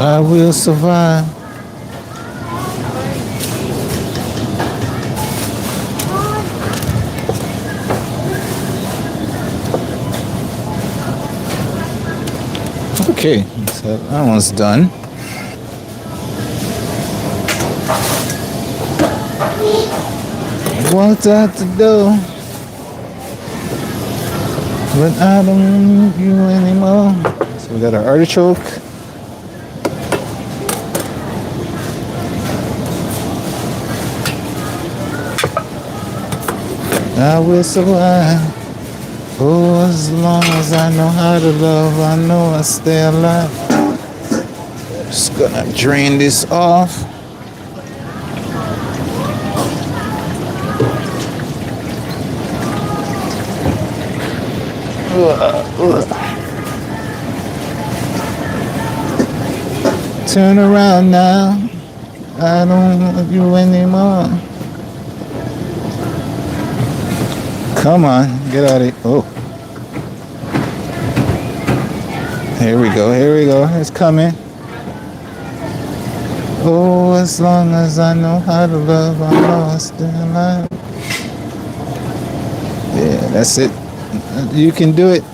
I will survive. Okay, so that one's done. Walked out the door, but I don't need you anymore. So we got our artichoke. I will survive. Oh, as long as I know how to love, I know I'll stay alive. Just gonna drain this off. Turn around now. I don't want you anymore. Come on, get out of here. Oh. Here we go, here we go. It's coming. Oh, as long as I know how to love, I know I'll stay alive. Yeah, that's it. You can do it.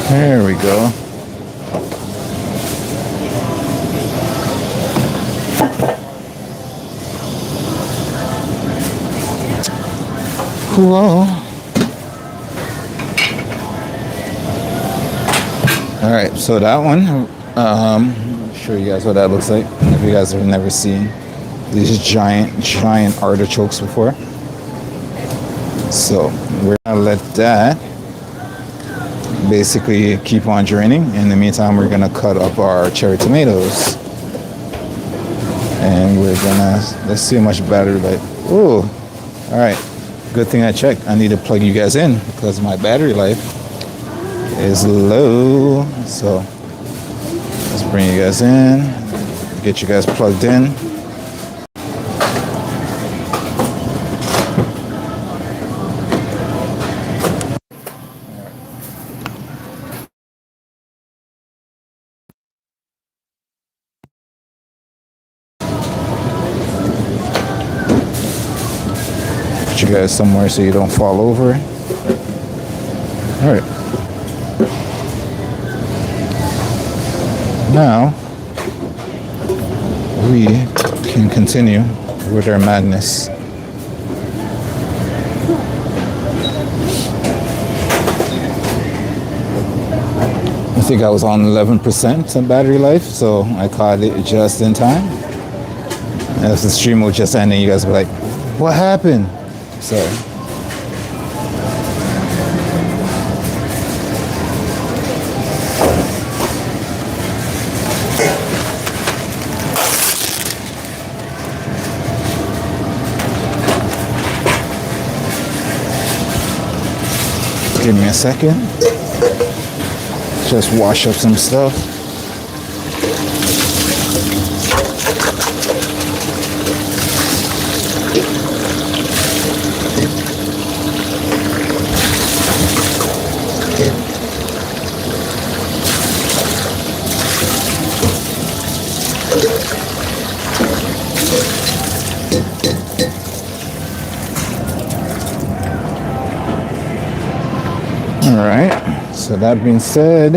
There we go. Whoa. All right, so that one, I'll show you guys what that looks like. If you guys have never seen these giant artichokes before. So we're gonna let that basically keep on draining. In the meantime, we're gonna cut up our cherry tomatoes, and we're gonna, let's see how much battery life. Ooh, all right, good thing I checked. I need to plug you guys in because my battery life is low. So let's bring you guys in, get you guys plugged in. You guys somewhere so you don't fall over. All right. Now we can continue with our madness. I think I was on 11% on battery life, so I caught it just in time. As the stream was just ending, you guys were like, "What happened?" So Give me a second. Just wash up some stuff. All right, so that being said,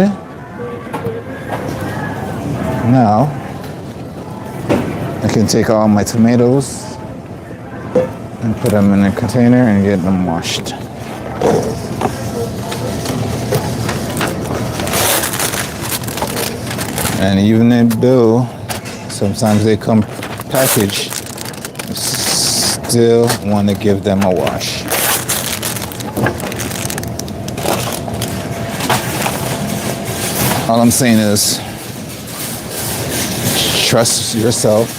now I can take all my tomatoes and put them in a container and get them washed. And even though sometimes they come packaged, I still want to give them a wash. All I'm saying is trust yourself.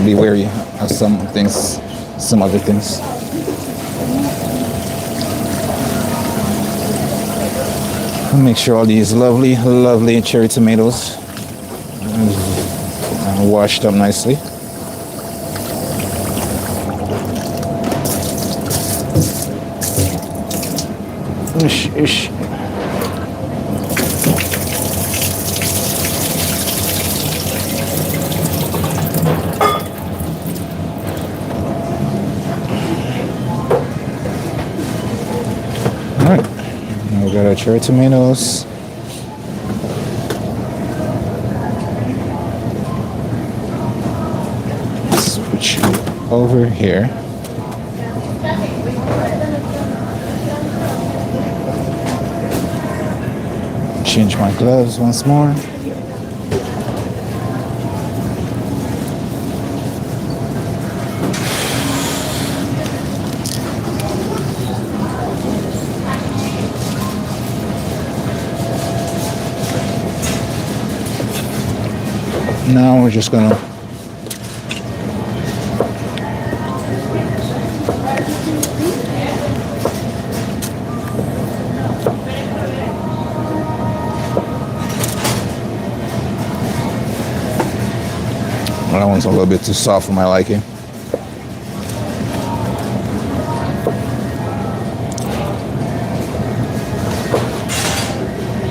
Be wary of some things, some other things. Make sure all these lovely, lovely cherry tomatoes are washed up nicely. Ish, ish. Alright, now we got our cherry tomatoes. Switch over here. Change my gloves once more. Now we're just gonna that one's a little bit too soft for my liking.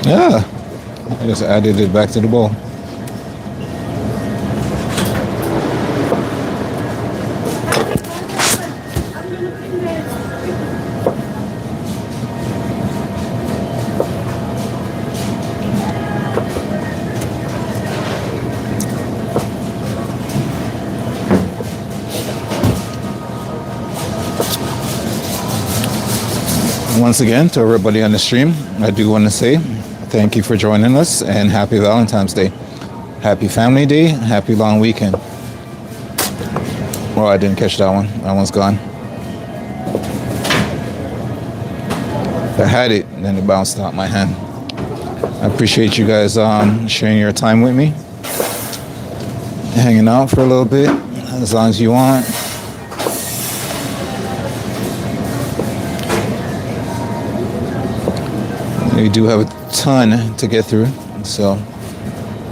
Yeah, I just added it back to the bowl. Once again, to everybody on the stream, I do want to say thank you for joining us and happy Valentine's Day. Happy Family Day, happy long weekend. Oh, I didn't catch that one. That one's gone. I had it, and then it bounced out my hand. I appreciate you guys sharing your time with me. Hanging out for a little bit, as long as you want. We do have a ton to get through, so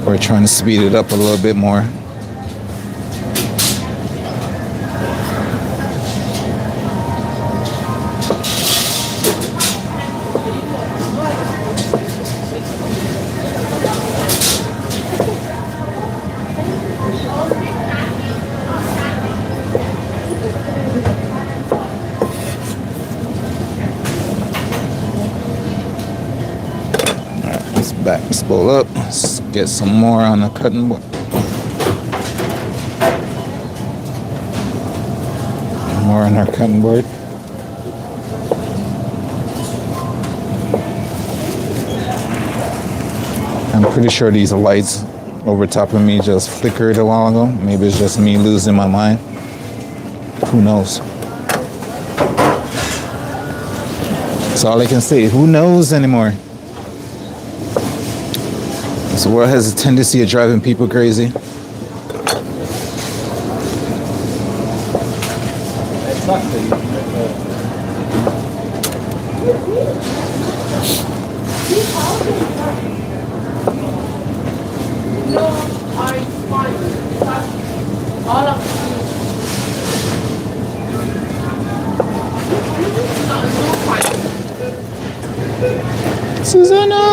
we're trying to speed it up a little bit more. Back this bowl up. Let's get some more on the cutting board. More on our cutting board. I'm pretty sure these lights over top of me just flickered a while ago. Maybe it's just me losing my mind. Who knows? That's all I can say. Who knows anymore? This world has a tendency of driving people crazy. It sucks that No, I want all of them. Susanna!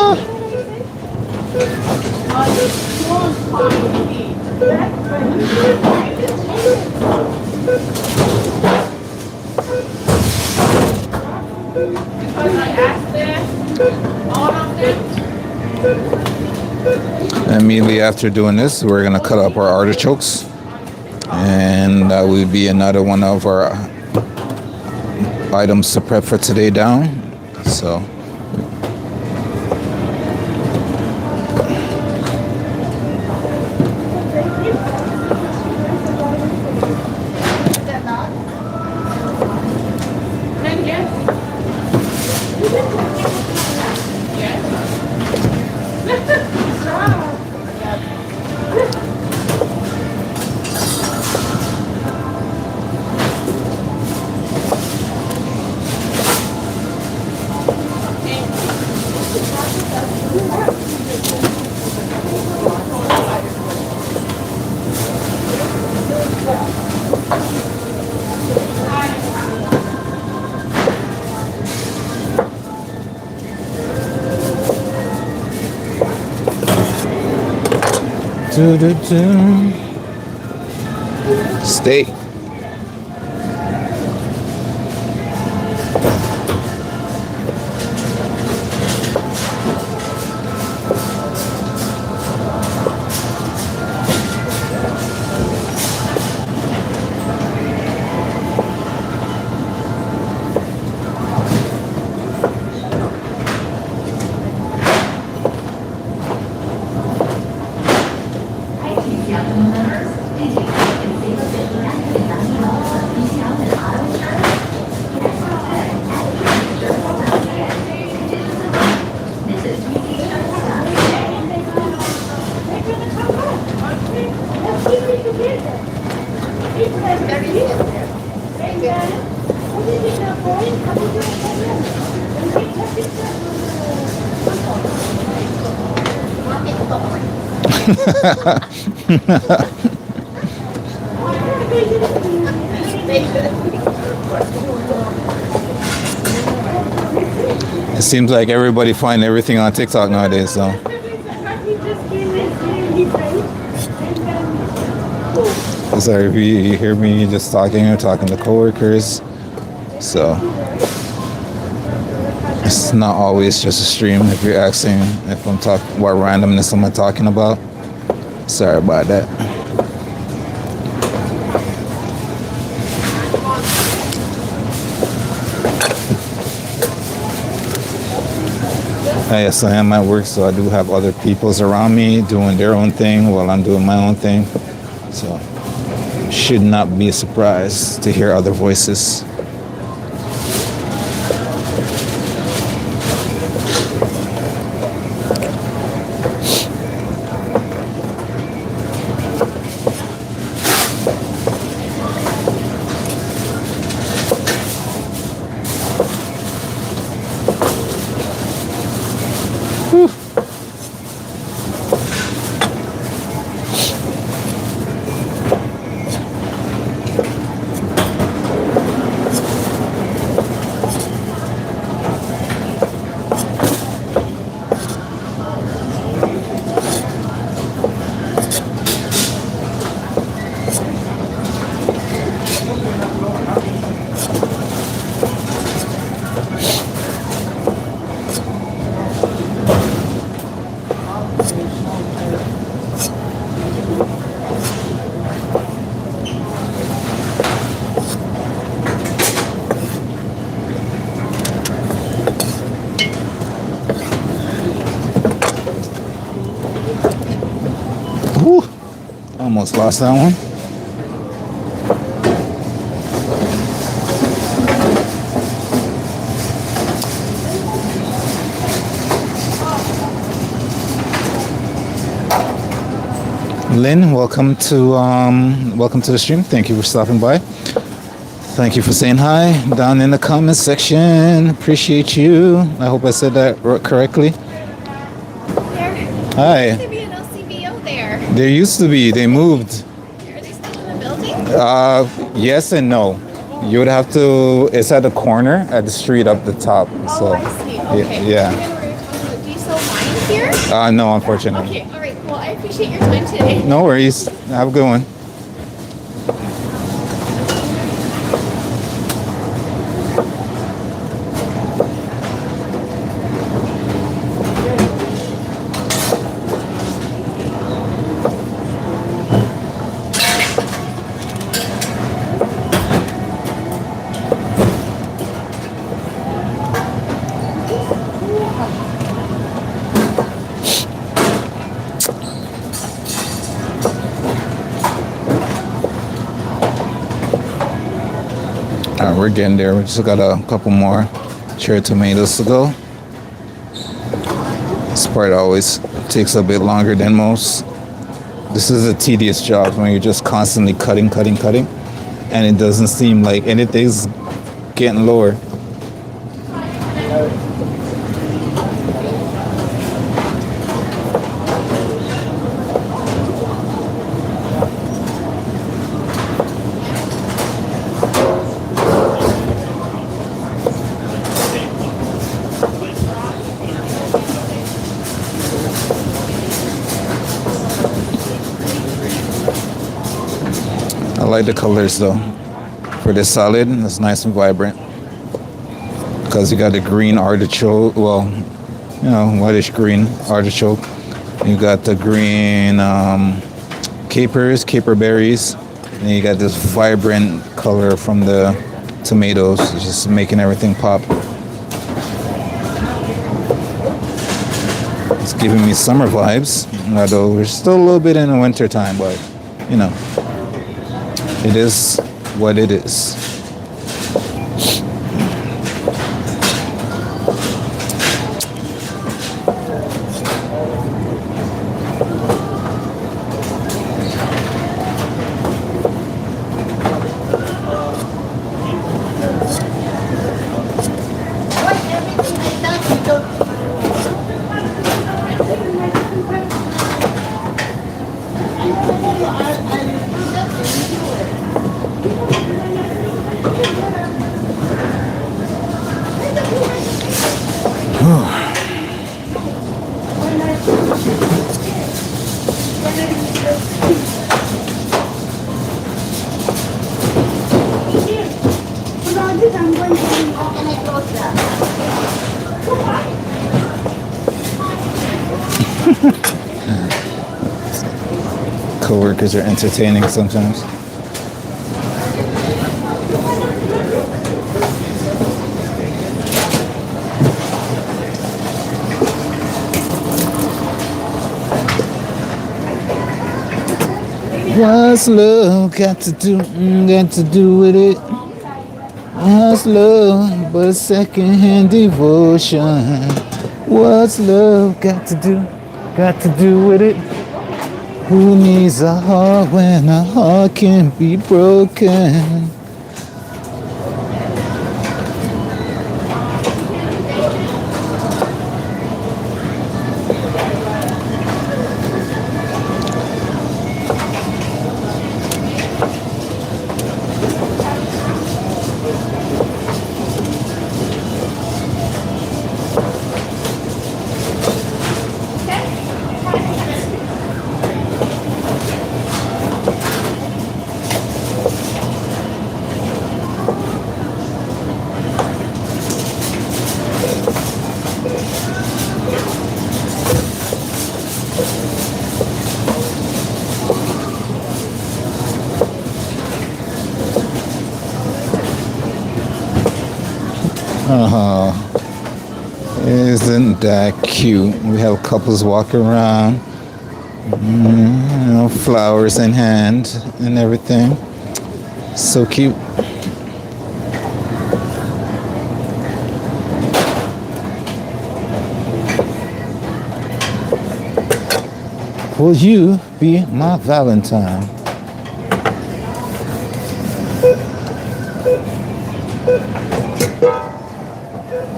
Because I asked them, all of them. Immediately after doing this, we're gonna cut up our artichokes, and that will be another one of our items to prep for today down. So Then yes. steak. It seems like everybody find everything on TikTok nowadays, so. Sorry if you hear me just talking or talking to coworkers. So it's not always just a stream. If you're asking if I'm talking what randomness am I talking about, sorry about that. Yes, I am at work, so I do have other peoples around me doing their own thing while I'm doing my own thing. So should not be a surprise to hear other voices. Whew. Almost lost that one. Lynn, welcome to the stream. Thank you for stopping by. Thank you for saying hi down in the comment section. Appreciate you. I hope I said that correctly. There Hi. used to be an LCBO there. There used to be. They moved. Are they still in the building? Yes and no. You would have to. It's at the corner at the street up the top. So, Oh, I see. Okay. Yeah. Do you sell wine here? No, unfortunately. Okay, all right. Well, I appreciate your time today. No worries. Have a good one. We're getting there. We just got a couple more cherry tomatoes to go. This part always takes a bit longer than most. This is a tedious job when you're just constantly cutting, and it doesn't seem like anything's getting lower. I like the colors though. For this salad, it's nice and vibrant. Because you got the green artichoke, well, you know, whitish green artichoke. You got the green capers, caper berries. And you got this vibrant color from the tomatoes, it's just making everything pop. It's giving me summer vibes, although we're still a little bit in the winter time, but you know, it is what it is. Co-workers are entertaining sometimes. What's love got to do with it? What's love but second-hand devotion? What's love got to do with it? Who needs a heart when a heart can be broken? Isn't that cute? We have couples walking around, you know, flowers in hand and everything. So cute. Will you be my Valentine?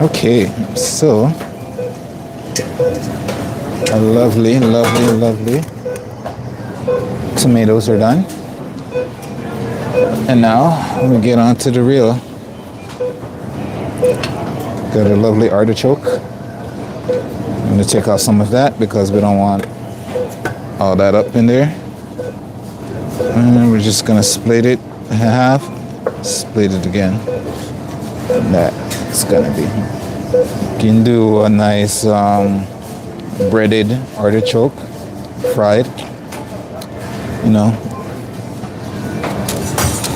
Okay, so a lovely, lovely, lovely tomatoes are done. And now we get on to the real. Got a lovely artichoke. I'm going to take off some of that because we don't want all that up in there. And we're just going to split it in half, split it again. That's going to be. You can do a nice breaded artichoke, fried, you know,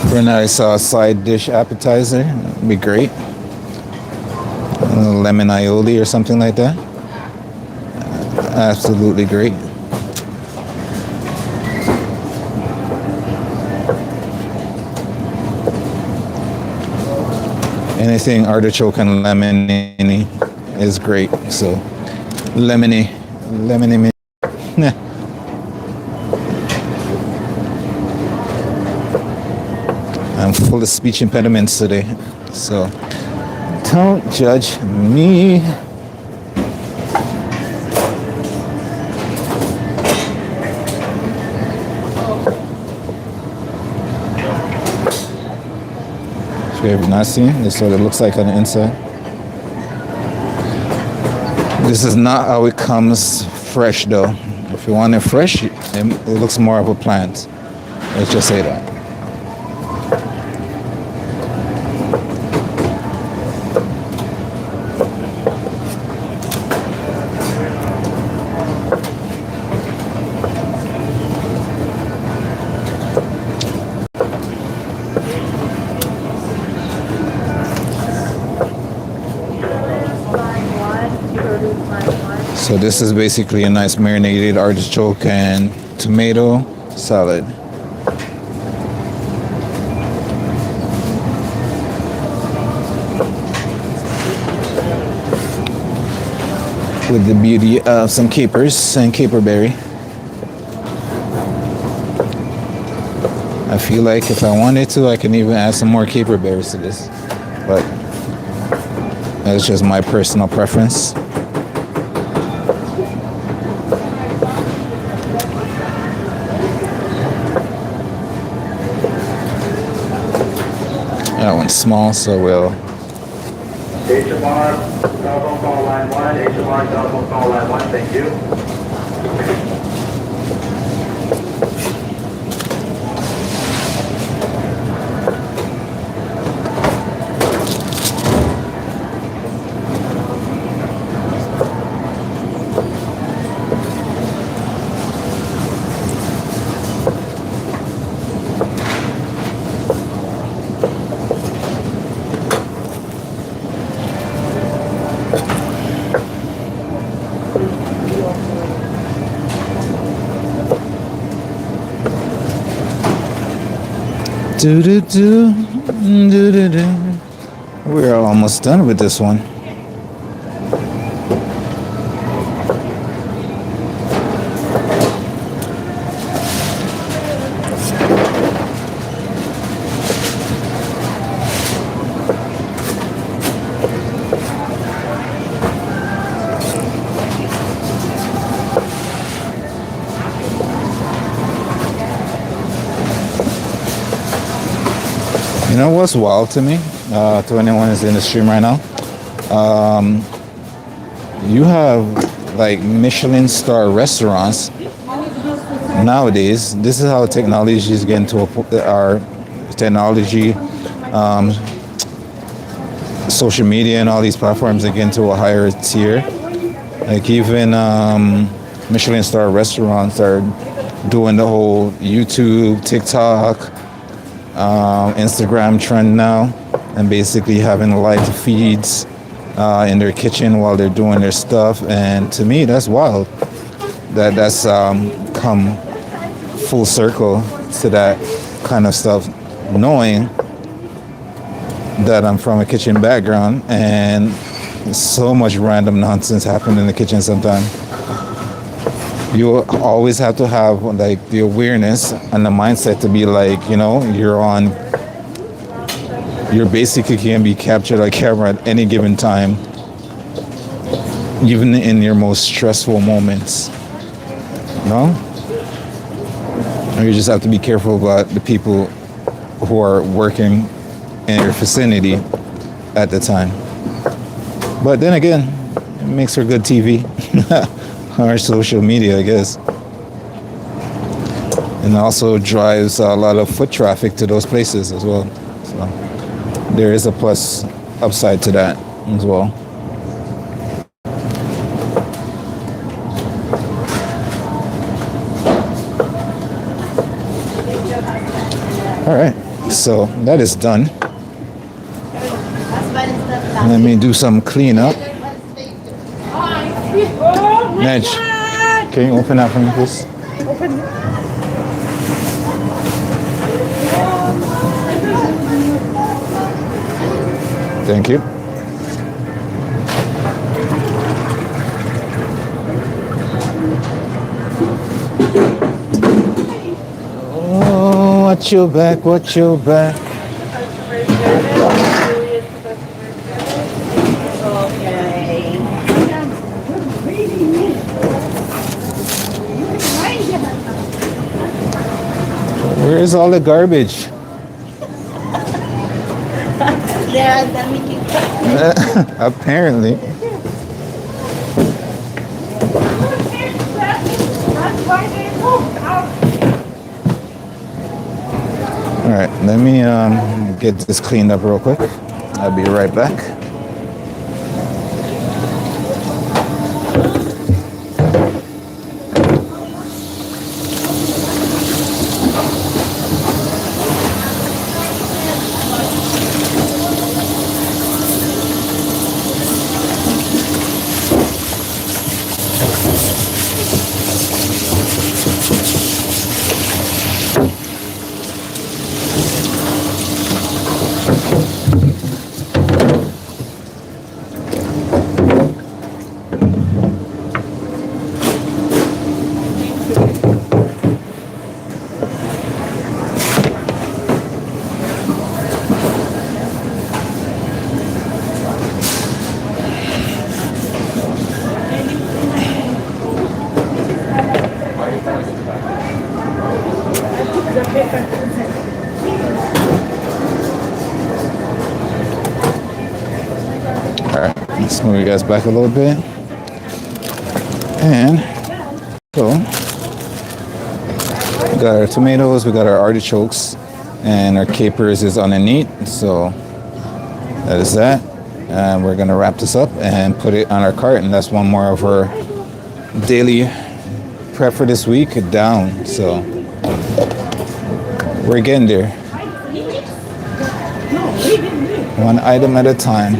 for a nice side dish appetizer. It'd be great. A little lemon aioli or something like that. Absolutely great. Anything artichoke and lemony is great. So lemony. I'm full of speech impediments today, so don't judge me. If you have not seen, this is what it looks like on the inside. This is not how it comes fresh though. If you want it fresh, it looks more of a plant. Let's just say that. So this is basically a nice marinated artichoke and tomato salad. With the beauty of some capers and caperberry. I feel like if I wanted to, I can even add some more caperberries to this. But that's just my personal preference. That one's small, so we'll. HMR, telephone call line 1, HMR, telephone call line 1, thank you. We're almost done with this one. You know what's wild to me, to anyone who's in the stream right now? You have like Michelin star restaurants nowadays. This is how technology is getting to our technology, social media, and all these platforms are getting to a higher tier. Like even Michelin star restaurants are doing the whole YouTube, TikTok, Instagram trend now, and basically having live feeds in their kitchen while they're doing their stuff. And to me, that's wild. That's come full circle to that kind of stuff, knowing that I'm from a kitchen background and so much random nonsense happen in the kitchen sometimes. You always have to have like the awareness and the mindset to be like, you know, you're basically can be captured on camera at any given time even in your most stressful moments. No? You just have to be careful about the people who are working in your vicinity at the time. But then again, it makes for good TV or social media, I guess. And also drives a lot of foot traffic to those places as well. So there is a plus upside to that as well. All right, so that is done. Let me do some cleanup. Oh, my Nedge, God. can you open that for me, please? Thank you. Oh, watch your back, watch your back. Okay. Where's all the garbage? Apparently. That's why they moved out. All right, let me get this cleaned up real quick. I'll be right back. Let's move you guys back a little bit. And so, we got our tomatoes, we got our artichokes, and our capers is underneath. So, that is that. And we're going to wrap this up and put it on our cart. And that's one more of our daily prep for this week down. So, we're getting there. One item at a time.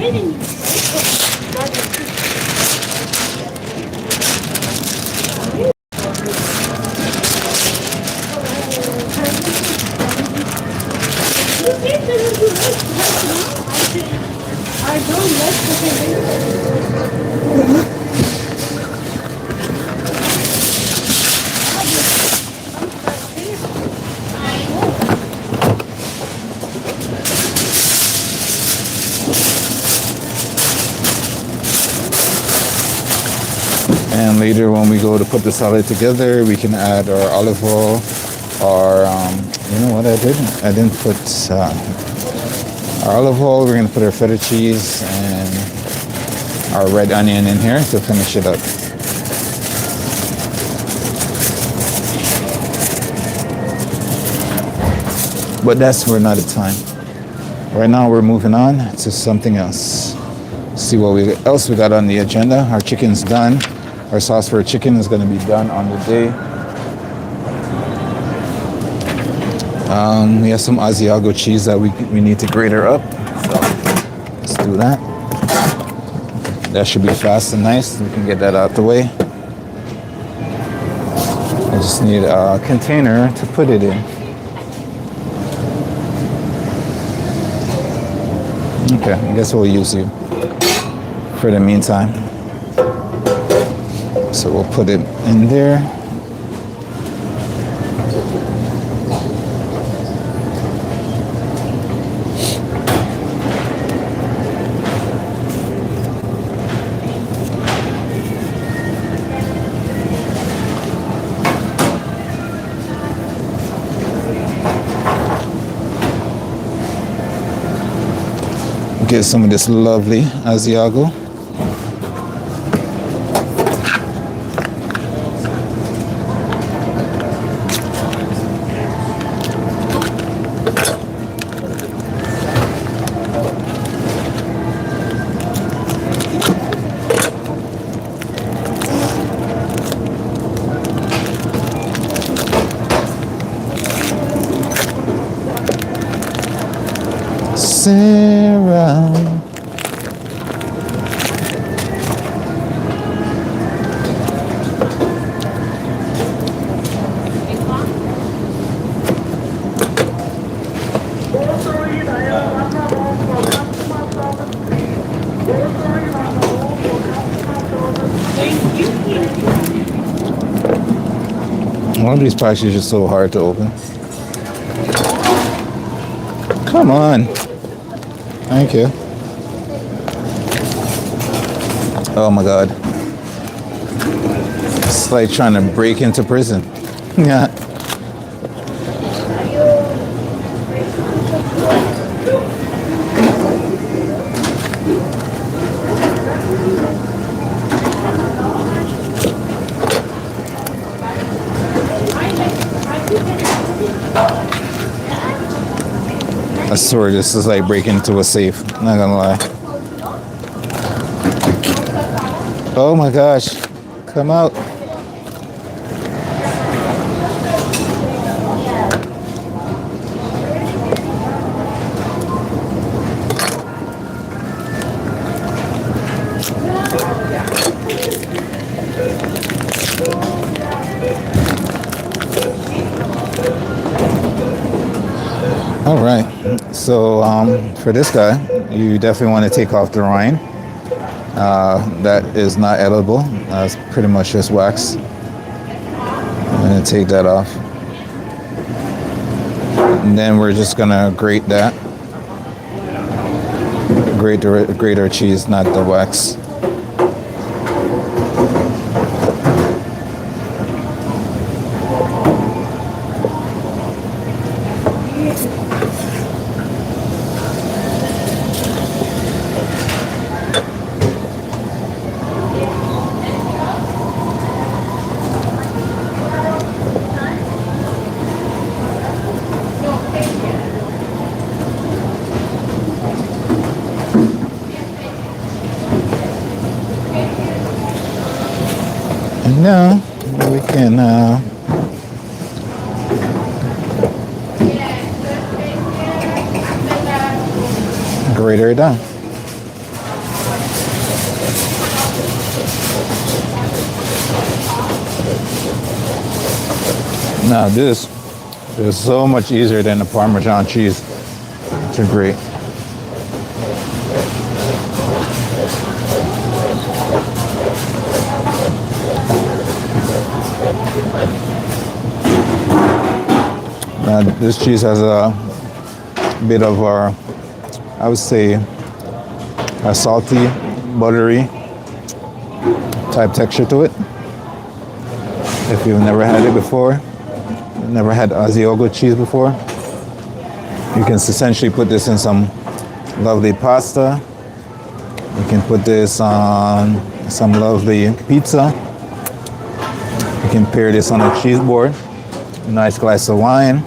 I don't like And later when we go to put the salad together, we can add our olive oil or, you know what I did? I didn't put our olive oil. We're going to put our feta cheese and our red onion in here to finish it up. But that's for another time. Right now we're moving on to something else. See what else we got on the agenda. Our chicken's done. Our sauce for chicken is going to be done on the day. We have some Asiago cheese that we need to grate her up. So let's do that. That should be fast and nice. We can get that out the way. I just need a container to put it in. Okay, I guess we'll use you for the meantime. So we'll put it in there. Get some of this lovely Asiago. Sarah. One of these packages is so hard to open. Come on. Thank you. Oh my God. It's like trying to break into prison. Yeah. I swear this is like breaking into a safe. Not gonna lie. Oh my gosh. Come out. All right, so for this guy, you definitely want to take off the rind. That is not edible. That's pretty much just wax. I'm gonna take that off. And then we're just gonna grate that. Grate our cheese, not the wax. And now we can grate her down. Now this is so much easier than the Parmesan cheese to grate. Now this cheese has a bit of I would say, a salty, buttery type texture to it. If you've never had it before, never had Asiago cheese before, you can essentially put this in some lovely pasta. You can put this on some lovely pizza. You can pair this on a cheese board, a nice glass of wine,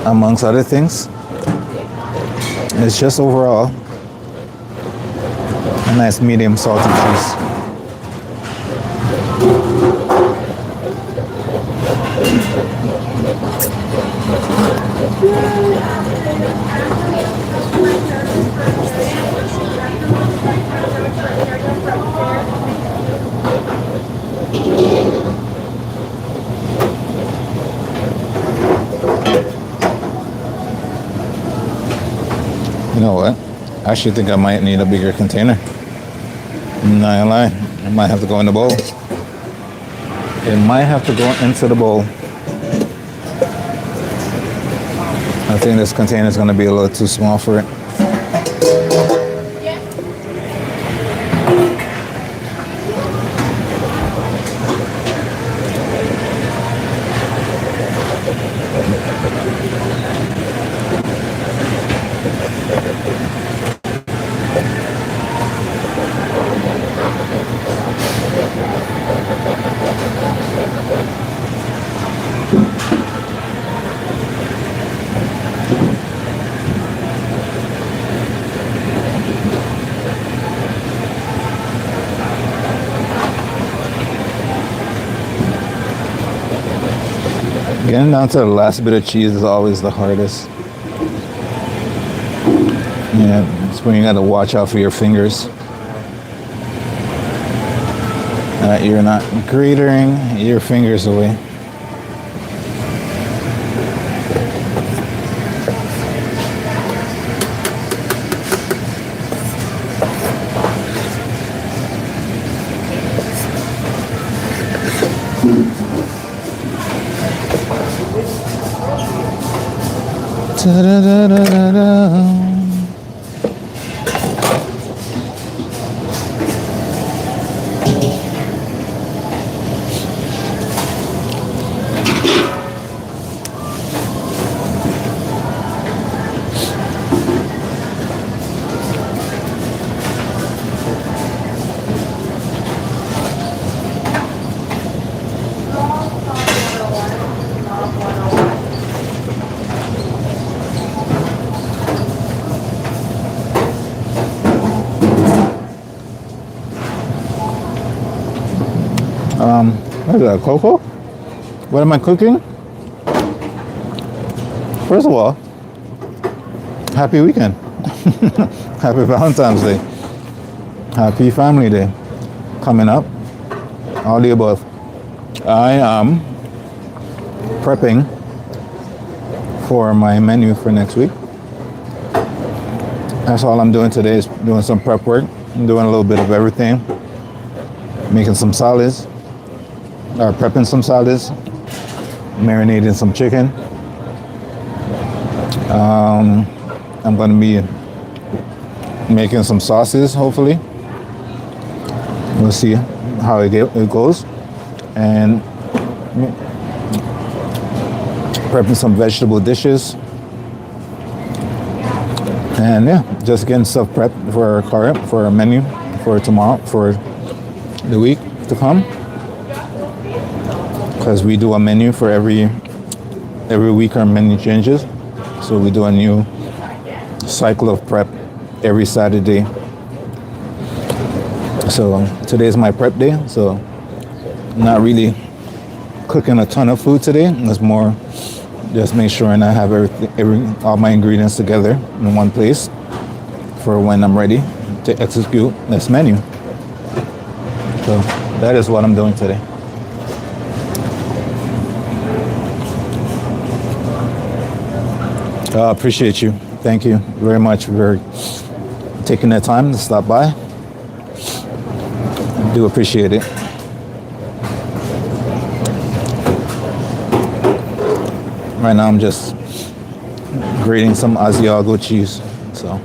amongst other things. It's just overall a nice medium salty cheese. You know what? I actually think I might need a bigger container. I'm not gonna lie. I might have to go in the bowl. It might have to go into the bowl. I think this container is gonna be a little too small for it. Getting down to the last bit of cheese is always the hardest. Yeah, it's when you gotta watch out for your fingers. That you're not gratering your fingers away. Ta-da-da-da-da-da. What is that, cocoa? What am I cooking? First of all, happy weekend. Happy Valentine's Day. Happy Family Day. Coming up. All the above. I am prepping for my menu for next week. That's all I'm doing today, is doing some prep work. I'm doing a little bit of everything. Making some salads. Or prepping some salads, marinating some chicken. I'm going to be making some sauces, hopefully. We'll see how it goes. And prepping some vegetable dishes. And yeah, just getting stuff prepped for our menu for tomorrow, for the week to come. Because we do a menu for every week. Our menu changes, so we do a new cycle of prep every Saturday. So today's my prep day, so I'm not really cooking a ton of food today. It's more just make sure and I have all my ingredients together in one place for when I'm ready to execute this menu. So that is what I'm doing today. Appreciate you. Thank you very much for taking the time to stop by. I do appreciate it. Right now I'm just grating some Asiago cheese. So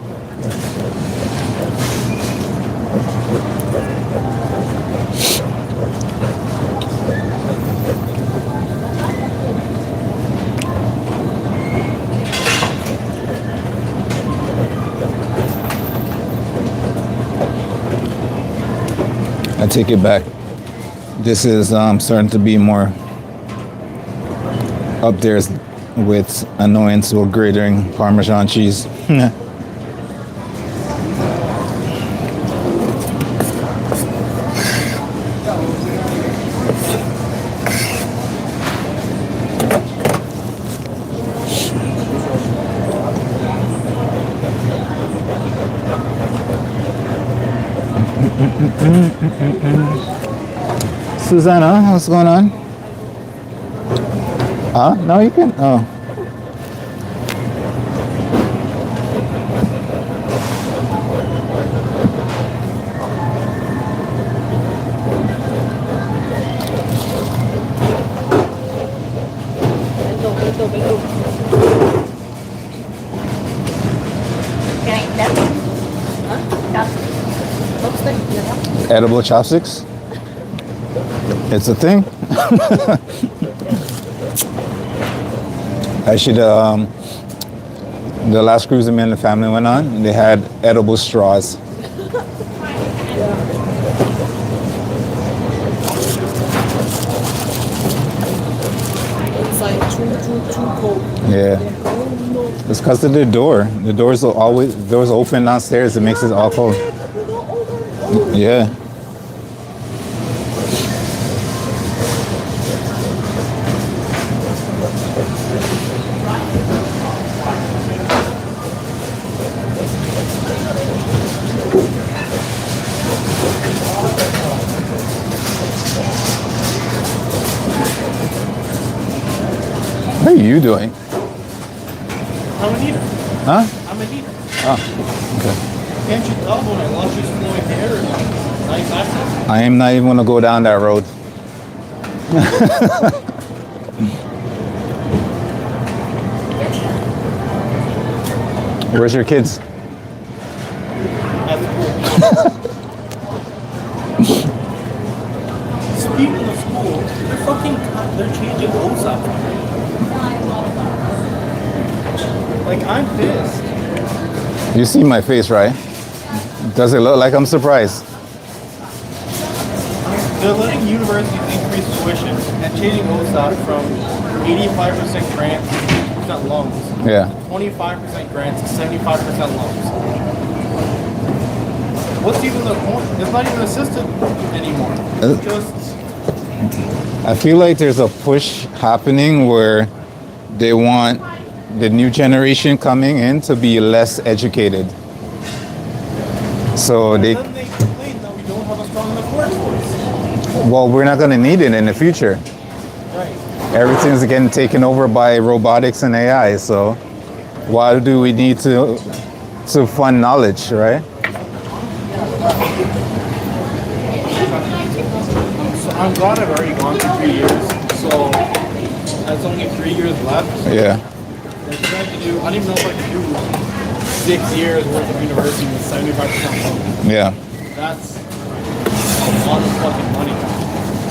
I take it back. This is starting to be more up there with annoyance or grating Parmesan cheese. Susanna, what's going on? No, you can. Oh. Can I eat that? Huh? Looks good. Edible chopsticks? It's a thing. Actually, the last cruise me and the family went on, they had edible straws. It's like too cold. Yeah. It's because of the door. The doors are always open downstairs. It makes it all cold. Yeah. you doing? I'm a neater. Huh? I'm a neater. Oh, okay. Can't you tell when I lost just flowing hair and nice accent? I am not even gonna go down that road. Where's your kids? That's cool. Speaking of school, they're changing rules up. Like, I'm pissed. You see my face, right? Does it look like I'm surprised? They're letting universities increase tuition and changing OSAP from 85% grants to 50% loans. Yeah. 25% grants to 75% loans. What's even the point? It's not even assisted anymore. It's just I feel like there's a push happening where they want the new generation coming in to be less educated. So and they, then they complain that we don't have a strong enough workforce. well, we're not gonna need it in the future. Right. Everything's getting taken over by robotics and AI. So why do we need to fund knowledge, right? So I'm glad I've already gone through 3 years. So that's only 3 years left. Yeah. I tried to do, I don't even know if I can do 6 years worth of university with 75% loan. Yeah. That's a lot of fucking money.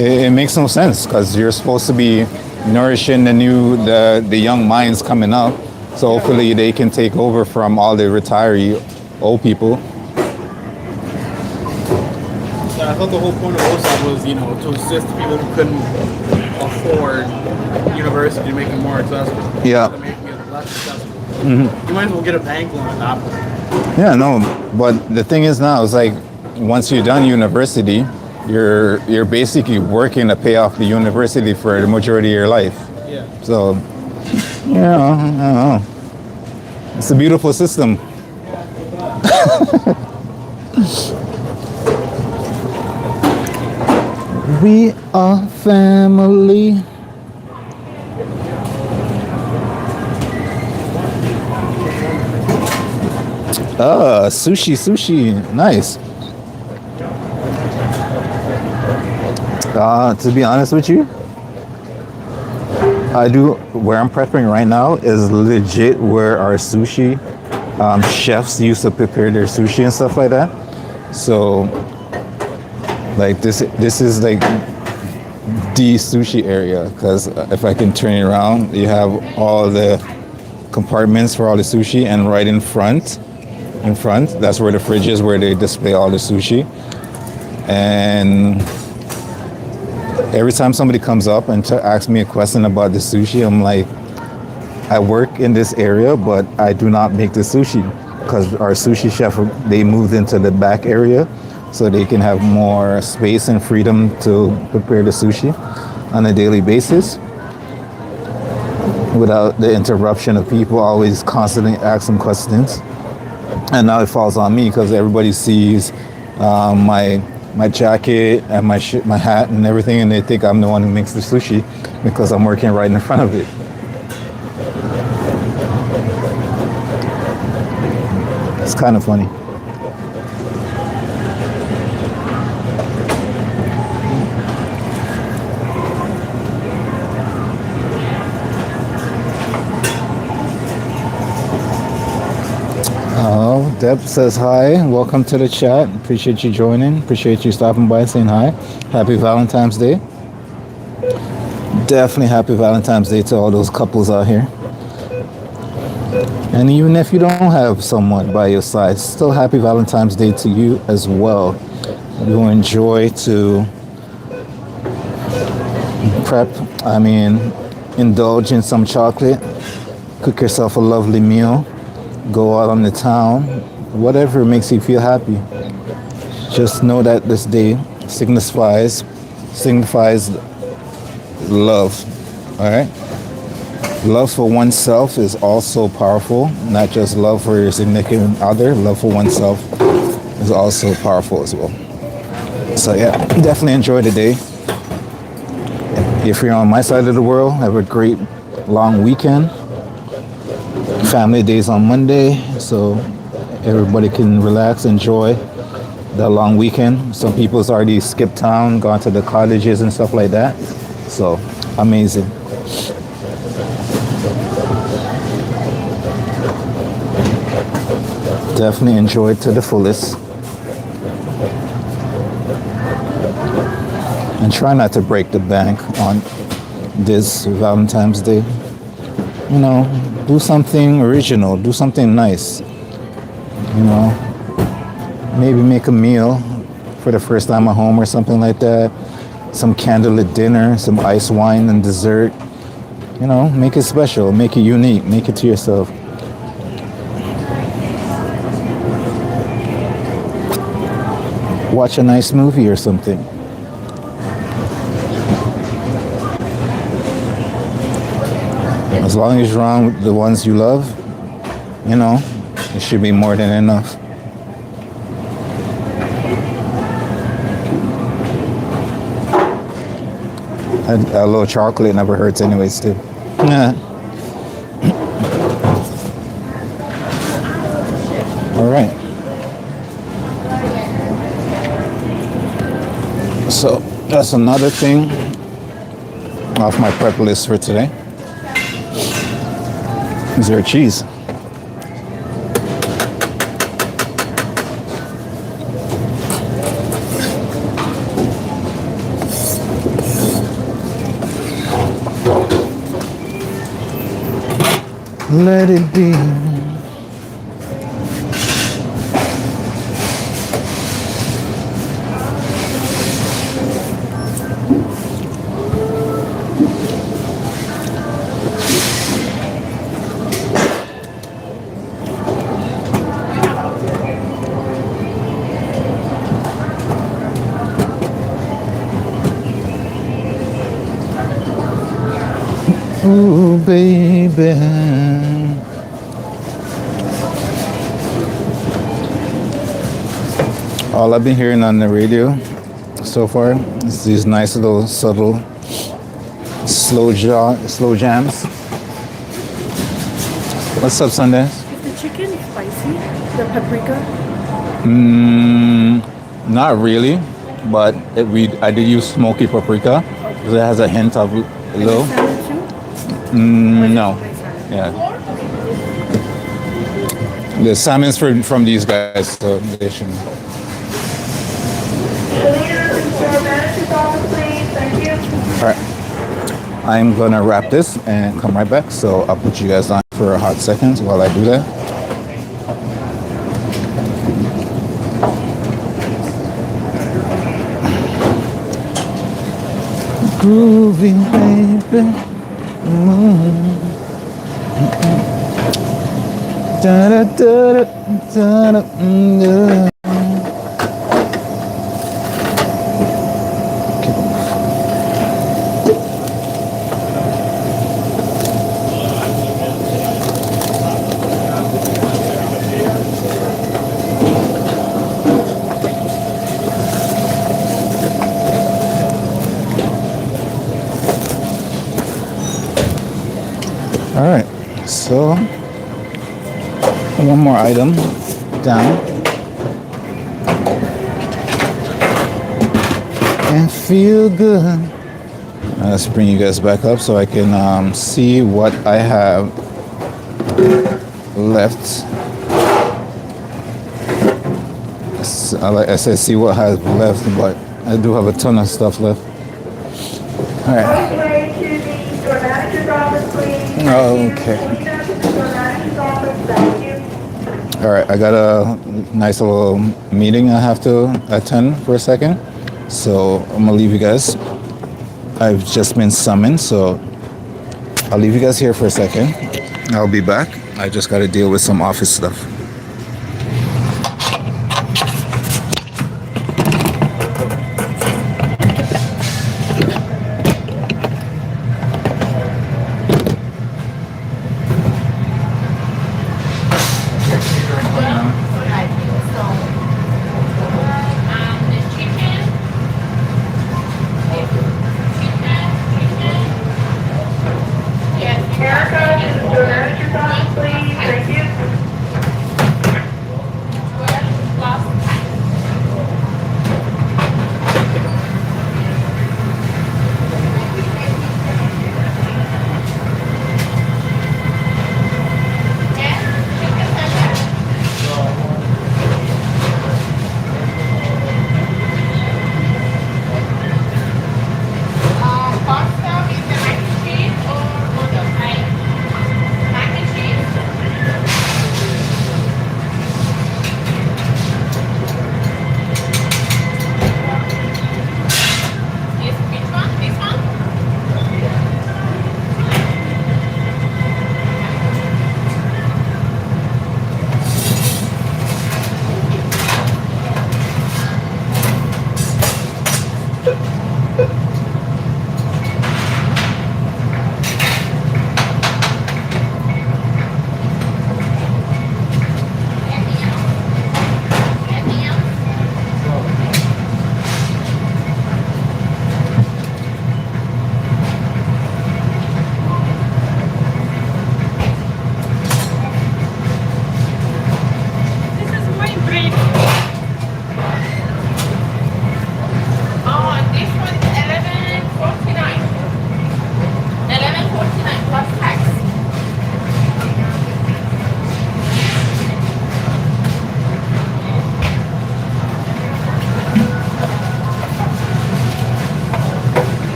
It makes no sense because you're supposed to be nourishing the young minds coming up. So hopefully they can take over from all the retiree old people. Yeah, I thought the whole point of OSAP was, to assist people who couldn't afford university to make it more accessible. Yeah. To make it less accessible. You might as well get a bank loan at that point. Yeah, no, but the thing is now, it's like once you're done university, you're basically working to pay off the university for the majority of your life. Yeah. So, I don't know. It's a beautiful system. We are family. Sushi, nice. To be honest with you, where I'm prepping right now is legit where our sushi chefs used to prepare their sushi and stuff like that. So, like this is like the sushi area, because if I can turn it around, you have all the compartments for all the sushi, and right in front, that's where the fridge is, where they display all the sushi. And every time somebody comes up and asks me a question about the sushi, I'm like, I work in this area, but I do not make the sushi, because our sushi chef, they moved into the back area so they can have more space and freedom to prepare the sushi on a daily basis without the interruption of people always constantly asking questions. And now it falls on me because everybody sees my jacket and my hat and everything, and they think I'm the one who makes the sushi because I'm working right in front of it. It's kind of funny. Oh, Deb says hi. Welcome to the chat. Appreciate you joining. Appreciate you stopping by and saying hi. Happy Valentine's Day. Definitely happy Valentine's Day to all those couples out here. And even if you don't have someone by your side, still happy Valentine's Day to you as well. You enjoy to indulge in some chocolate, cook yourself a lovely meal, go out on the town, whatever makes you feel happy. Just know that this day signifies love. All right? Love for oneself is also powerful, not just love for your significant other. Love for oneself is also powerful as well. So yeah, definitely enjoy the day. If you're on my side of the world, have a great long weekend. Family days on Monday, so everybody can relax, enjoy the long weekend. Some people's already skipped town, gone to the cottages and stuff like that. So amazing. Definitely enjoy it to the fullest. And try not to break the bank on this Valentine's Day. You know, do something original, do something nice. You know, maybe make a meal for the first time at home or something like that. Some candlelit dinner, some ice wine and dessert. You know, make it special, make it unique, make it to yourself. Watch a nice movie or something. As long as you're around with the ones you love, you know, it should be more than enough. A little chocolate never hurts anyways too. Yeah. All right. So that's another thing off my prep list for today. Is there cheese? Let it be. Ooh, baby. All I've been hearing on the radio so far is these nice little subtle slow jams. What's up, Sundance? Is the chicken spicy? The paprika? Not really, but I did use smoky paprika because it has a hint of a little. No. Yeah. The salmon's from these guys, so they shouldn't. All right. I'm gonna wrap this and come right back. So I'll put you guys on for a hot second while I do that. Groovy baby. Da da da da da da. All right, so one more item down and feel good. Let's bring you guys back up so I can see what I have left. Like I said, see what I have left, but I do have a ton of stuff left. All right. Okay. All right, I got a nice little meeting I have to attend for a second, so I'm gonna leave you guys. I've just been summoned, so I'll leave you guys here for a second. I'll be back. I just got to deal with some office stuff.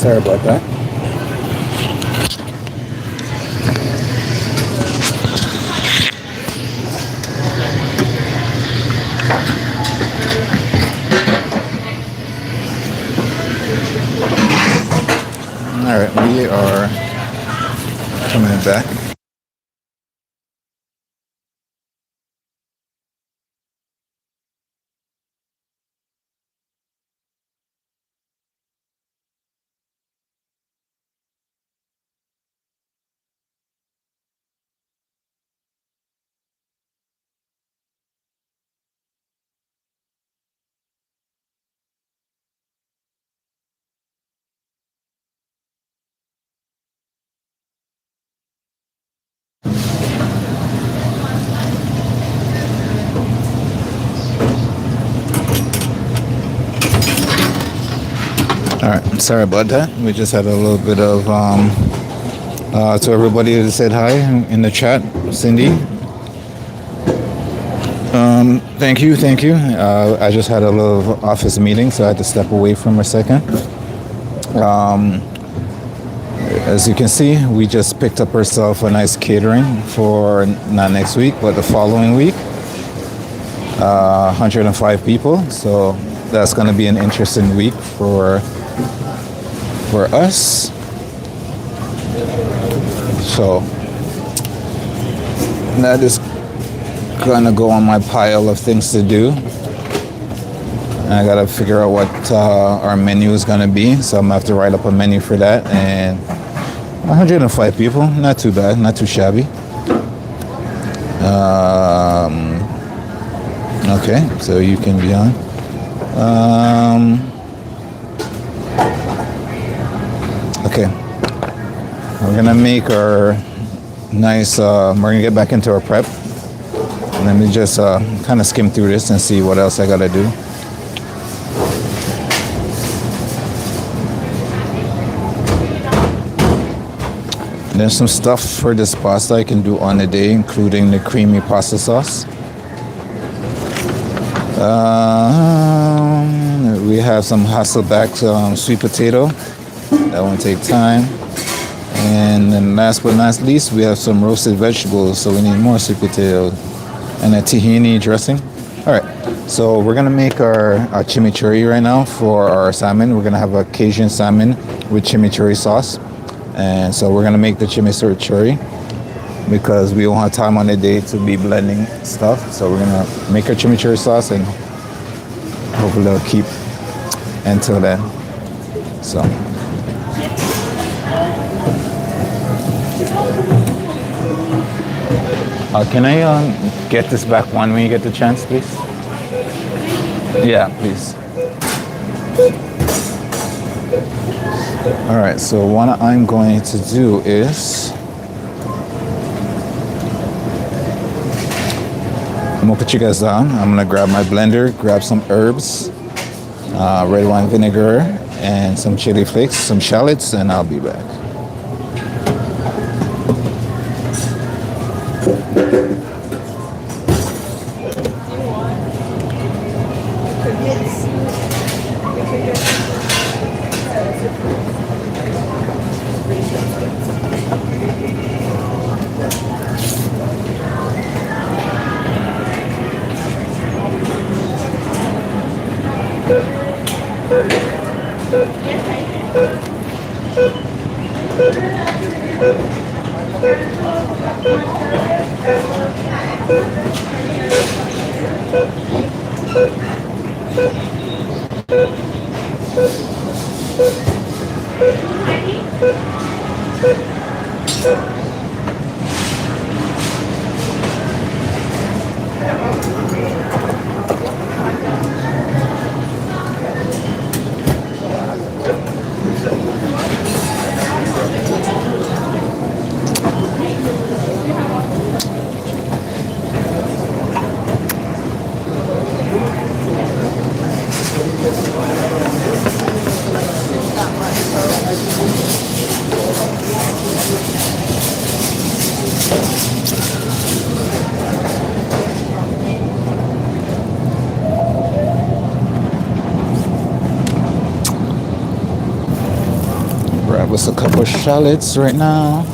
Sorry about that. All right, we are coming back. All right, I'm sorry about that. We just had a little bit of to everybody that said hi in the chat. Cindy, thank you, thank you. I just had a little office meeting, so I had to step away from a second. As you can see, we just picked up ourselves a nice catering for not next week, but the following week. 105 people, so that's going to be an interesting week for us. So that is gonna go on my pile of things to do. I gotta figure out what our menu is gonna be, so I'm gonna have to write up a menu for that. And 105 people, not too bad, not too shabby. Okay, so you can be on. Okay, we're gonna make our nice, we're gonna get back into our prep. Let me just kind of skim through this and see what else I gotta do. There's some stuff for this pasta I can do on the day, including the creamy pasta sauce. We have some Hasselback sweet potato. That won't take time. And then last but not least, we have some roasted vegetables, so we need more sweet potato and a tahini dressing. All right, so we're gonna make our chimichurri right now for our salmon. We're gonna have a Cajun salmon with chimichurri sauce. And so we're gonna make the chimichurri because we won't have time on the day to be blending stuff. So we're gonna make our chimichurri sauce and hopefully it'll keep until then. So. Can I get this back one when you get the chance, please? Yeah, please. All right, so what I'm going to do is I'm gonna put you guys down. I'm gonna grab my blender, grab some herbs, red wine vinegar, and some chili flakes, some shallots, and I'll be back. Just a couple shallots right now.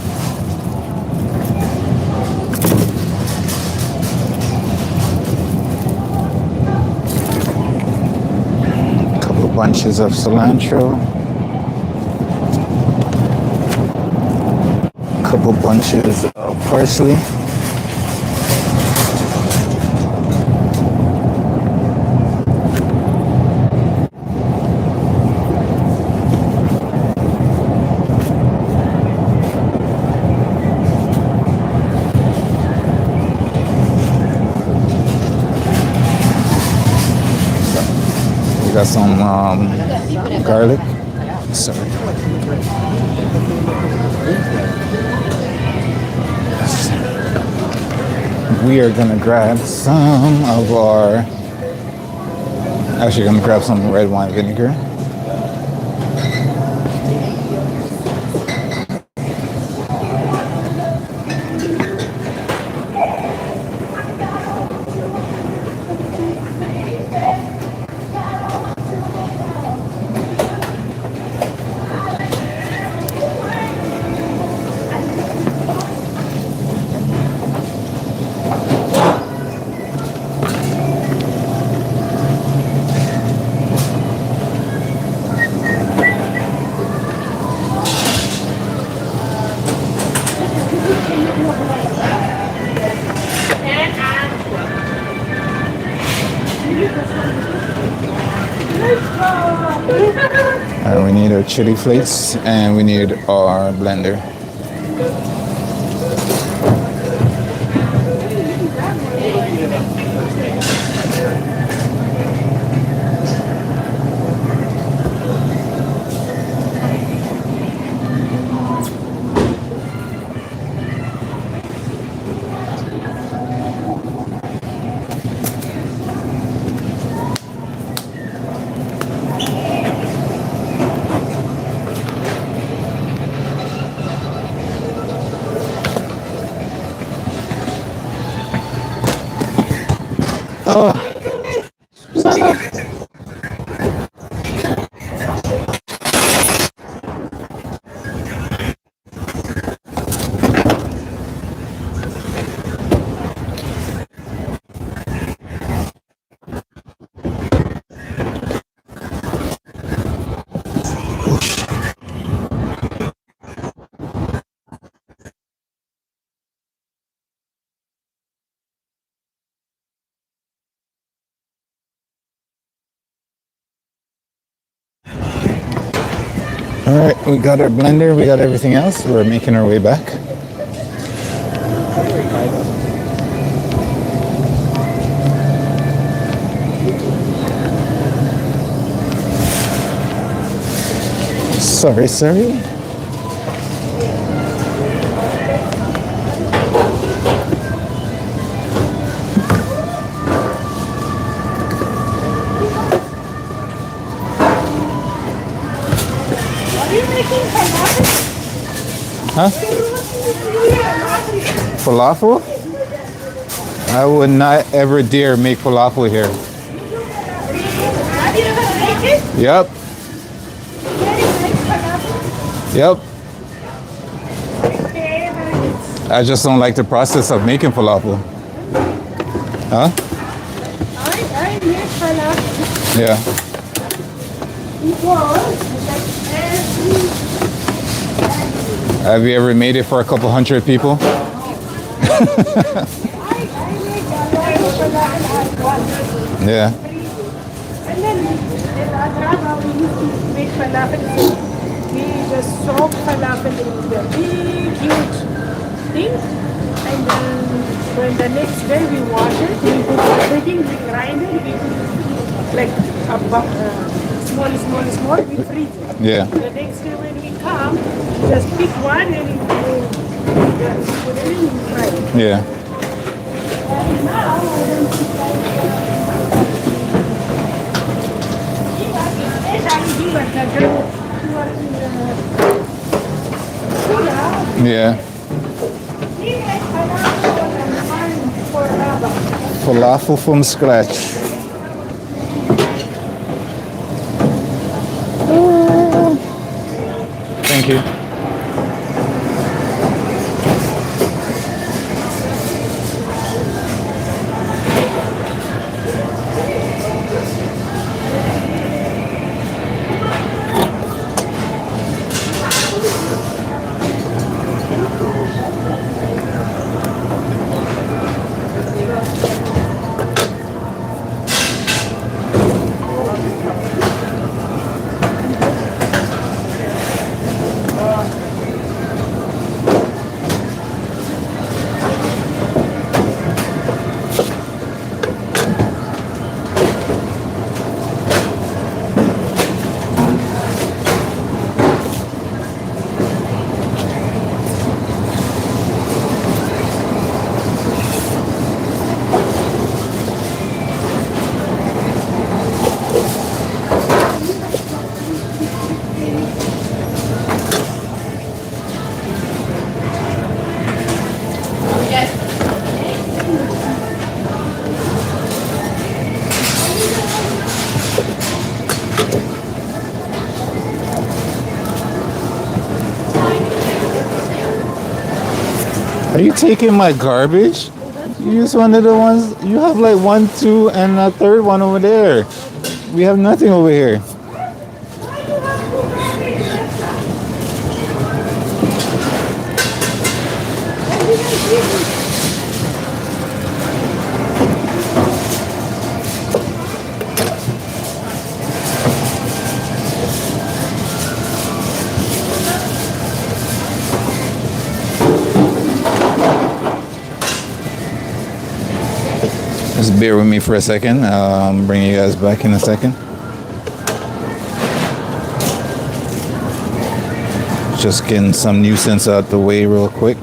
Couple bunches of cilantro. Couple bunches of parsley. We got some garlic. Sorry. We are gonna grab some of our. Actually, gonna grab some red wine vinegar. We need our chili flakes and we need our blender. All right, we got our blender, we got everything else. We're making our way back. Sorry. Huh? Falafel? I would not ever dare make falafel here. Have you ever made it? Yep. Yep. I just don't like the process of making falafel. Huh? I make falafel. Yeah. Have you ever made it for a couple hundred people? I make a lot of falafel. Yeah. And then in Adrama we used to make falafel. We just soak falafel in the big, huge thing. And then when the next day we wash it, we put everything, we grind it, we put like a small, we freeze it. Yeah. The next day when we come, just pick one and just put it in and fry it. Yeah. And now, Yeah. Falafel from scratch. Thank you. Are you taking my garbage? You use one of the ones. You have like 1, 2, and a third one over there. We have nothing over here. Just bear with me for a second. I'll bring you guys back in a second. Just getting some nuisance out the way real quick.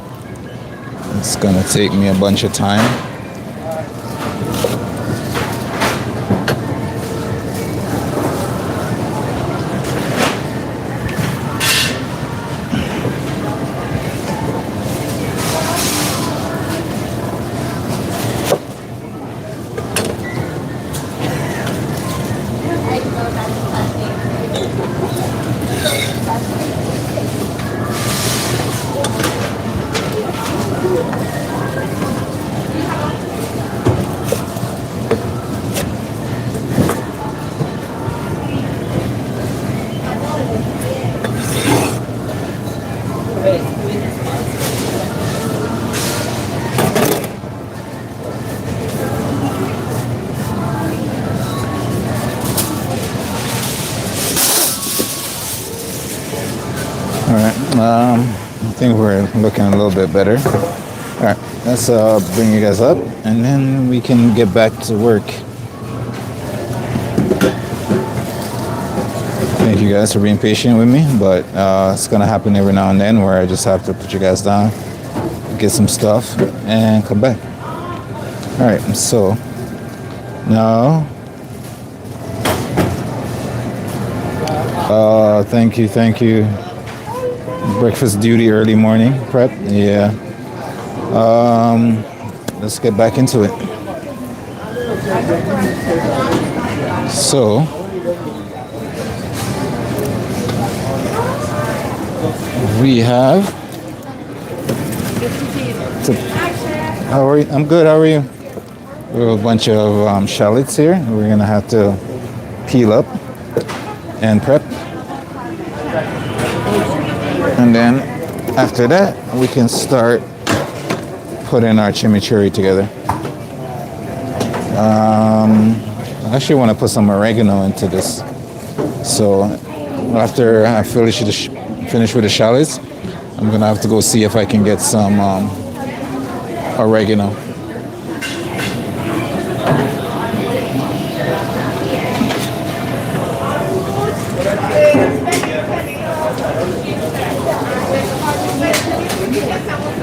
It's gonna take me a bunch of time. All right, I think we're looking a little bit better. All right, let's bring you guys up, and then we can get back to work. Thank you guys for being patient with me, but it's gonna happen every now and then where I just have to put you guys down, get some stuff, and come back. All right, so now, thank you. Breakfast duty, early morning prep. Yeah. Let's get back into it. So, we have. How are you? I'm good. How are you? We have a bunch of shallots here. We're gonna have to peel up and prep. And then after that, we can start putting our chimichurri together. I actually want to put some oregano into this. So after I finish with the shallots, I'm gonna have to go see if I can get some oregano.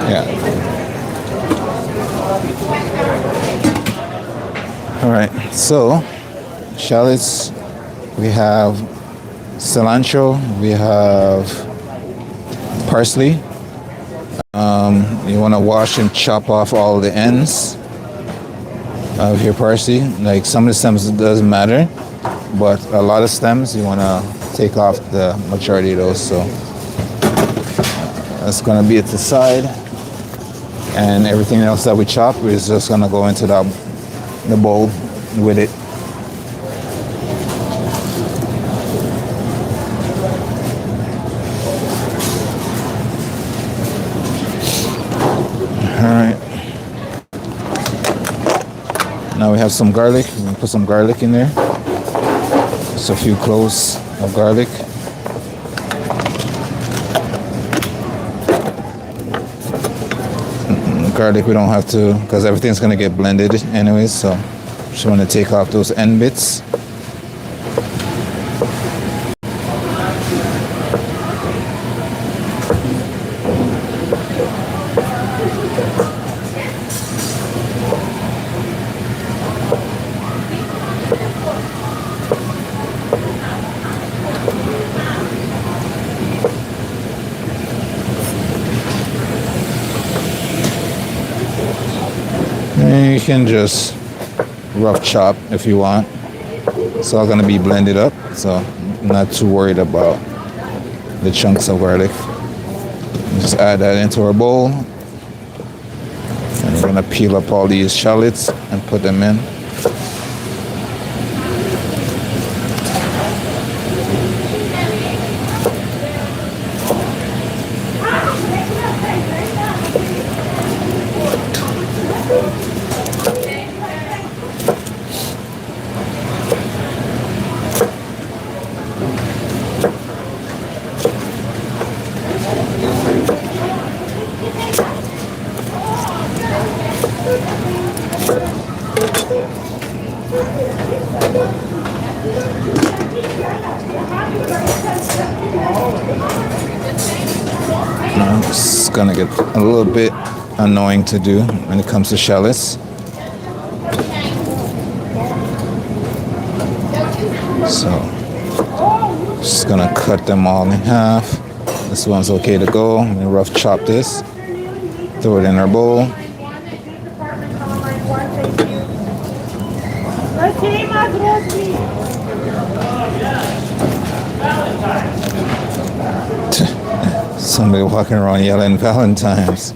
Yeah. All right. So, shallots. We have cilantro. We have parsley. You want to wash and chop off all the ends of your parsley. Like some of the stems, it doesn't matter, but a lot of stems you want to take off the majority of those. So that's going to be at the side. And everything else that we chop is just gonna go into the bowl with it. All right. Now we have some garlic. We're gonna put some garlic in there. Just a few cloves of garlic. Garlic we don't have to, because everything's gonna get blended anyways, so just want to take off those end bits. And you can just rough chop if you want. It's all gonna be blended up, so I'm not too worried about the chunks of garlic. Just add that into our bowl. gonna peel up all these shallots and put them in. It's gonna get a little bit annoying to do when it comes to shallots. So just gonna cut them all in half. This one's okay to go. I'm gonna rough chop this. Throw it in our bowl. Somebody walking around yelling Valentine's.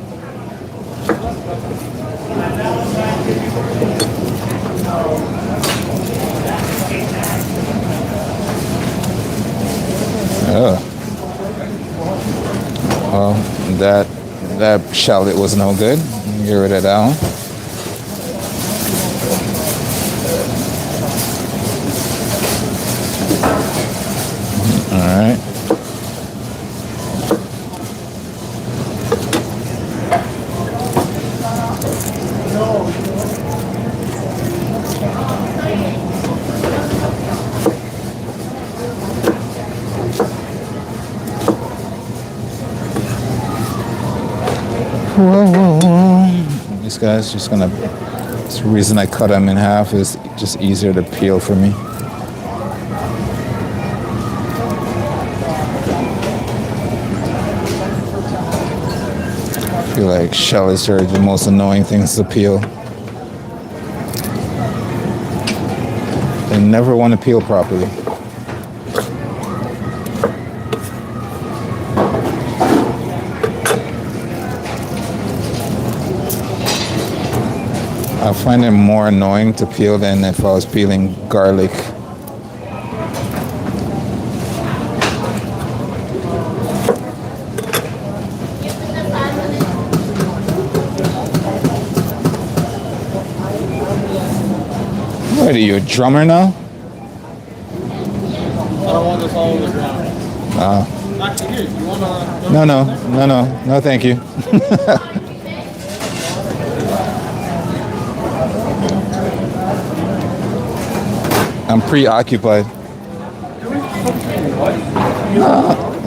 Oh. Well, that shallot was no good. Get rid of that one. All right. Whoa. These guys just gonna. It's the reason I cut them in half is just easier to peel for me. I feel like shallots are the most annoying things to peel. They never want to peel properly. I find it more annoying to peel than if I was peeling garlic. What are you, a drummer now? I don't want this all over the ground. Actually, here, you want to... No, thank you. I'm preoccupied.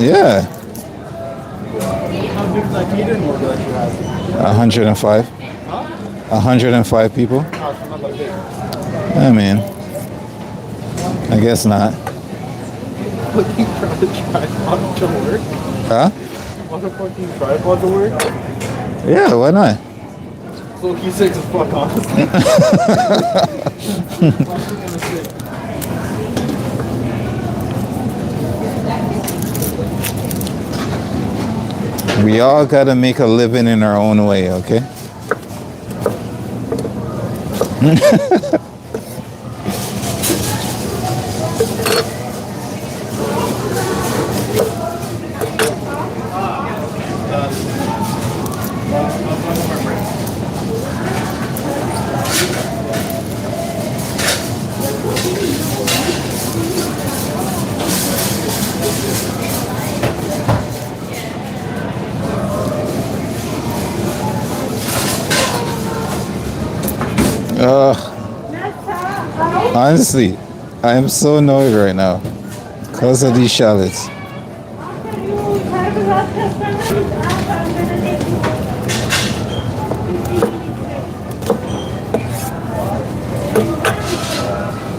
Yeah. How big is that catering order that you have? 105. 105 people. I mean, I guess not. Fucking tripod to work? Huh? Want a fucking tripod to work? Yeah, why not? So he says to fuck honestly. We all gotta make a living in our own way, okay? Honestly, I am so annoyed right now because of these shallots.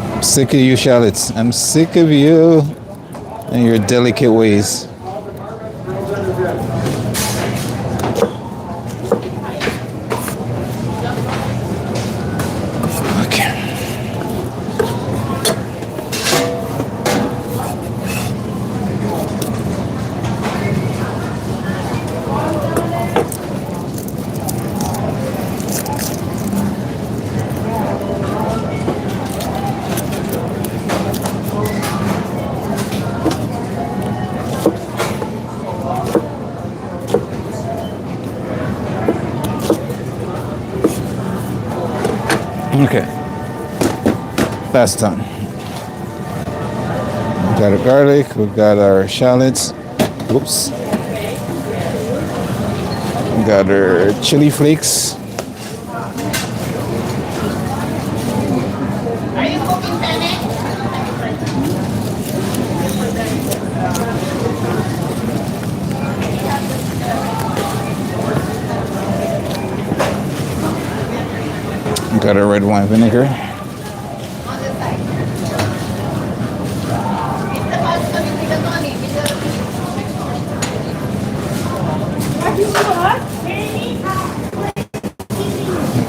I'm sick of you shallots. I'm sick of you and your delicate ways. Okay, that's done. We got our garlic, we got our shallots. Whoops. We got our chili flakes. Are you cooking penne? We got our red wine vinegar. On the side. It's about to be the money.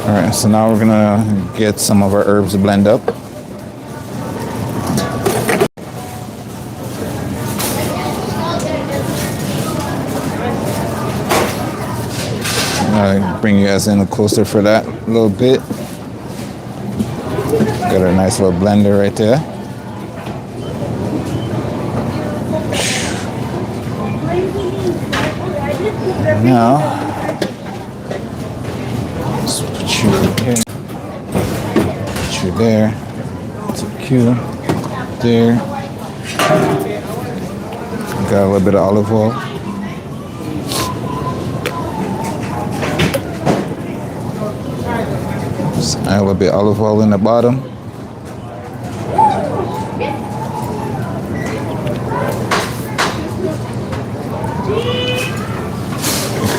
All right, so now we're gonna get some of our herbs to blend up. I'll bring you guys in closer for that a little bit. Got our nice little blender right there. Now, let's put you here, put you there, put you there. Got a little bit of olive oil. Just add a little bit of olive oil in the bottom.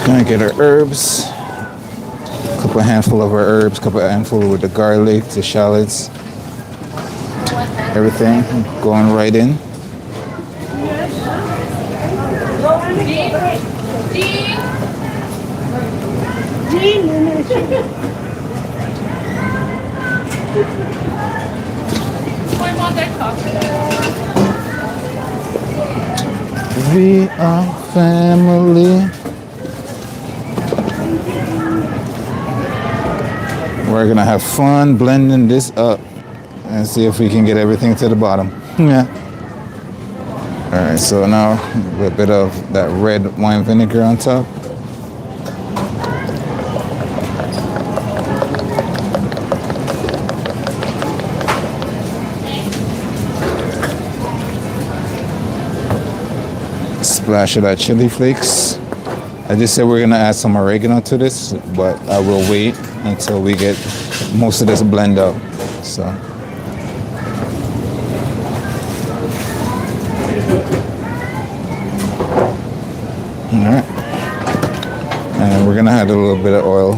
Gonna get our herbs. Couple handful of our herbs, couple handful with the garlic, the shallots, everything going right in. We are family. We're gonna have fun blending this up and see if we can get everything to the bottom. Yeah. All right, so now a little bit of that red wine vinegar on top. Splash of that chili flakes. I just said we're gonna add some oregano to this, but I will wait until we get most of this blend up. So. All right. And we're gonna add a little bit of oil.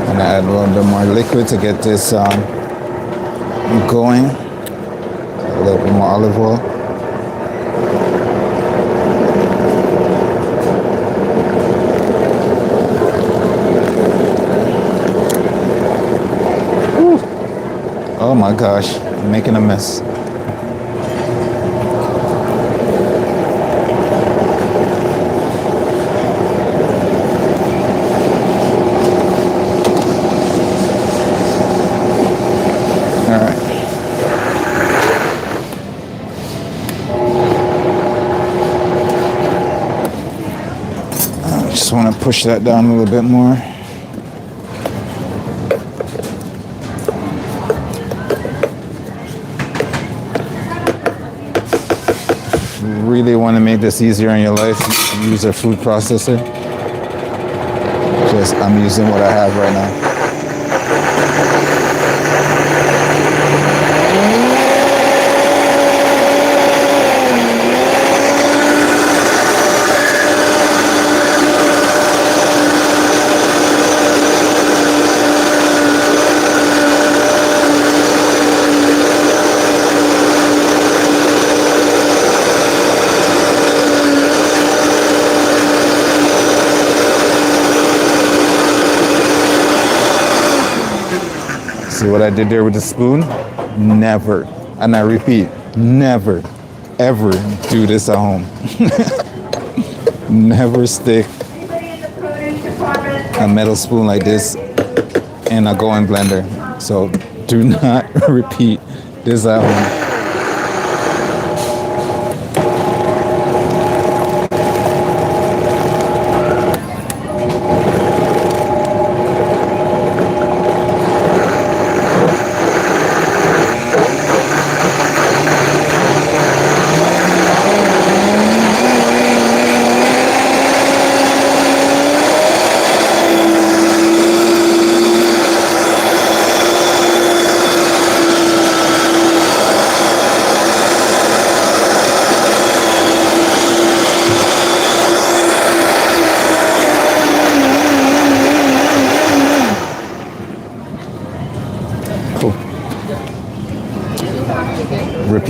And add a little bit more liquid to get this going. A little bit more olive oil. Whew. Oh my gosh, I'm making a mess. Just want to push that down a little bit more. Really want to make this easier in your life, use a food processor. Just I'm using what I have right now. See what I did there with the spoon? Never, and I repeat, never, ever do this at home. Never stick a metal spoon like this in a going blender. So do not repeat this at home.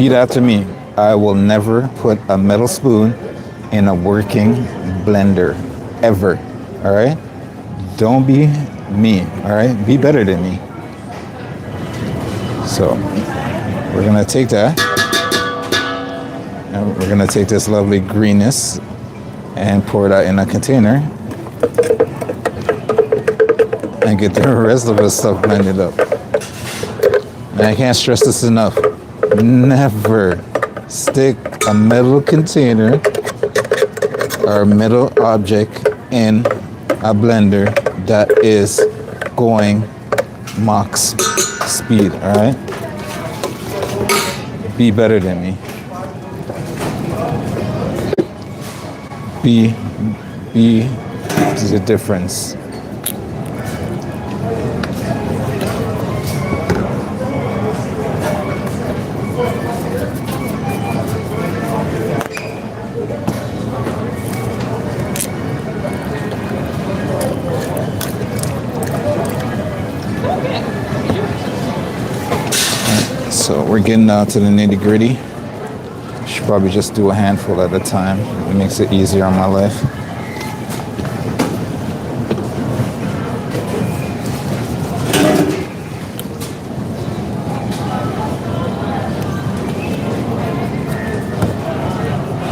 repeat after me. I will never put a metal spoon in a working blender ever. All right? Don't be me. All right? Be better than me. So we're gonna take that, and we're gonna take this lovely greenness and pour that in a container and get the rest of the stuff blended up. And I can't stress this enough. Never stick a metal container or a metal object in a blender that is going max speed, all right? Be better than me. Be the difference. So we're getting down to the nitty gritty. Should probably just do a handful at a time. It makes it easier on my life.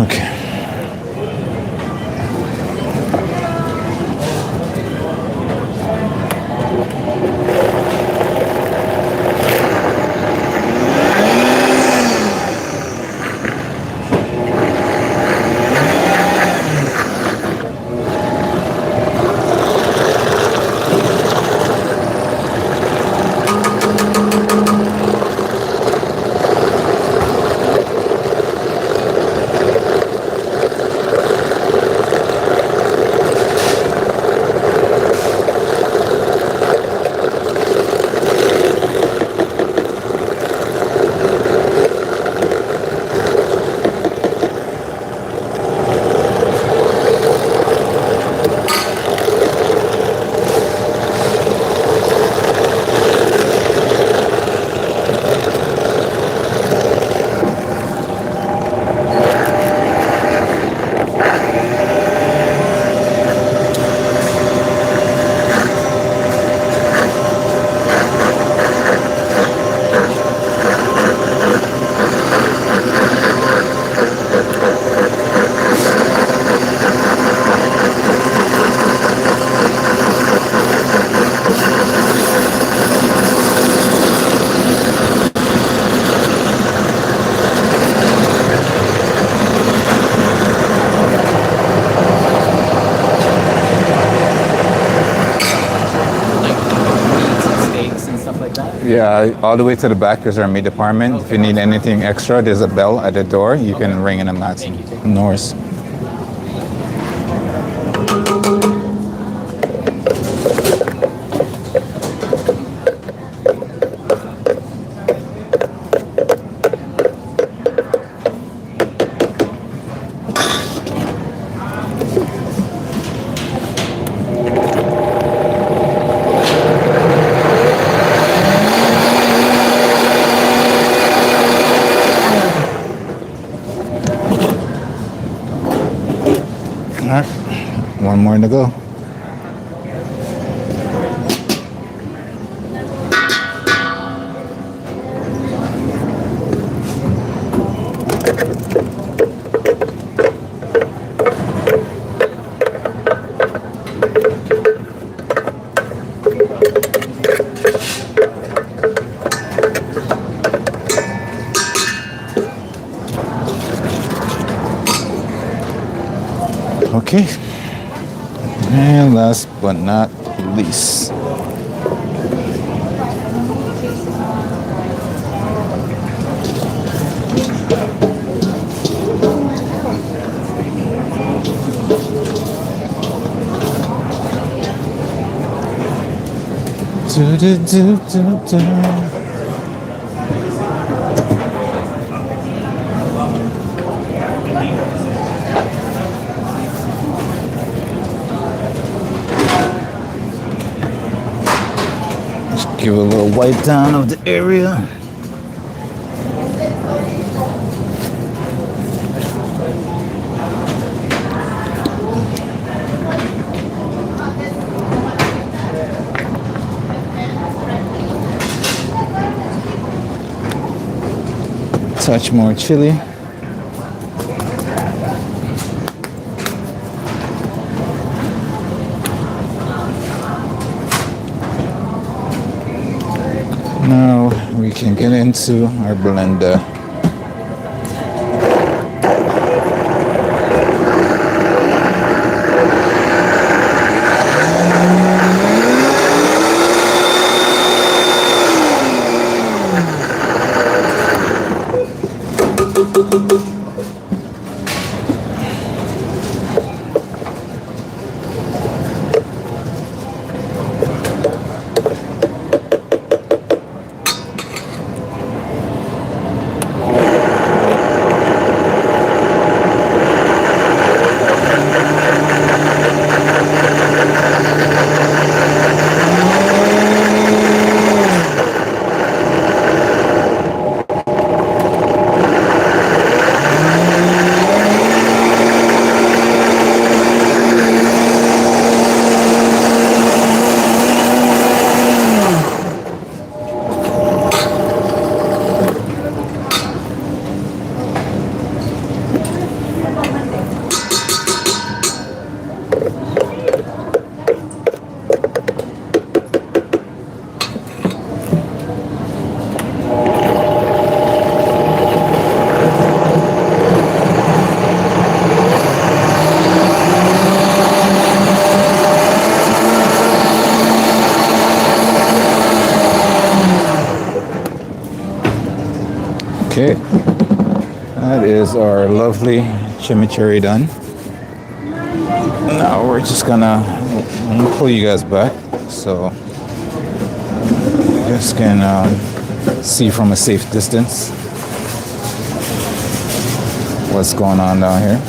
Okay. Yeah, all the way to the back is our meat department. If you need anything extra, there's a bell at the door. You can ring in and ask. Norse. All right, one more to go. Okay, and last but not least, give a little wipe down of the area. touch more chili. Now we can get into our blender. Okay, that is our lovely chimichurri done. Now we're just gonna pull you guys back so you guys can see from a safe distance what's going on down here.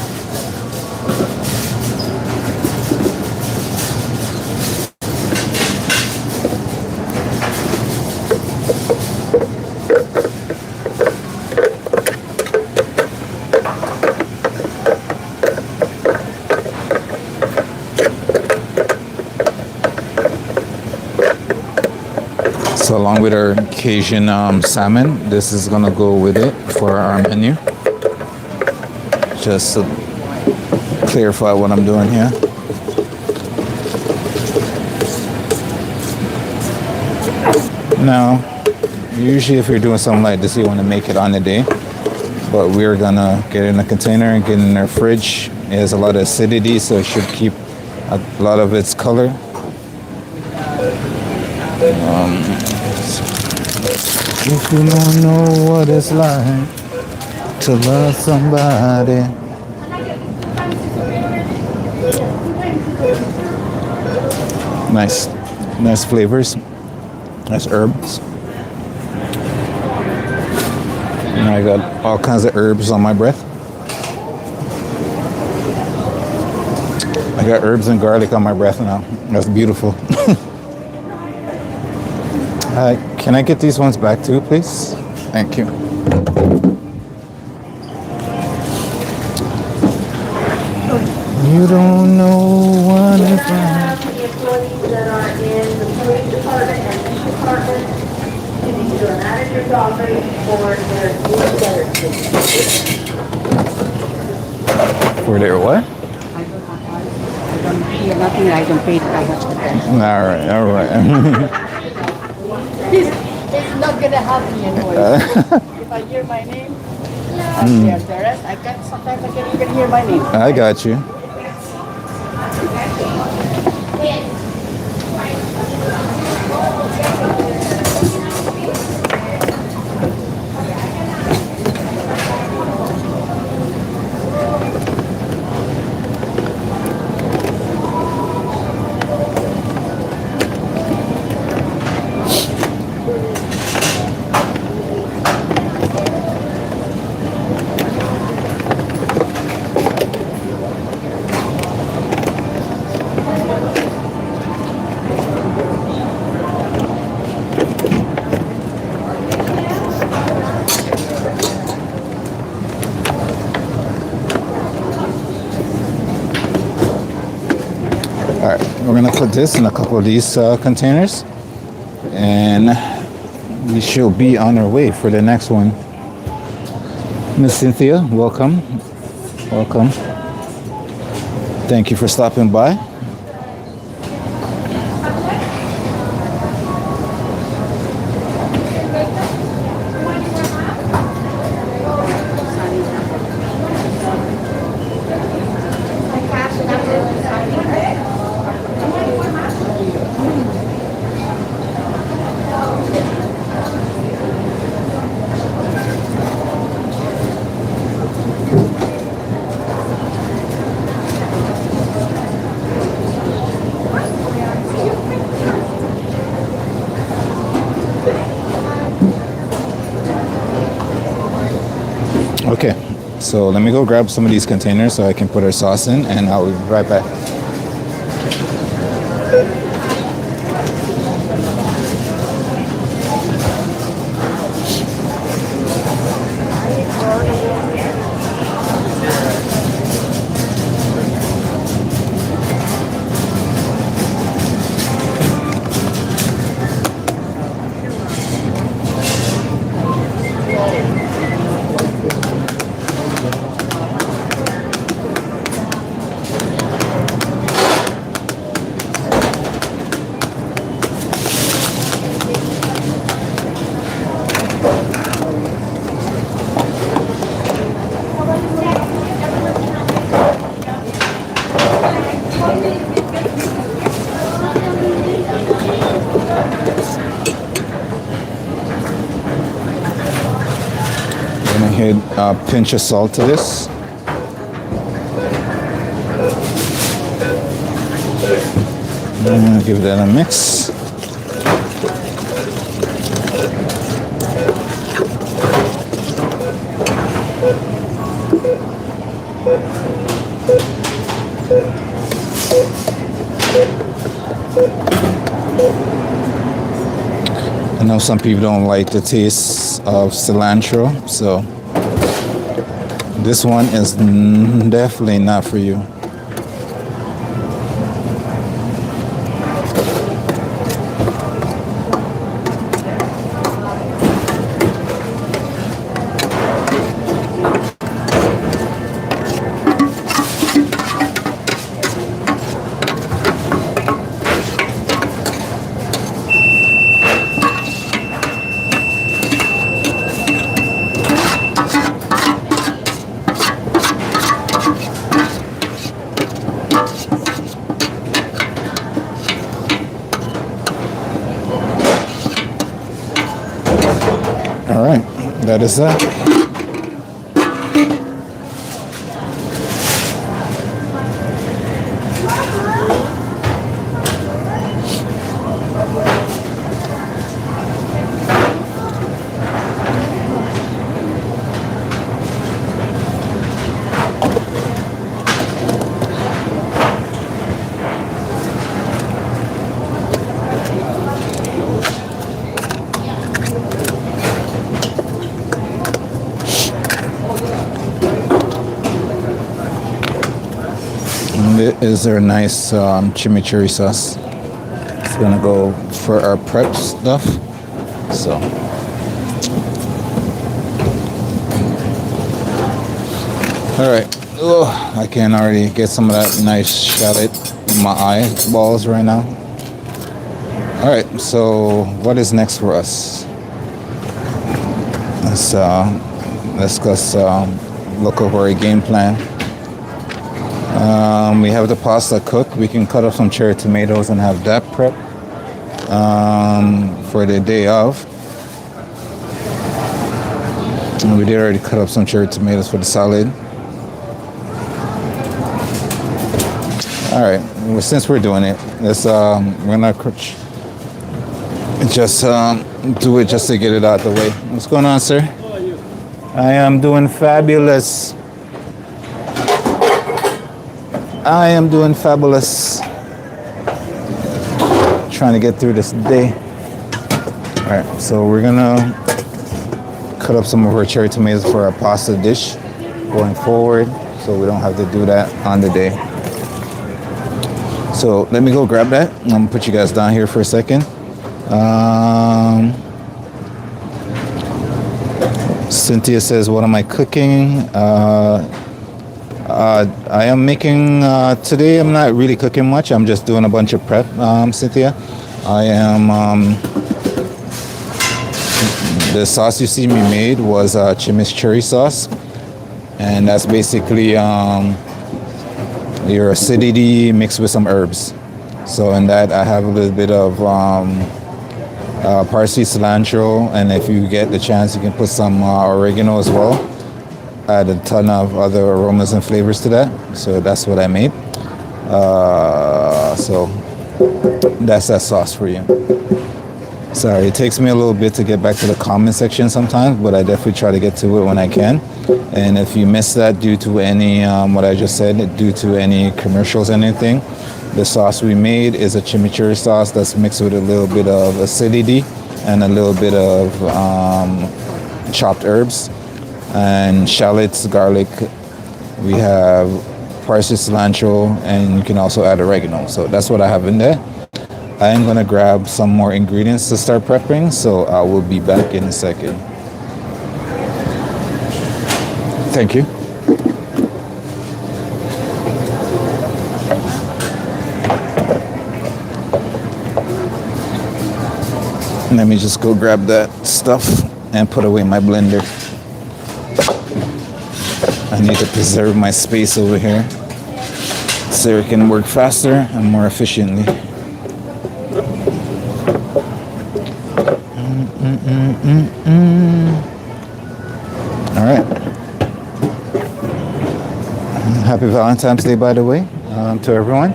So along with our Cajun salmon, this is gonna go with it for our menu. Just to clarify what I'm doing here. Now, usually if you're doing something like this, you want to make it on the day. But we're gonna get it in a container and get it in our fridge. It has a lot of acidity, so it should keep a lot of its color. If you don't know what it's like to love somebody. Nice flavors, nice herbs. And I got all kinds of herbs on my breath. I got herbs and garlic on my breath now. That's beautiful. Can I get these ones back too, please? Thank you. You don't know what it's like. The employees that are in the police department and fish department can either an manager's office or their newsletter. For their what? I don't hear nothing. I don't pay that much for that. All right. It's not gonna help me anyway. If I hear my name, yeah, the rest, sometimes I can't even hear my name. I got you. We're gonna put this in a couple of these containers, and we shall be on our way for the next one. Miss Cynthia, welcome. Welcome. Thank you for stopping by. Okay, so let me go grab some of these containers so I can put our sauce in, and I'll be right back. Gonna hit a pinch of salt to this. And give that a mix. I know some people don't like the taste of cilantro, so this one is definitely not for you. All right, that is that. Is there a nice chimichurri sauce? It's gonna go for our prep stuff. So, all right. Oh, I can already get some of that nice shallot in my eyeballs right now. All right. So, what is next for us? Let's just look over a game plan. We have the pasta cooked. We can cut up some cherry tomatoes and have that prep for the day of. And we did already cut up some cherry tomatoes for the salad. All right, well, since we're doing it, let's we're gonna just do it just to get it out the way. What's going on, sir? How are you? I am doing fabulous. I am doing fabulous. Trying to get through this day. All right, so we're gonna cut up some of our cherry tomatoes for our pasta dish going forward, so we don't have to do that on the day. So let me go grab that. I'm gonna put you guys down here for a second. Cynthia says, what am I cooking? I am making, today I'm not really cooking much. I'm just doing a bunch of prep, Cynthia. I am, the sauce you see me made was chimichurri sauce. And that's basically your acidity mixed with some herbs. So in that I have a little bit of parsley, cilantro, and if you get the chance, you can put some oregano as well. Add a ton of other aromas and flavors to that. So that's what I made. So that's that sauce for you. Sorry, it takes me a little bit to get back to the comment section sometimes, but I definitely try to get to it when I can. And if you miss that due to any, what I just said, due to any commercials or anything, the sauce we made is a chimichurri sauce that's mixed with a little bit of acidity and a little bit of chopped herbs and shallots, garlic. We have parsley, cilantro, and you can also add oregano. So that's what I have in there. I am gonna grab some more ingredients to start prepping, so I will be back in a second. Thank you. Let me just go grab that stuff and put away my blender. I need to preserve my space over here so it can work faster and more efficiently. All right. Happy Valentine's Day, by the way, to everyone.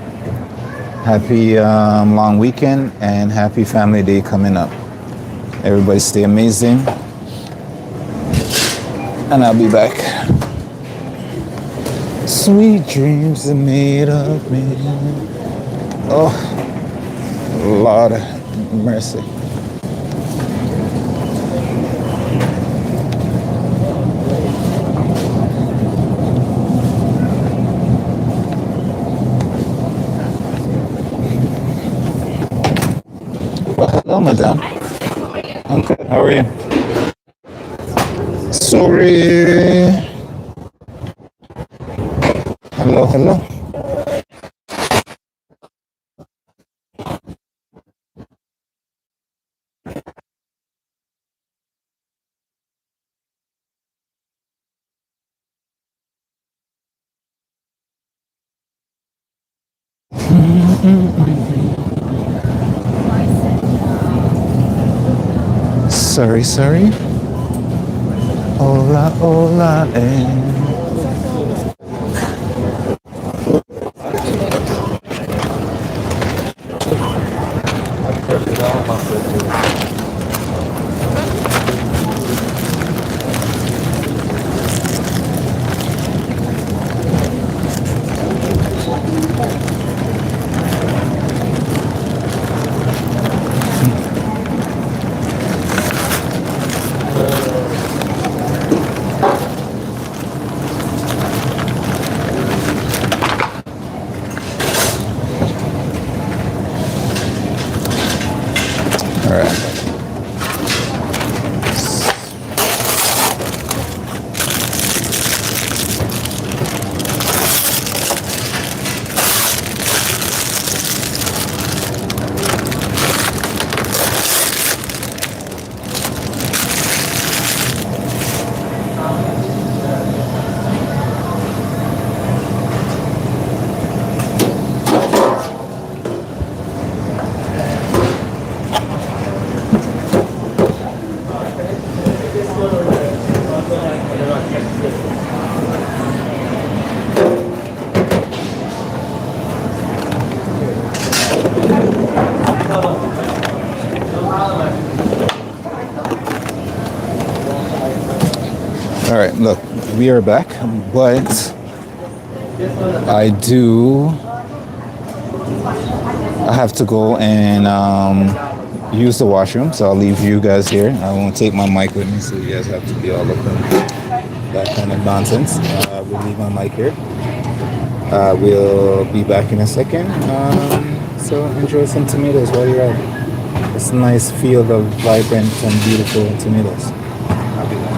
Happy long weekend and happy Family Day coming up. Everybody stay amazing. And I'll be back. Sweet dreams are made of me. Oh, Lord of mercy. Hello, madam. I'm good. How are you? Sorry. Hello, hello. Sorry, sorry. Hola, hola, All right. All right, look, we are back, but I have to go and use the washroom, so I'll leave you guys here. I won't take my mic with me, so you guys have to be all up in that kind of nonsense. We'll leave my mic here. We'll be back in a second. So enjoy some tomatoes while you're at it. It's a nice field of vibrant and beautiful tomatoes. I'll be back.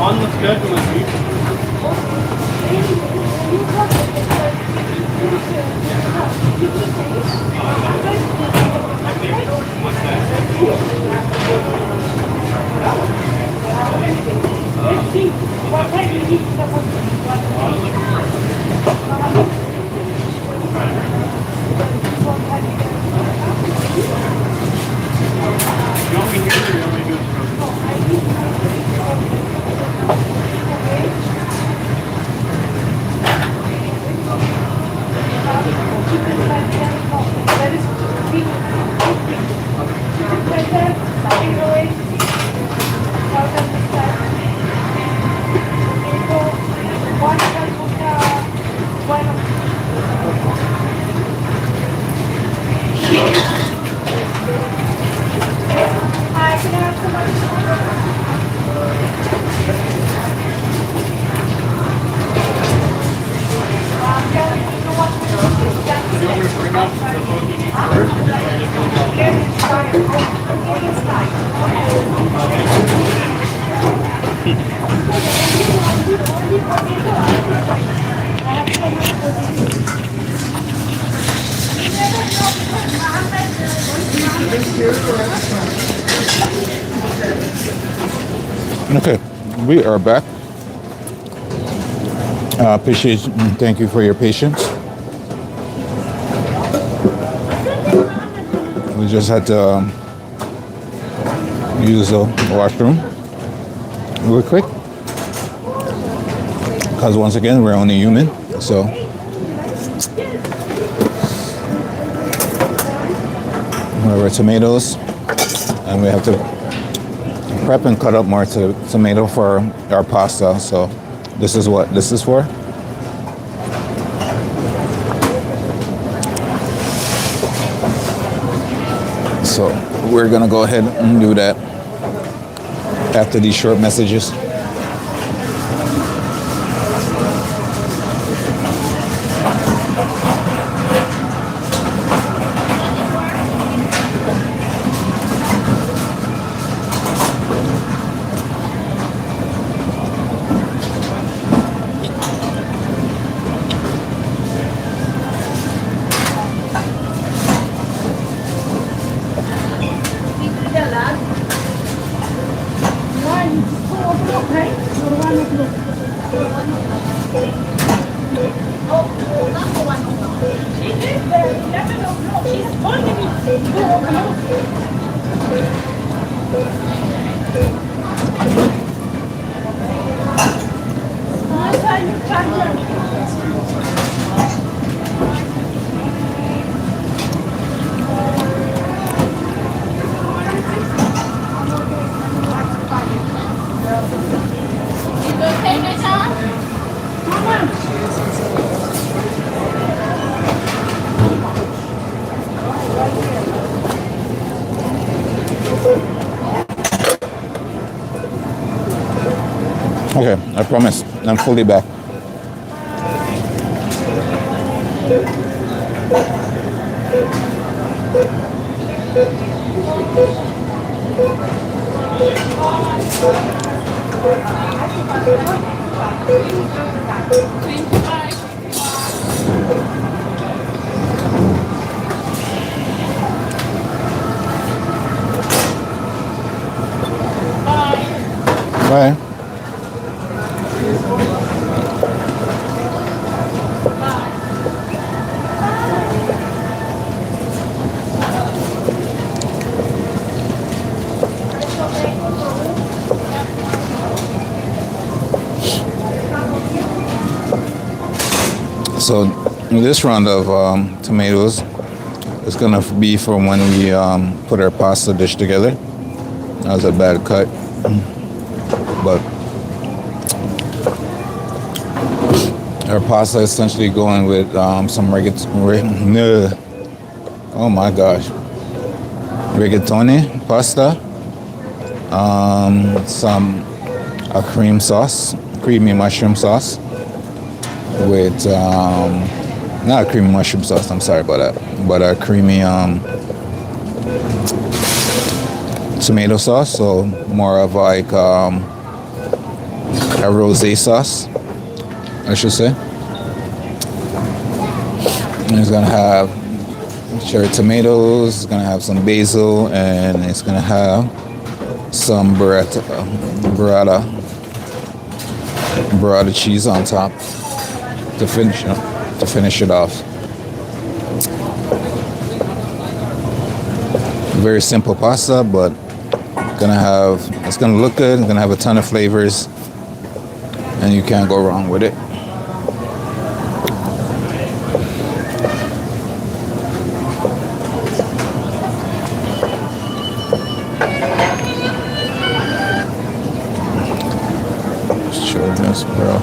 On the schedule is beef. You want me here or you want me to do it? Okay, we are back. Appreciate, thank you for your patience. We just had to use the washroom real quick because once again we're only human. So we have our tomatoes, and we have to prep and cut up more tomato for our pasta. So this is what this is for. So we're gonna go ahead and do that after these short messages. Okay, I promise I'm fully back. Bye. So this round of tomatoes is gonna be for when we put our pasta dish together. That was a bad cut, but our pasta is essentially going with some oh my gosh, rigatoni pasta, a cream sauce, creamy mushroom sauce with not a creamy mushroom sauce. I'm sorry about that, but a creamy tomato sauce, so more of like a rosé sauce, I should say. And it's gonna have cherry tomatoes, it's gonna have some basil, and it's gonna have some burrata cheese on top to finish it off. Very simple pasta, but it's gonna look good. It's gonna have a ton of flavors, and you can't go wrong with it. Show this, bro.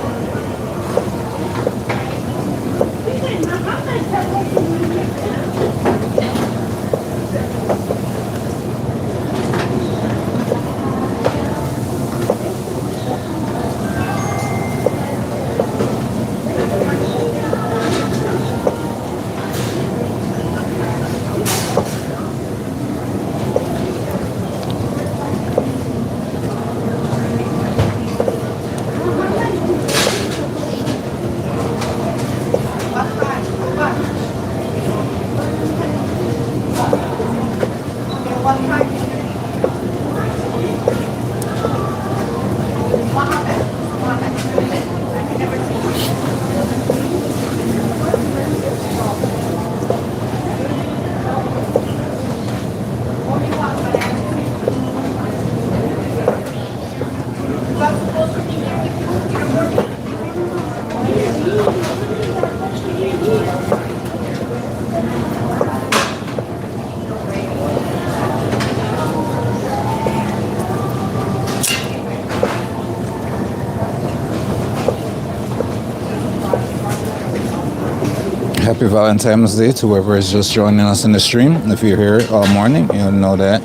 Happy Valentine's Day to whoever is just joining us in the stream. If you're here all morning, you'll know that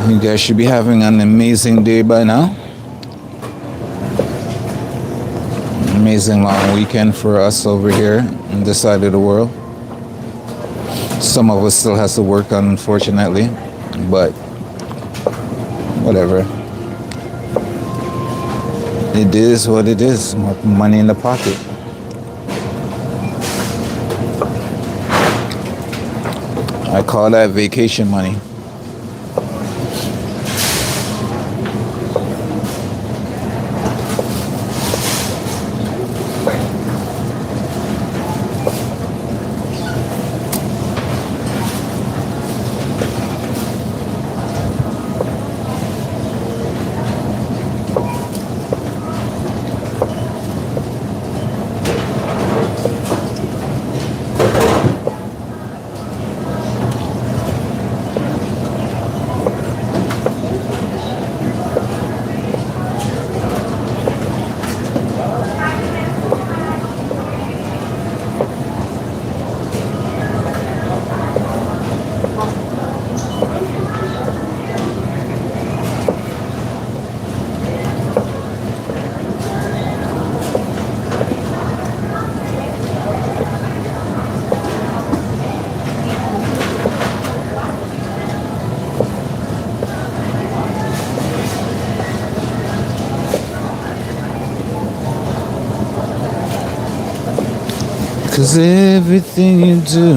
you guys should be having an amazing day by now. Amazing long weekend for us over here on this side of the world. Some of us still has to work, unfortunately, but whatever. It is what it is. More money in the pocket. I call that vacation money. Cause everything you do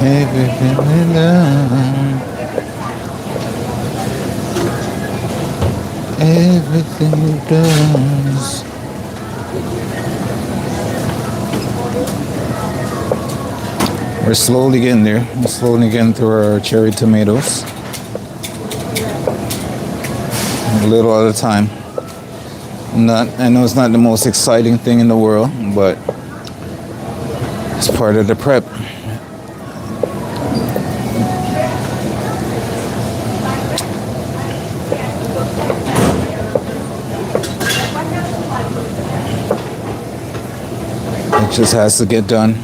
Everything we done. Everything we done. We're slowly getting there. We're slowly getting through our cherry tomatoes. A little at a time. I know it's not the most exciting thing in the world, but it's part of the prep. It just has to get done.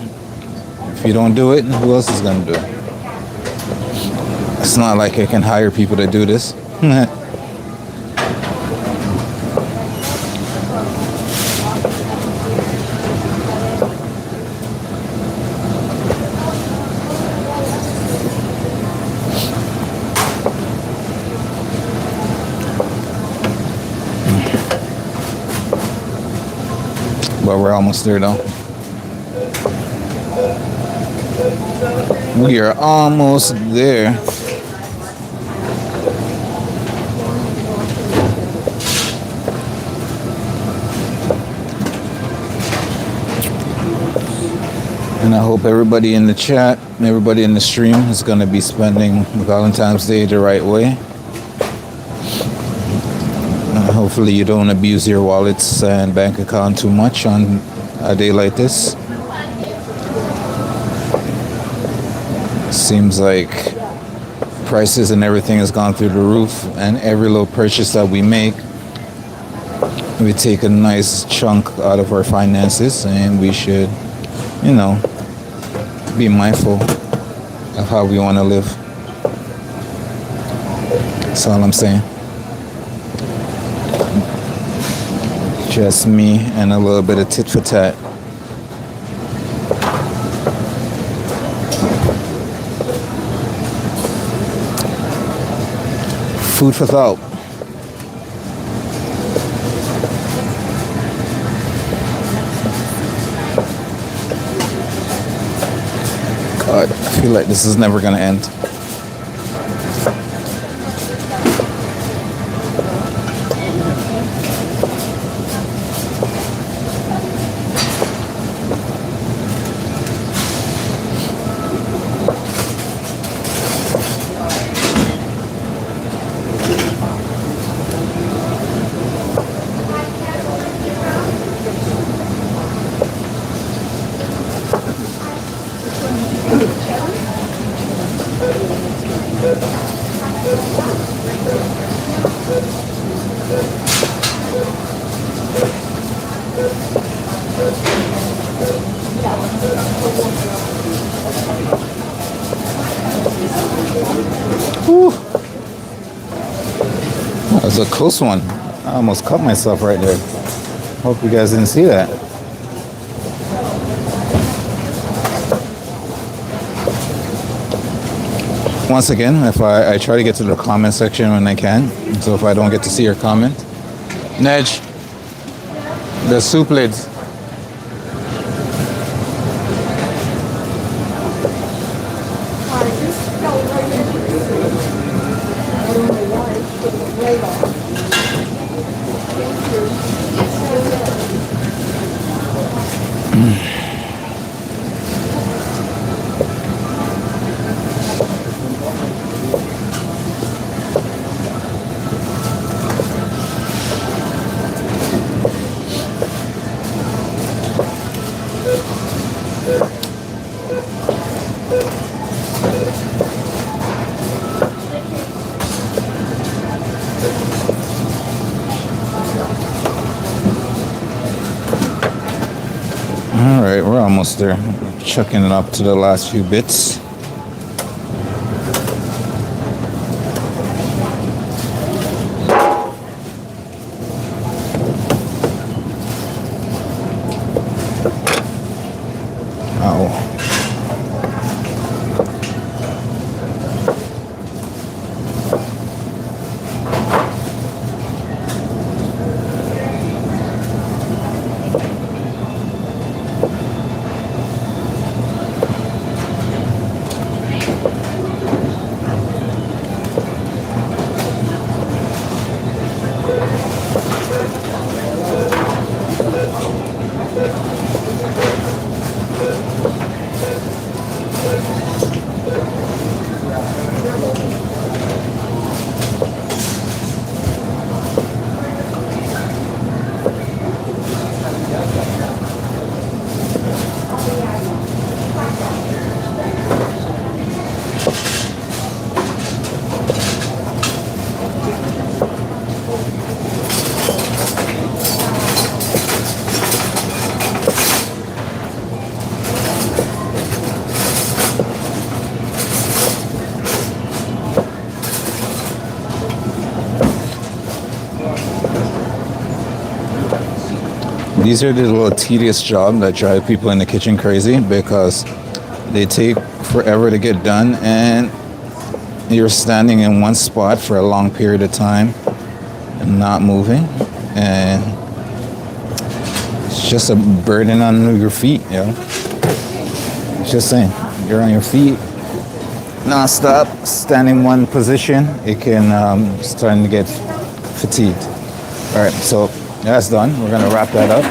If you don't do it, who else is going to do it? It's not like I can hire people to do this. But we're almost there though. We are almost there. And I hope everybody in the chat, everybody in the stream is going to be spending Valentine's Day the right way. Hopefully you don't abuse your wallets and bank account too much on a day like this. Seems like prices and everything has gone through the roof, and every little purchase that we make, we take a nice chunk out of our finances, and we should, you know, be mindful of how we want to live. That's all I'm saying. Just me and a little bit of tit for tat. Food for thought. God, I feel like this is never gonna end. Whew. That was a close one. I almost cut myself right there. Hope you guys didn't see that. Once again, if I try to get to the comment section when I can, so if I don't get to see your comment, Nedge, the soup lids. All right, we're almost there. Chucking it up to the last few bits. These are the little tedious jobs that drive people in the kitchen crazy because they take forever to get done and you're standing in one spot for a long period of time and not moving, and it's just a burden on your feet, you know. Just saying, you're on your feet non-stop, standing one position, it can starting to get fatigued. All right, so that's done. We're gonna wrap that up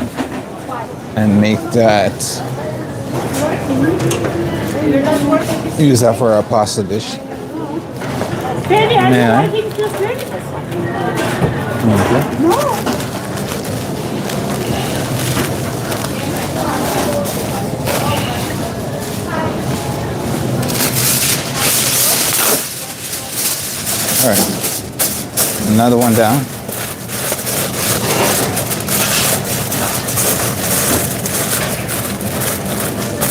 and make that, use that for our pasta dish. Daddy, are Yeah. you working just like this? Okay. No. All right, another one down.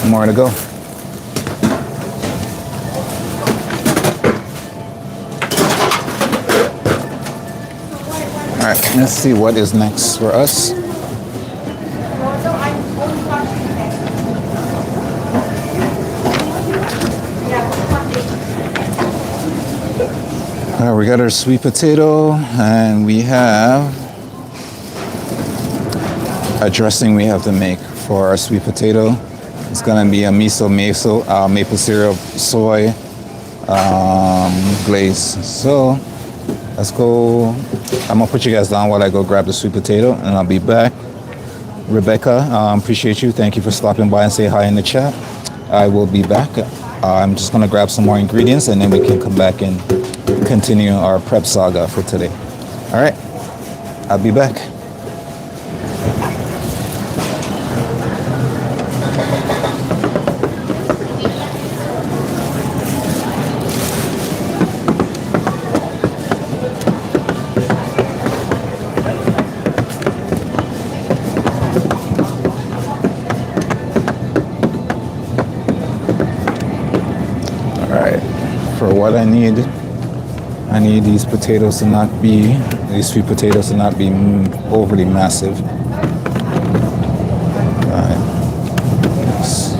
More to go. All right, let's see what is next for us. All right, we got our sweet potato, and we have a dressing we have to make for our sweet potato. It's gonna be a maple syrup, soy glaze. So let's go. I'm gonna put you guys down while I go grab the sweet potato, and I'll be back. Rebecca, appreciate you. Thank you for stopping by and say hi in the chat. I will be back. I'm just gonna grab some more ingredients, and then we can come back and continue our prep saga for today. All right, I'll be back. For what I need these potatoes to not be, these sweet potatoes to not be overly massive. All right. Yes.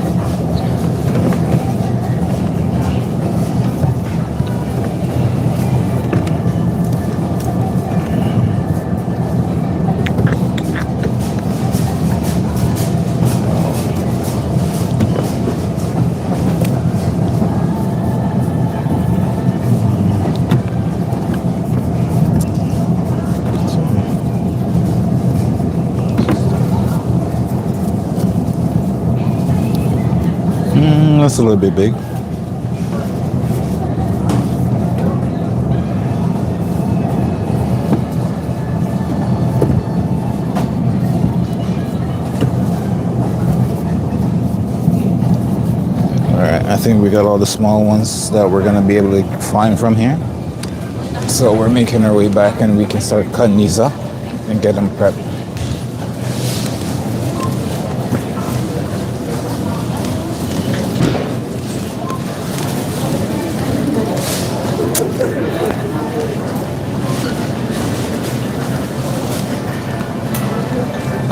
That's a little bit big. Alright, I think we got all the small ones that we're going to be able to find from here. So we're making our way back and we can start cutting these up and get them prepped.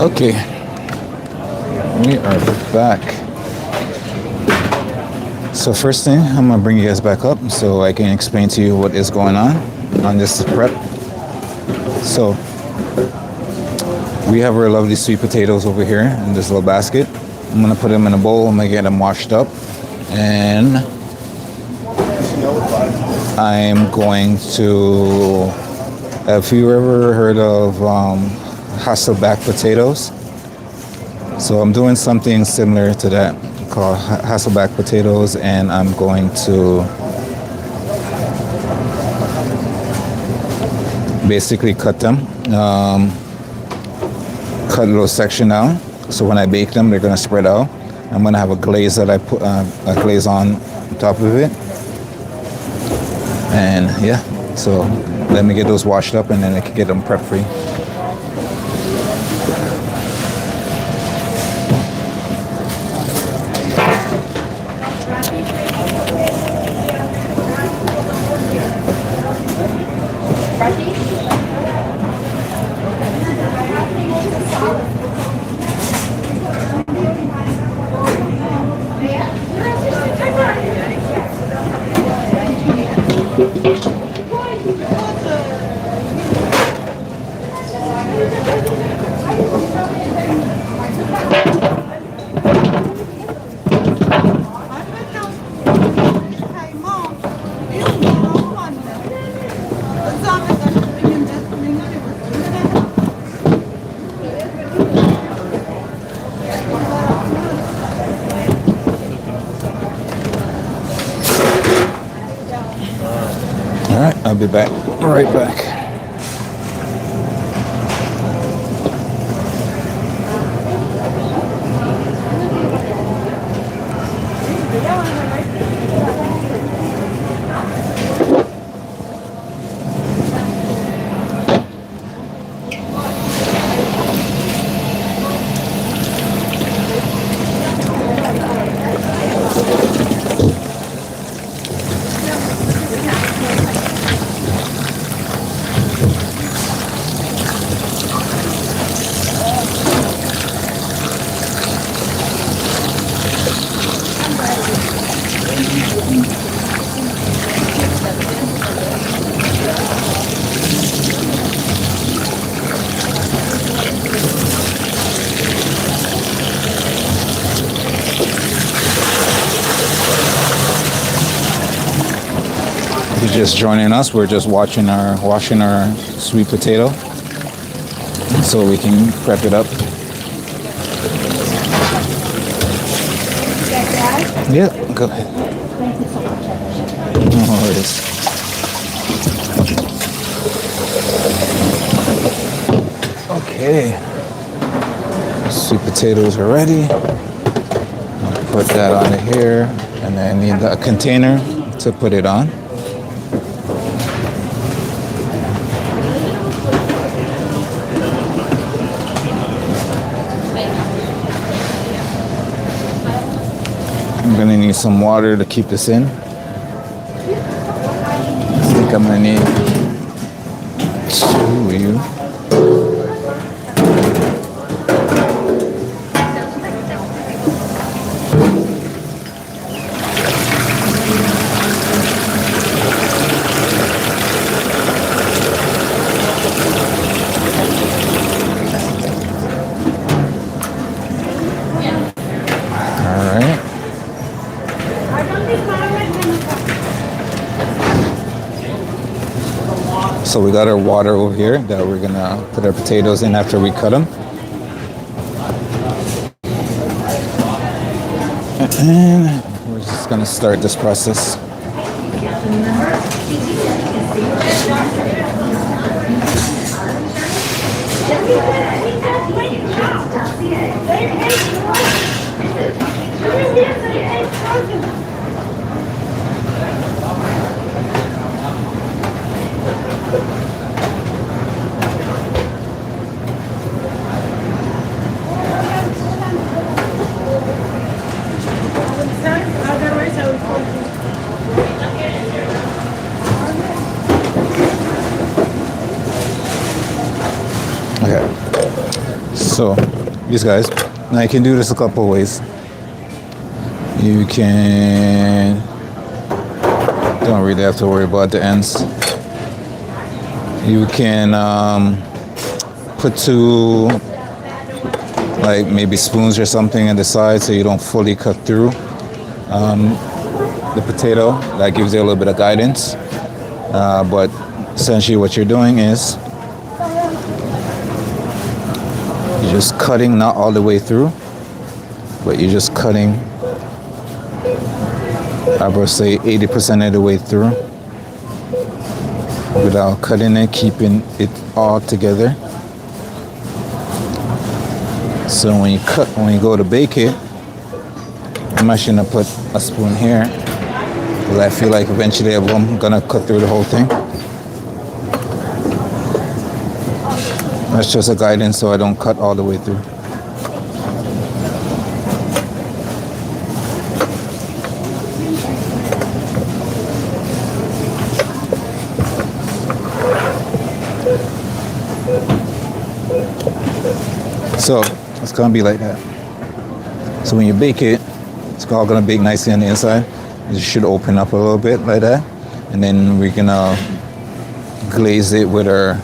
Okay, we are back. So first thing, I'm gonna bring you guys back up so I can explain to you what is going on this prep. So we have our lovely sweet potatoes over here in this little basket. I'm gonna put them in a bowl. I'm gonna get them washed up, and I'm going to. Have you ever heard of Hasselback potatoes? So I'm doing something similar to that called Hasselback potatoes, and I'm going to basically cut them, cut a little section out. So when I bake them, they're gonna spread out. I'm gonna have a glaze that I put a glaze on top of it, and yeah. So let me get those washed up, and then I can get them prep free. All right, I'll be back. Right back. If you're just joining us, we're just washing our sweet potato so we can prep it up. Yeah, go ahead. No worries. Okay, sweet potatoes are ready. I'll put that on here, and then I need a container to put it on. I'm gonna need some water to keep this in. I think I'm gonna need 2 of you. All right. So we got our water over here that we're gonna put our potatoes in after we cut them. And we're just gonna start this process. Otherwise, I will call you. Okay. So, these guys, now you can do this a couple ways. You can, don't really have to worry about the ends. You can put 2, like maybe spoons or something on the side so you don't fully cut through the potato. That gives you a little bit of guidance. But essentially what you're doing is you're just cutting not all the way through. but you're just cutting, I would say 80% of the way through without cutting it, keeping it all together. So when you go to bake it, I'm actually gonna put a spoon here because I feel like eventually I'm gonna cut through the whole thing. That's just a guidance so I don't cut all the way through. So it's gonna be like that. So when you bake it, it's all gonna bake nicely on the inside. It should open up a little bit like that. And then we're gonna glaze it with our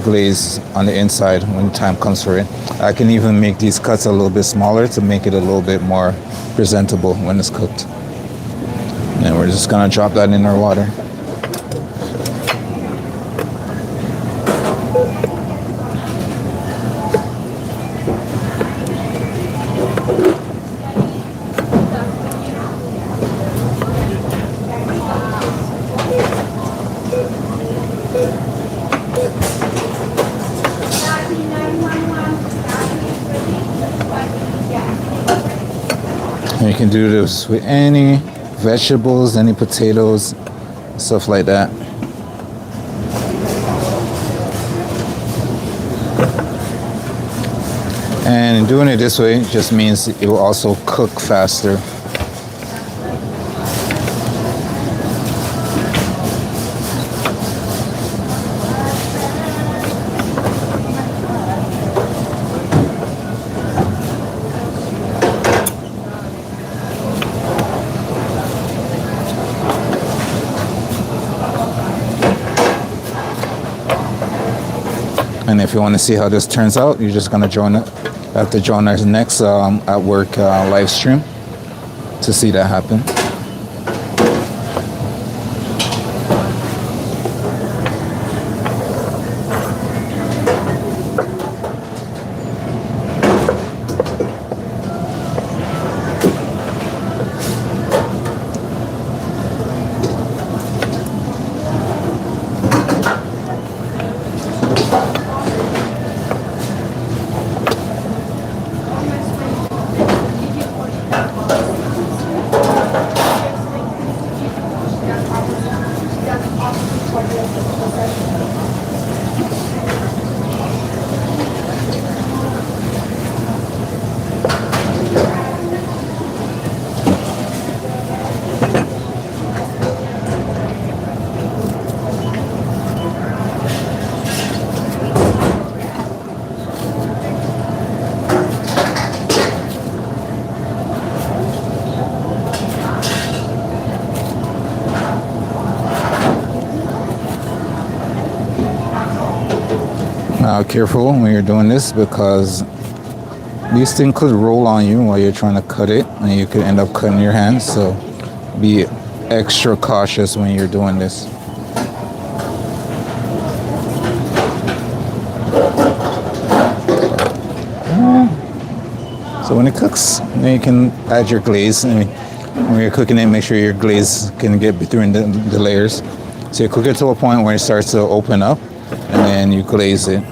glaze on the inside when the time comes for it. I can even make these cuts a little bit smaller to make it a little bit more presentable when it's cooked. And we're just gonna drop that in our water. And you can do this with any vegetables, any potatoes, stuff like that. And doing it this way just means it will also cook faster. And if you want to see how this turns out, you're just going to have to join our next at work live stream to see that happen. Now, careful when you're doing this because these things could roll on you while you're trying to cut it and you could end up cutting your hands. So be extra cautious when you're doing this. So when it cooks, then you can add your glaze. I mean, when you're cooking it, make sure your glaze can get between the layers. So you cook it to a point where it starts to open up and then you glaze it.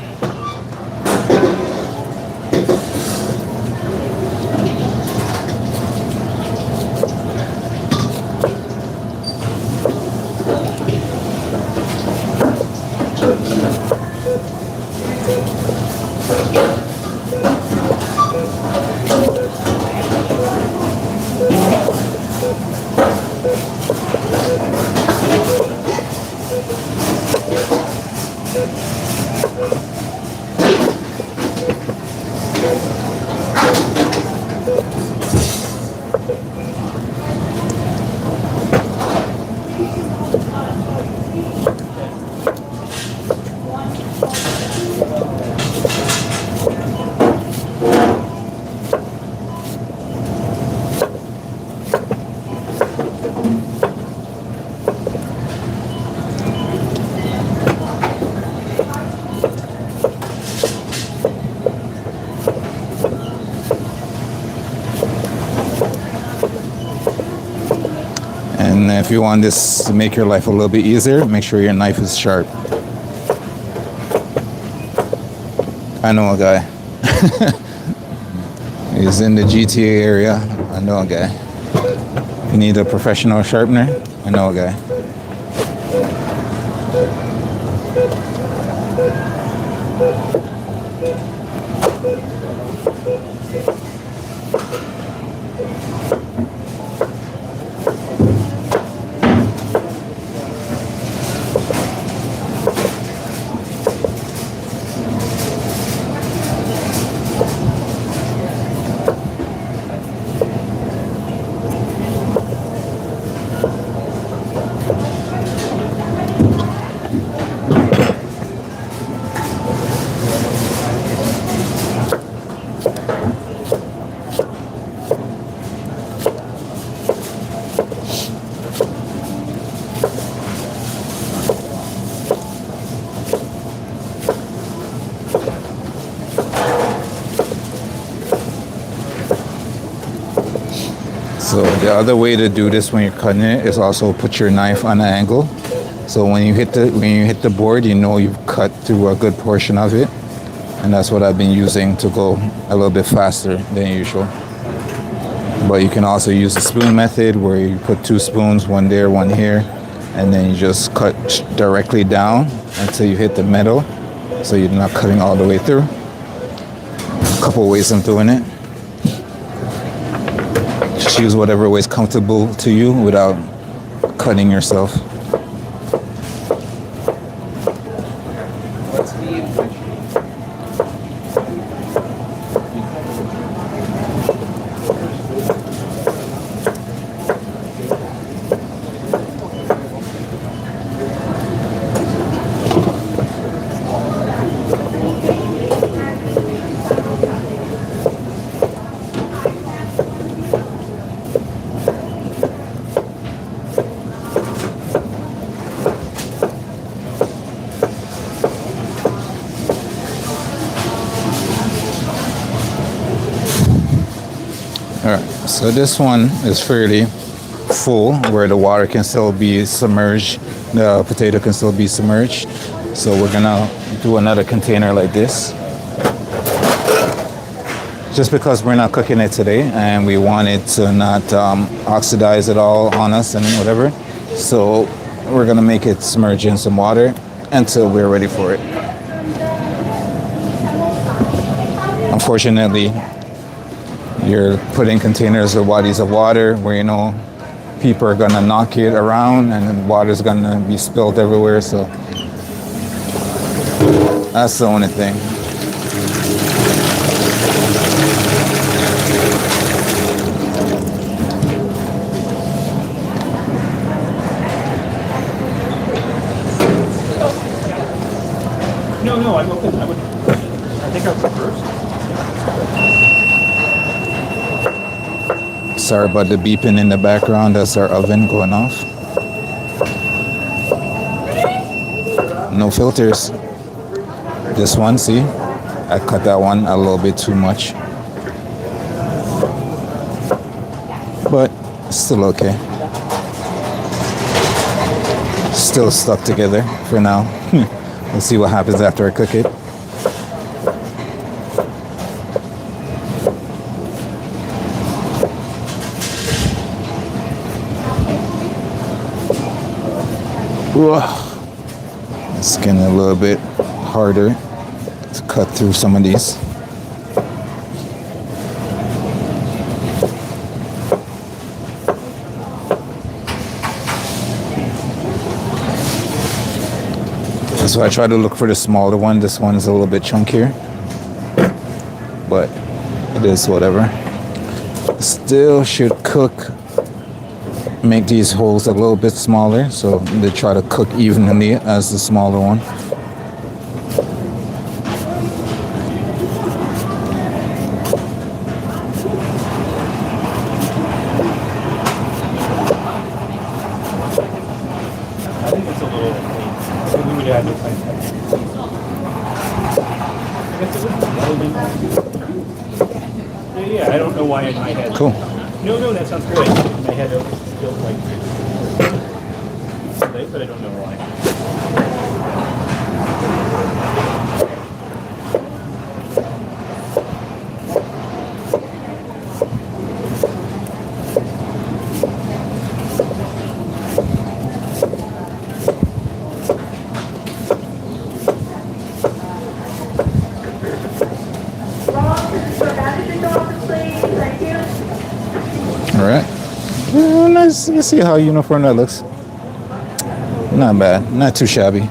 And if you want this to make your life a little bit easier, make sure your knife is sharp. I know a guy. He's in the GTA area. I know a guy. If you need a professional sharpener, I know a guy. So the other way to do this when you're cutting it is also put your knife on an angle. So when you hit the board, you know you've cut through a good portion of it. And that's what I've been using to go a little bit faster than usual. But you can also use the spoon method where you put 2 spoons, one there, one here, and then you just cut directly down until you hit the metal. So you're not cutting all the way through. A couple ways of doing it. Choose whatever way is comfortable to you without cutting yourself. Alright, so this one is fairly full where the water can still be submerged, the potato can still be submerged. So we're gonna do another container like this. Just because we're not cooking it today and we want it to not oxidize at all on us and whatever. So we're gonna make it submerge in some water until we're ready for it. Unfortunately, you're putting containers or bodies of water where you know people are gonna knock it around and then water's gonna be spilled everywhere. So that's the only thing. No, I think I would first. Sorry about the beeping in the background. That's our oven going off. No filters. This one, see? I cut that one a little bit too much. But still okay. Still stuck together for now. We'll see what happens after I cook it. It's getting a little bit harder to cut through some of these. So I try to look for the smaller one. This one is a little bit chunkier, but it is whatever. Still should cook. Make these holes a little bit smaller so they try to cook evenly as the smaller one. I think it's a little clean. We would add this like yeah, I don't know why in my head. Cool. No, that sounds great. In my head it feels like But I don't know why. Ross, this is for manager's office, please. Thank you. All right. Yeah, let's see how uniform that looks. Not bad. Not too shabby.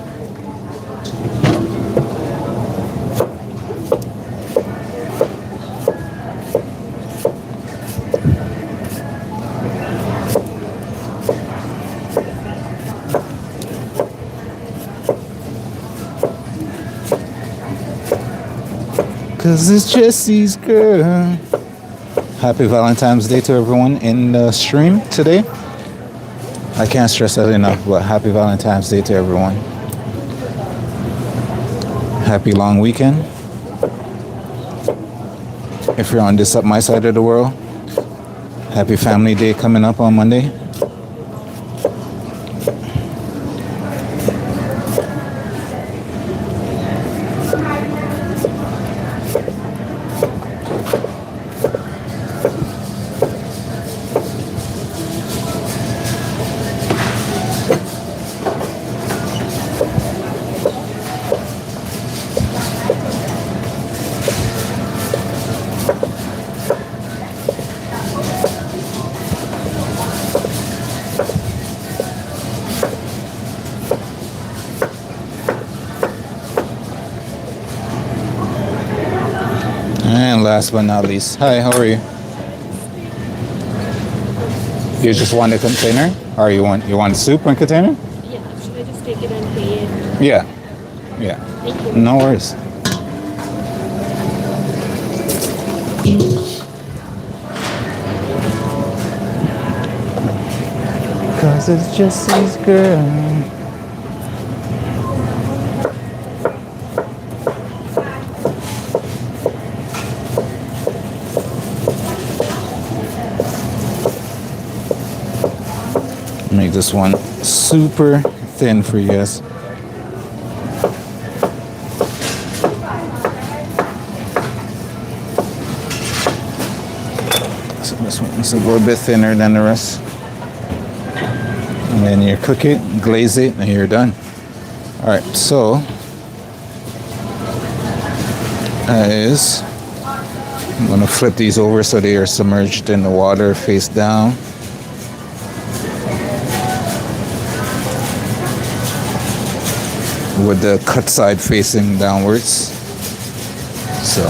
Cause it's Jesse's girl. Happy Valentine's Day to everyone in the stream today. I can't stress that enough, but happy Valentine's Day to everyone. Happy long weekend. If you're on this up my side of the world, happy Family Day coming up on Monday. And last but not least, hi, how are you? You just want a container, or you want soup and container? Yeah, should I just take it and pay it? Yeah. Thank you. No worries. Cause it's Jesse's girl. Make this one super thin for you guys. So this one's a little bit thinner than the rest. And then you cook it, glaze it, and you're done. All right, so I'm gonna flip these over so they are submerged in the water face down. With the cut side facing downwards. So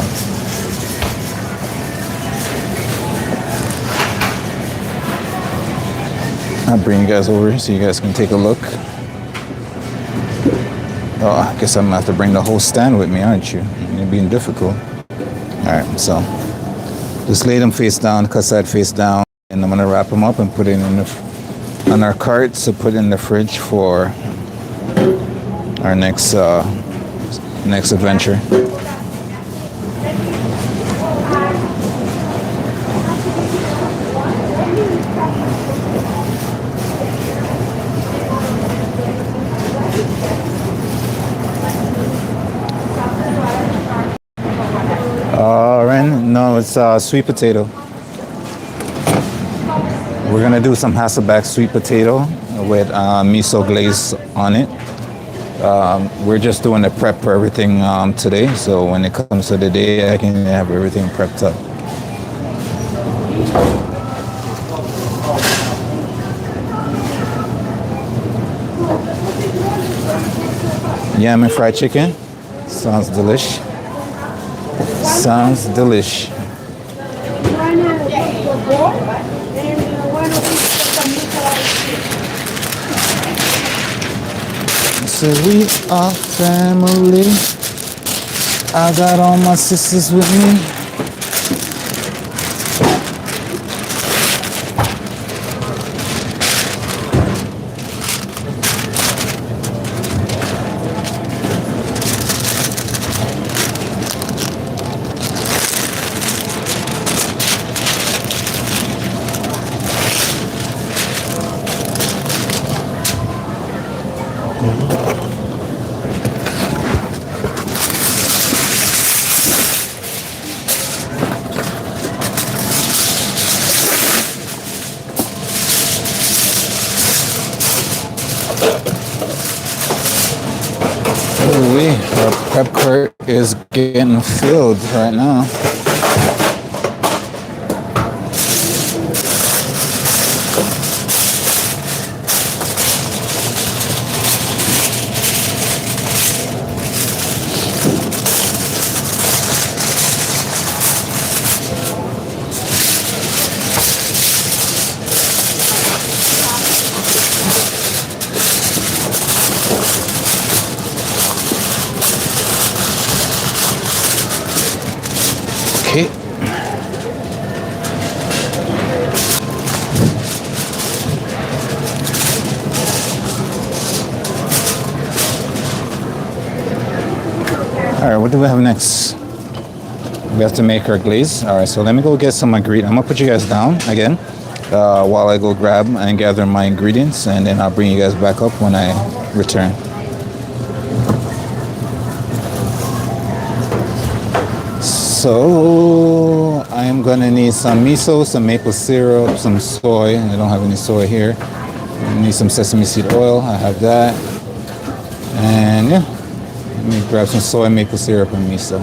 I'll bring you guys over so you guys can take a look. Oh, I guess I'm gonna have to bring the whole stand with me, aren't you? You're being difficult. Alright, so just lay them face down, cut side face down, and I'm gonna wrap them up and put it in on our carts to put in the fridge for our next adventure. Ren, no, it's sweet potato. We're gonna do some Hasselback sweet potato with miso glaze on it. We're just doing the prep for everything today, so when it comes to the day, I can have everything prepped up. Yam and fried chicken. Sounds delish. Sounds delish. So we are family. I got all my sisters with me. is getting filled right now. Okay. All right, what do we have next? We have to make our glaze. All right, so let me go get some ingredients. I'm gonna put you guys down again while I go grab and gather my ingredients, and then I'll bring you guys back up when I return. So I'm gonna need some miso, some maple syrup, some soy. I don't have any soy here. I need some sesame seed oil. I have that. And yeah, let me grab some soy, maple syrup, and miso.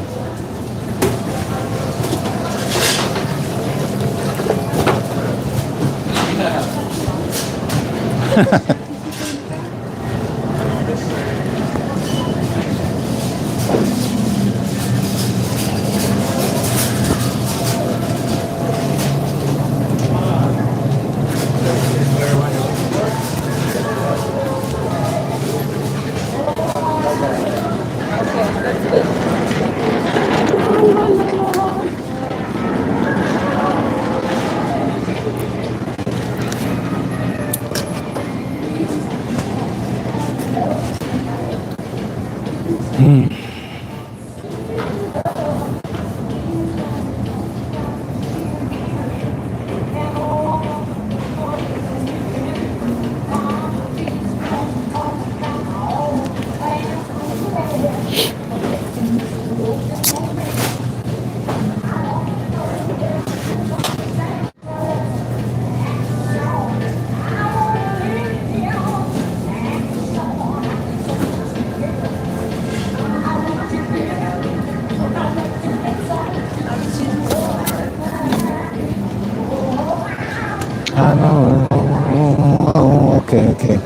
Okay.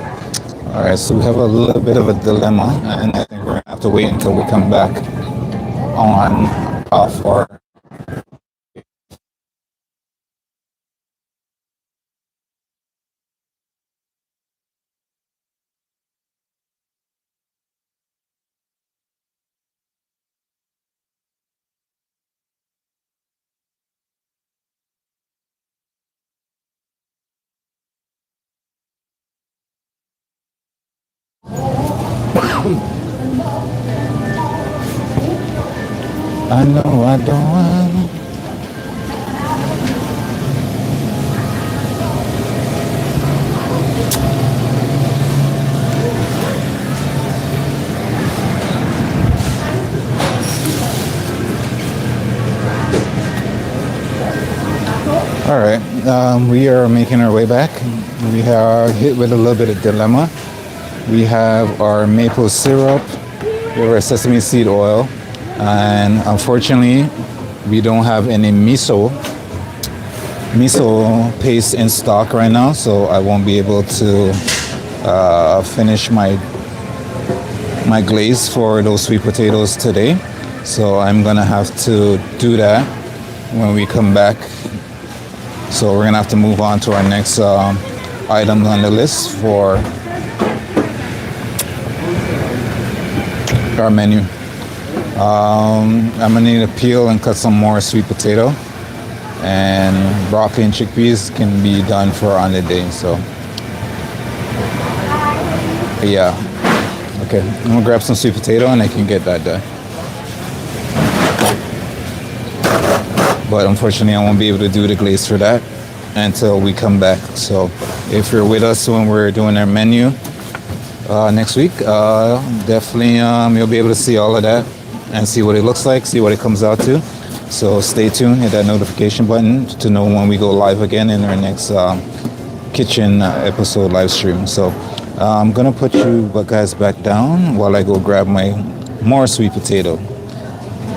All right, so we have a little bit of a dilemma, and I think we're gonna have to wait until we come back on for. I know I don't want. All right, we are making our way back. We are hit with a little bit of dilemma. We have our maple syrup, we have our sesame seed oil, and unfortunately, we don't have any miso paste in stock right now, so I won't be able to finish my glaze for those sweet potatoes today. So I'm gonna have to do that when we come back. So we're gonna have to move on to our next item on the list for our menu. I'm gonna need to peel and cut some more sweet potato, and broccoli and chickpeas can be done for on the day. So yeah, okay, I'm gonna grab some sweet potato and I can get that done. But unfortunately, I won't be able to do the glaze for that until we come back. So if you're with us when we're doing our menu next week, definitely you'll be able to see all of that and see what it looks like, see what it comes out to. So stay tuned, hit that notification button to know when we go live again in our next kitchen episode live stream. So I'm gonna put you guys back down while I go grab my more sweet potato.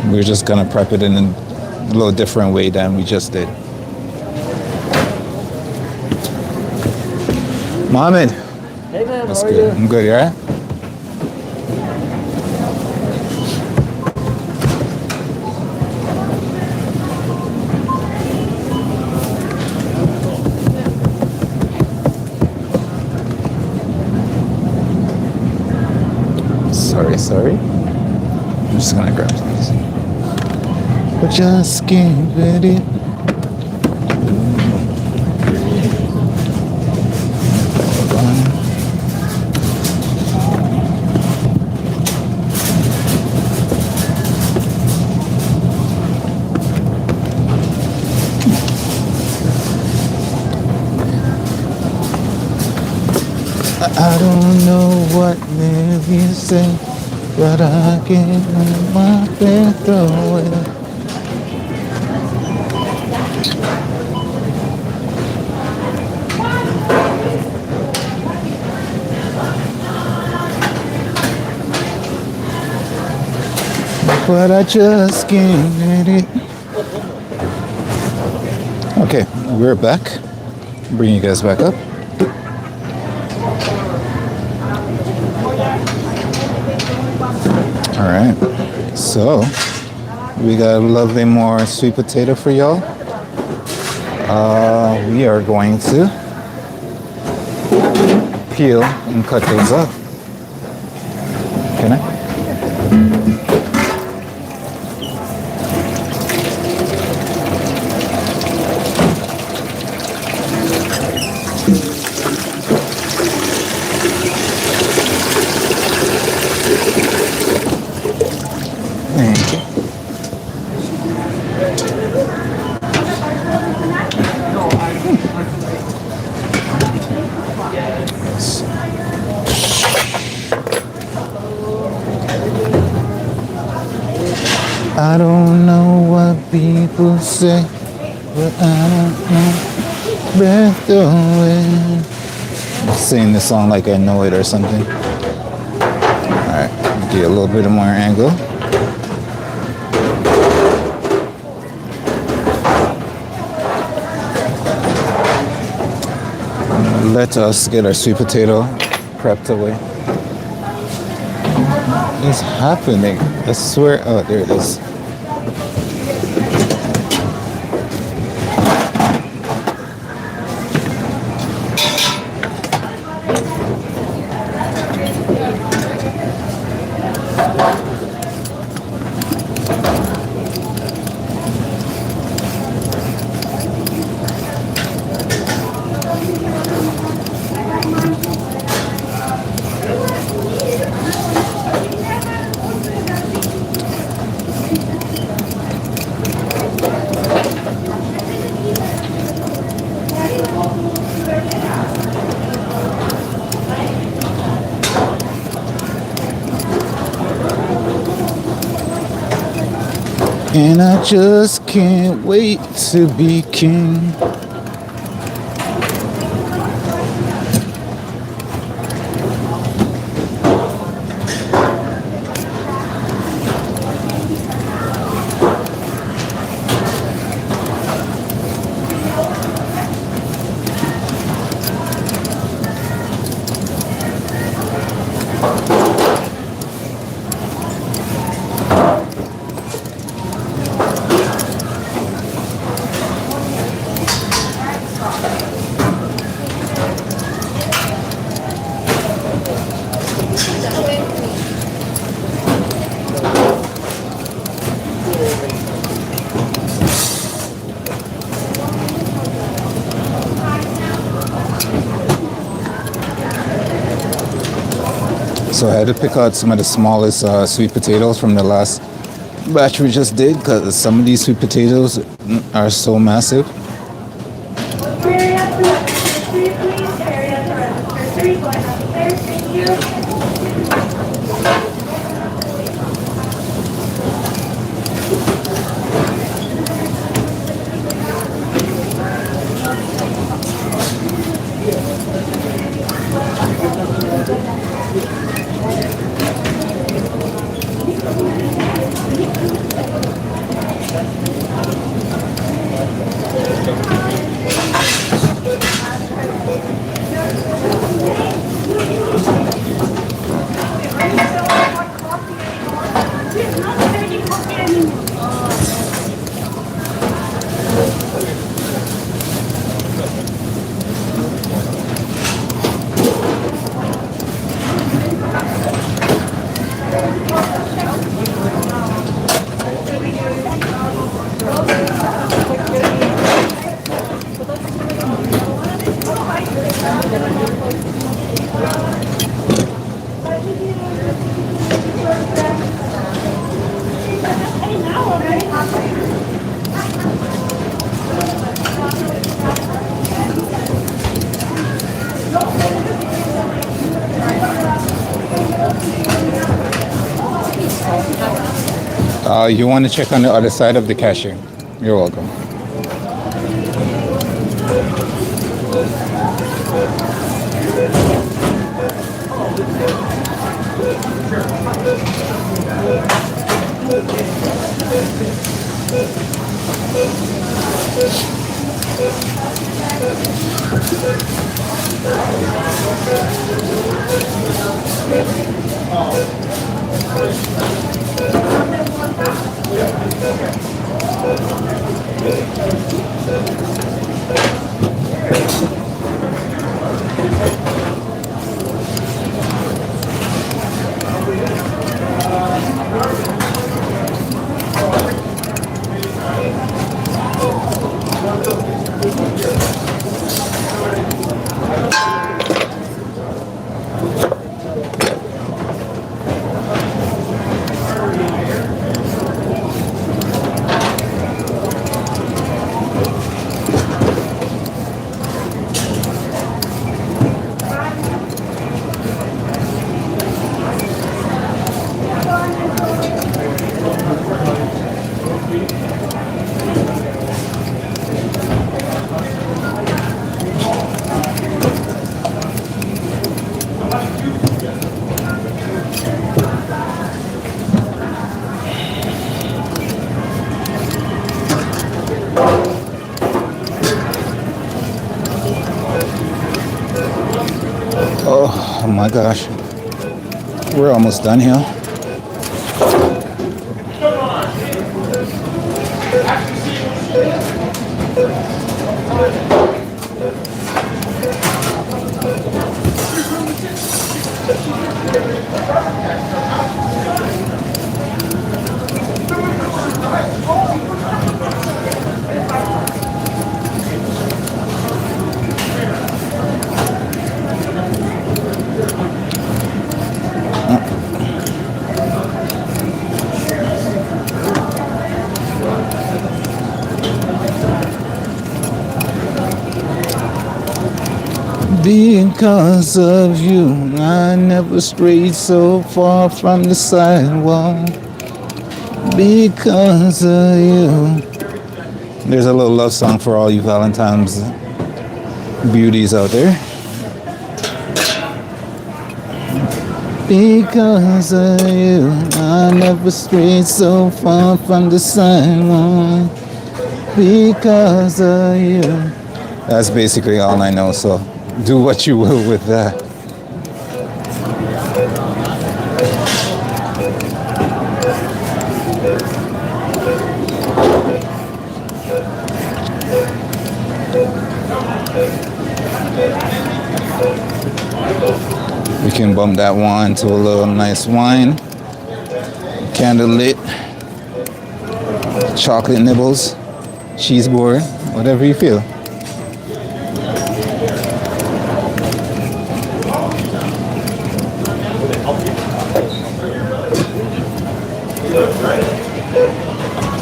We're just gonna prep it in a little different way than we just did. Mohammed. Hey man, That's how are good. you? I'm good, you alright? Sorry. I'm just gonna grab some of this. But just get ready. I don't know what maybe you say, but I can't let my bed throw it. But I just can't let it. Okay, we're back. Bring you guys back up. All right, so we got a lovely more sweet potato for y'all. We are going to peel and cut those up. Can I? Thank you. I don't know what people say, but I don't know better way. I'm singing this song like I know it or something. Alright, get a little bit more angle. Let us get our sweet potato prepped away. It's happening. I swear. Oh, there it is. And I just can't wait to be king. So I had to pick out some of the smallest sweet potatoes from the last batch we just did because some of these sweet potatoes are so massive. You want to check on the other side of the cashier. You're welcome. Oh my gosh. We're almost done here. Because of you, I never strayed so far from the sidewalk. Because of you. There's a little love song for all you Valentine's beauties out there. Because of you, I never strayed so far from the sidewalk. Because of you. That's basically all I know, so do what you will with that. We can bump that wine to a little nice wine. Candle lit. Chocolate nibbles. Cheese board. Whatever you feel.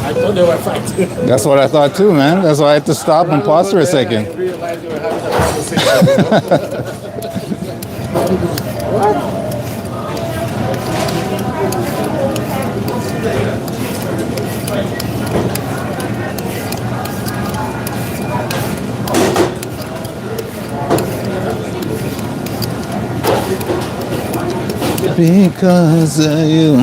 I thought they were fighting. That's what I thought too, man. That's why I had to stop and pause for a second. I realized they were having a conversation. Because of you.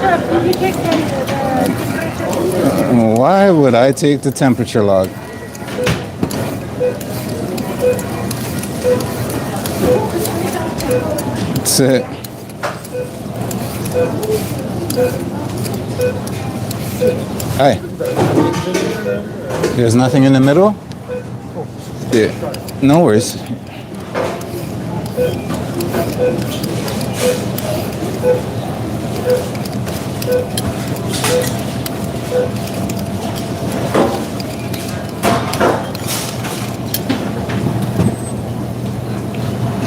Chef, will you take Why would I take the temperature log? That's it. Hi. There's nothing in the middle? Yeah. No worries.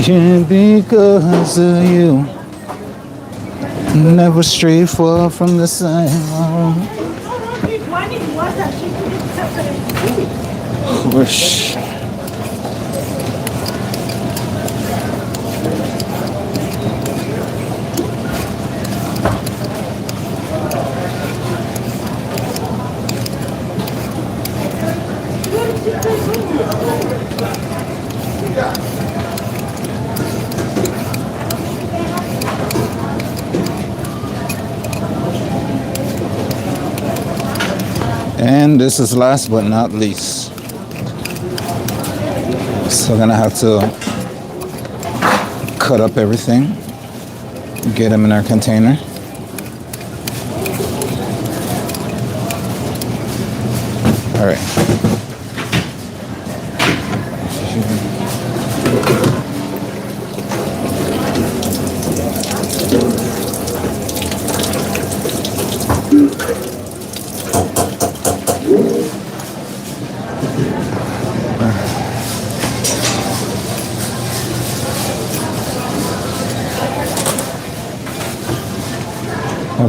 Yeah, because of you. Never stray far from the side. One in water, she put it separate. Whoosh. And this is last but not least. So we're gonna have to cut up everything, get them in our container. All right.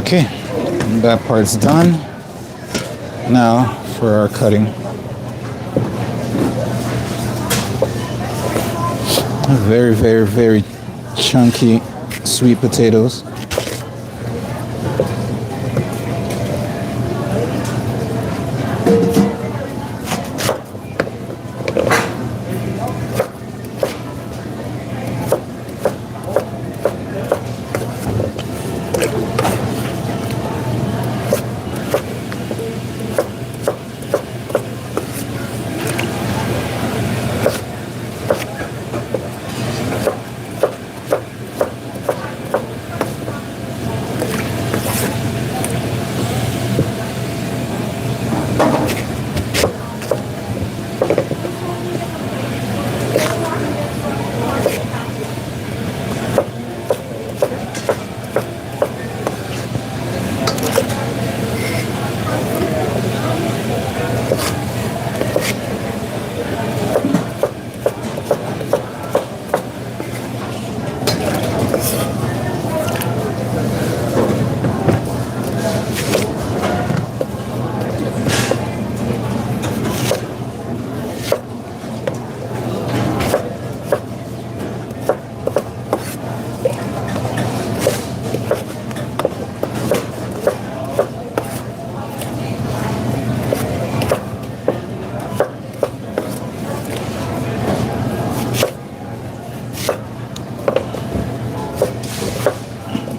Okay, that part's done. Now for our cutting. Very, very, very chunky sweet potatoes.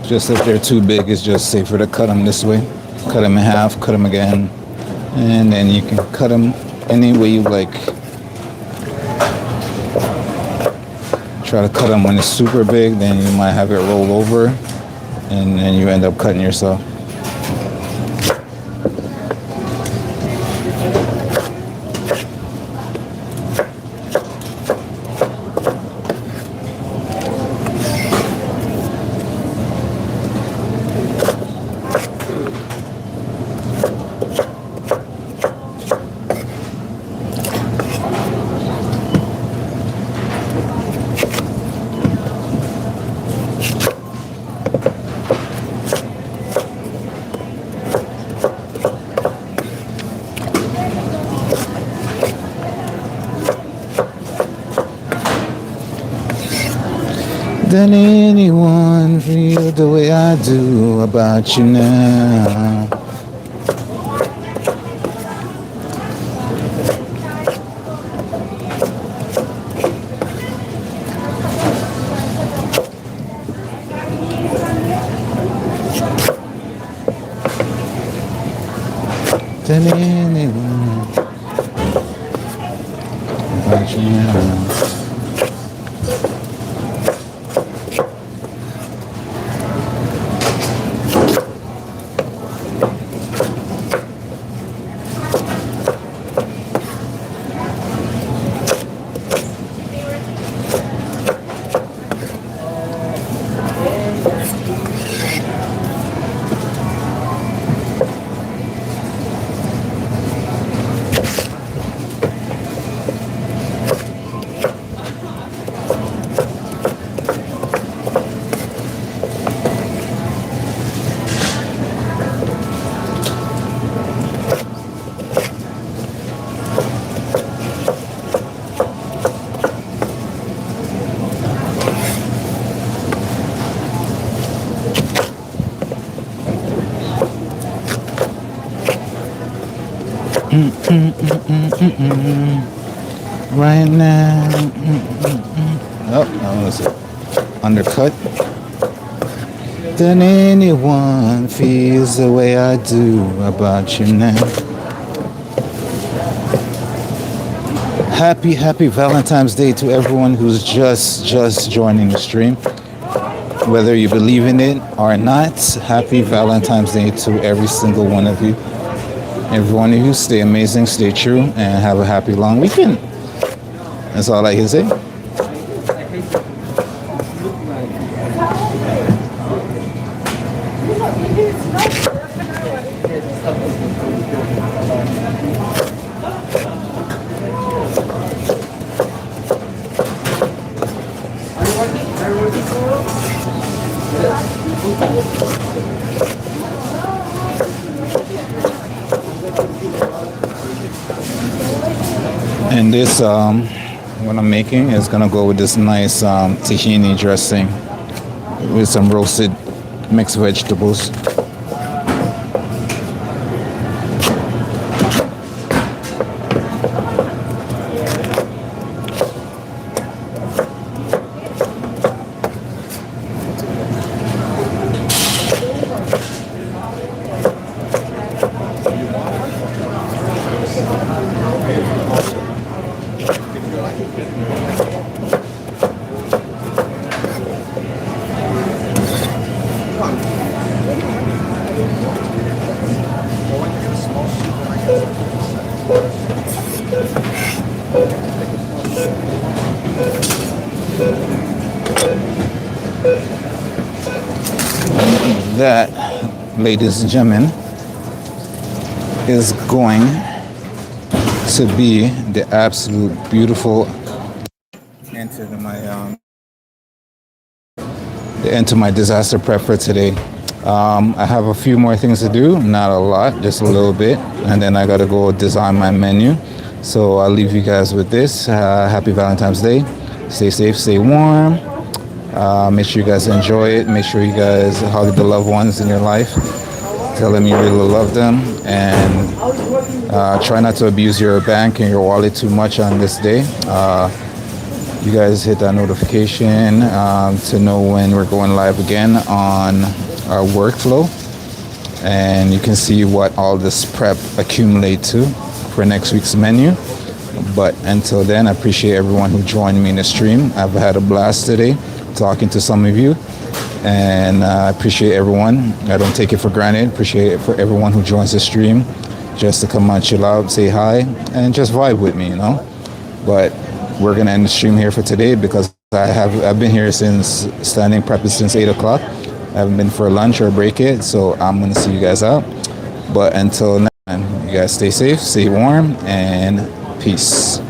Just if they're too big, it's just safer to cut them this way. Cut them in half, cut them again, and then you can cut them any way you like. Try to cut them when it's super big, then you might have it roll over, and then you end up cutting yourself. Than anyone feel the way I do about you now. Than anyone about you now. Right now. Oh, that was undercut. Than anyone feels the way I do about you now. Happy Valentine's Day to everyone who's just joining the stream. Whether you believe in it or not, happy Valentine's Day to every single one of you. Every one of you, stay amazing, stay true, and have a happy long weekend. That's all I can say. And this, what I'm making is gonna go with this nice tahini dressing with some roasted mixed vegetables. That, ladies and gentlemen, is going to be the absolute beautiful end to my disaster prep for today. I have a few more things to do, not a lot, just a little bit, and then I gotta go design my menu. So I'll leave you guys with this. Happy Valentine's Day. Stay safe, stay warm. Make sure you guys enjoy it. Make sure you guys hug the loved ones in your life. Tell them you really love them. And try not to abuse your bank and your wallet too much on this day. You guys hit that notification to know when we're going live again on our workflow. And you can see what all this prep accumulate to for next week's menu. But until then, I appreciate everyone who joined me in the stream. I've had a blast today talking to some of you, and I appreciate everyone. I don't take it for granted. Appreciate it for everyone who joins the stream just to come on, chill out, say hi, and just vibe with me, you know. But we're gonna end the stream here for today because I've been here since standing prepping since 8 o'clock. I haven't been for lunch or break it, so I'm gonna see you guys out. But until then, you guys stay safe, stay warm, and peace.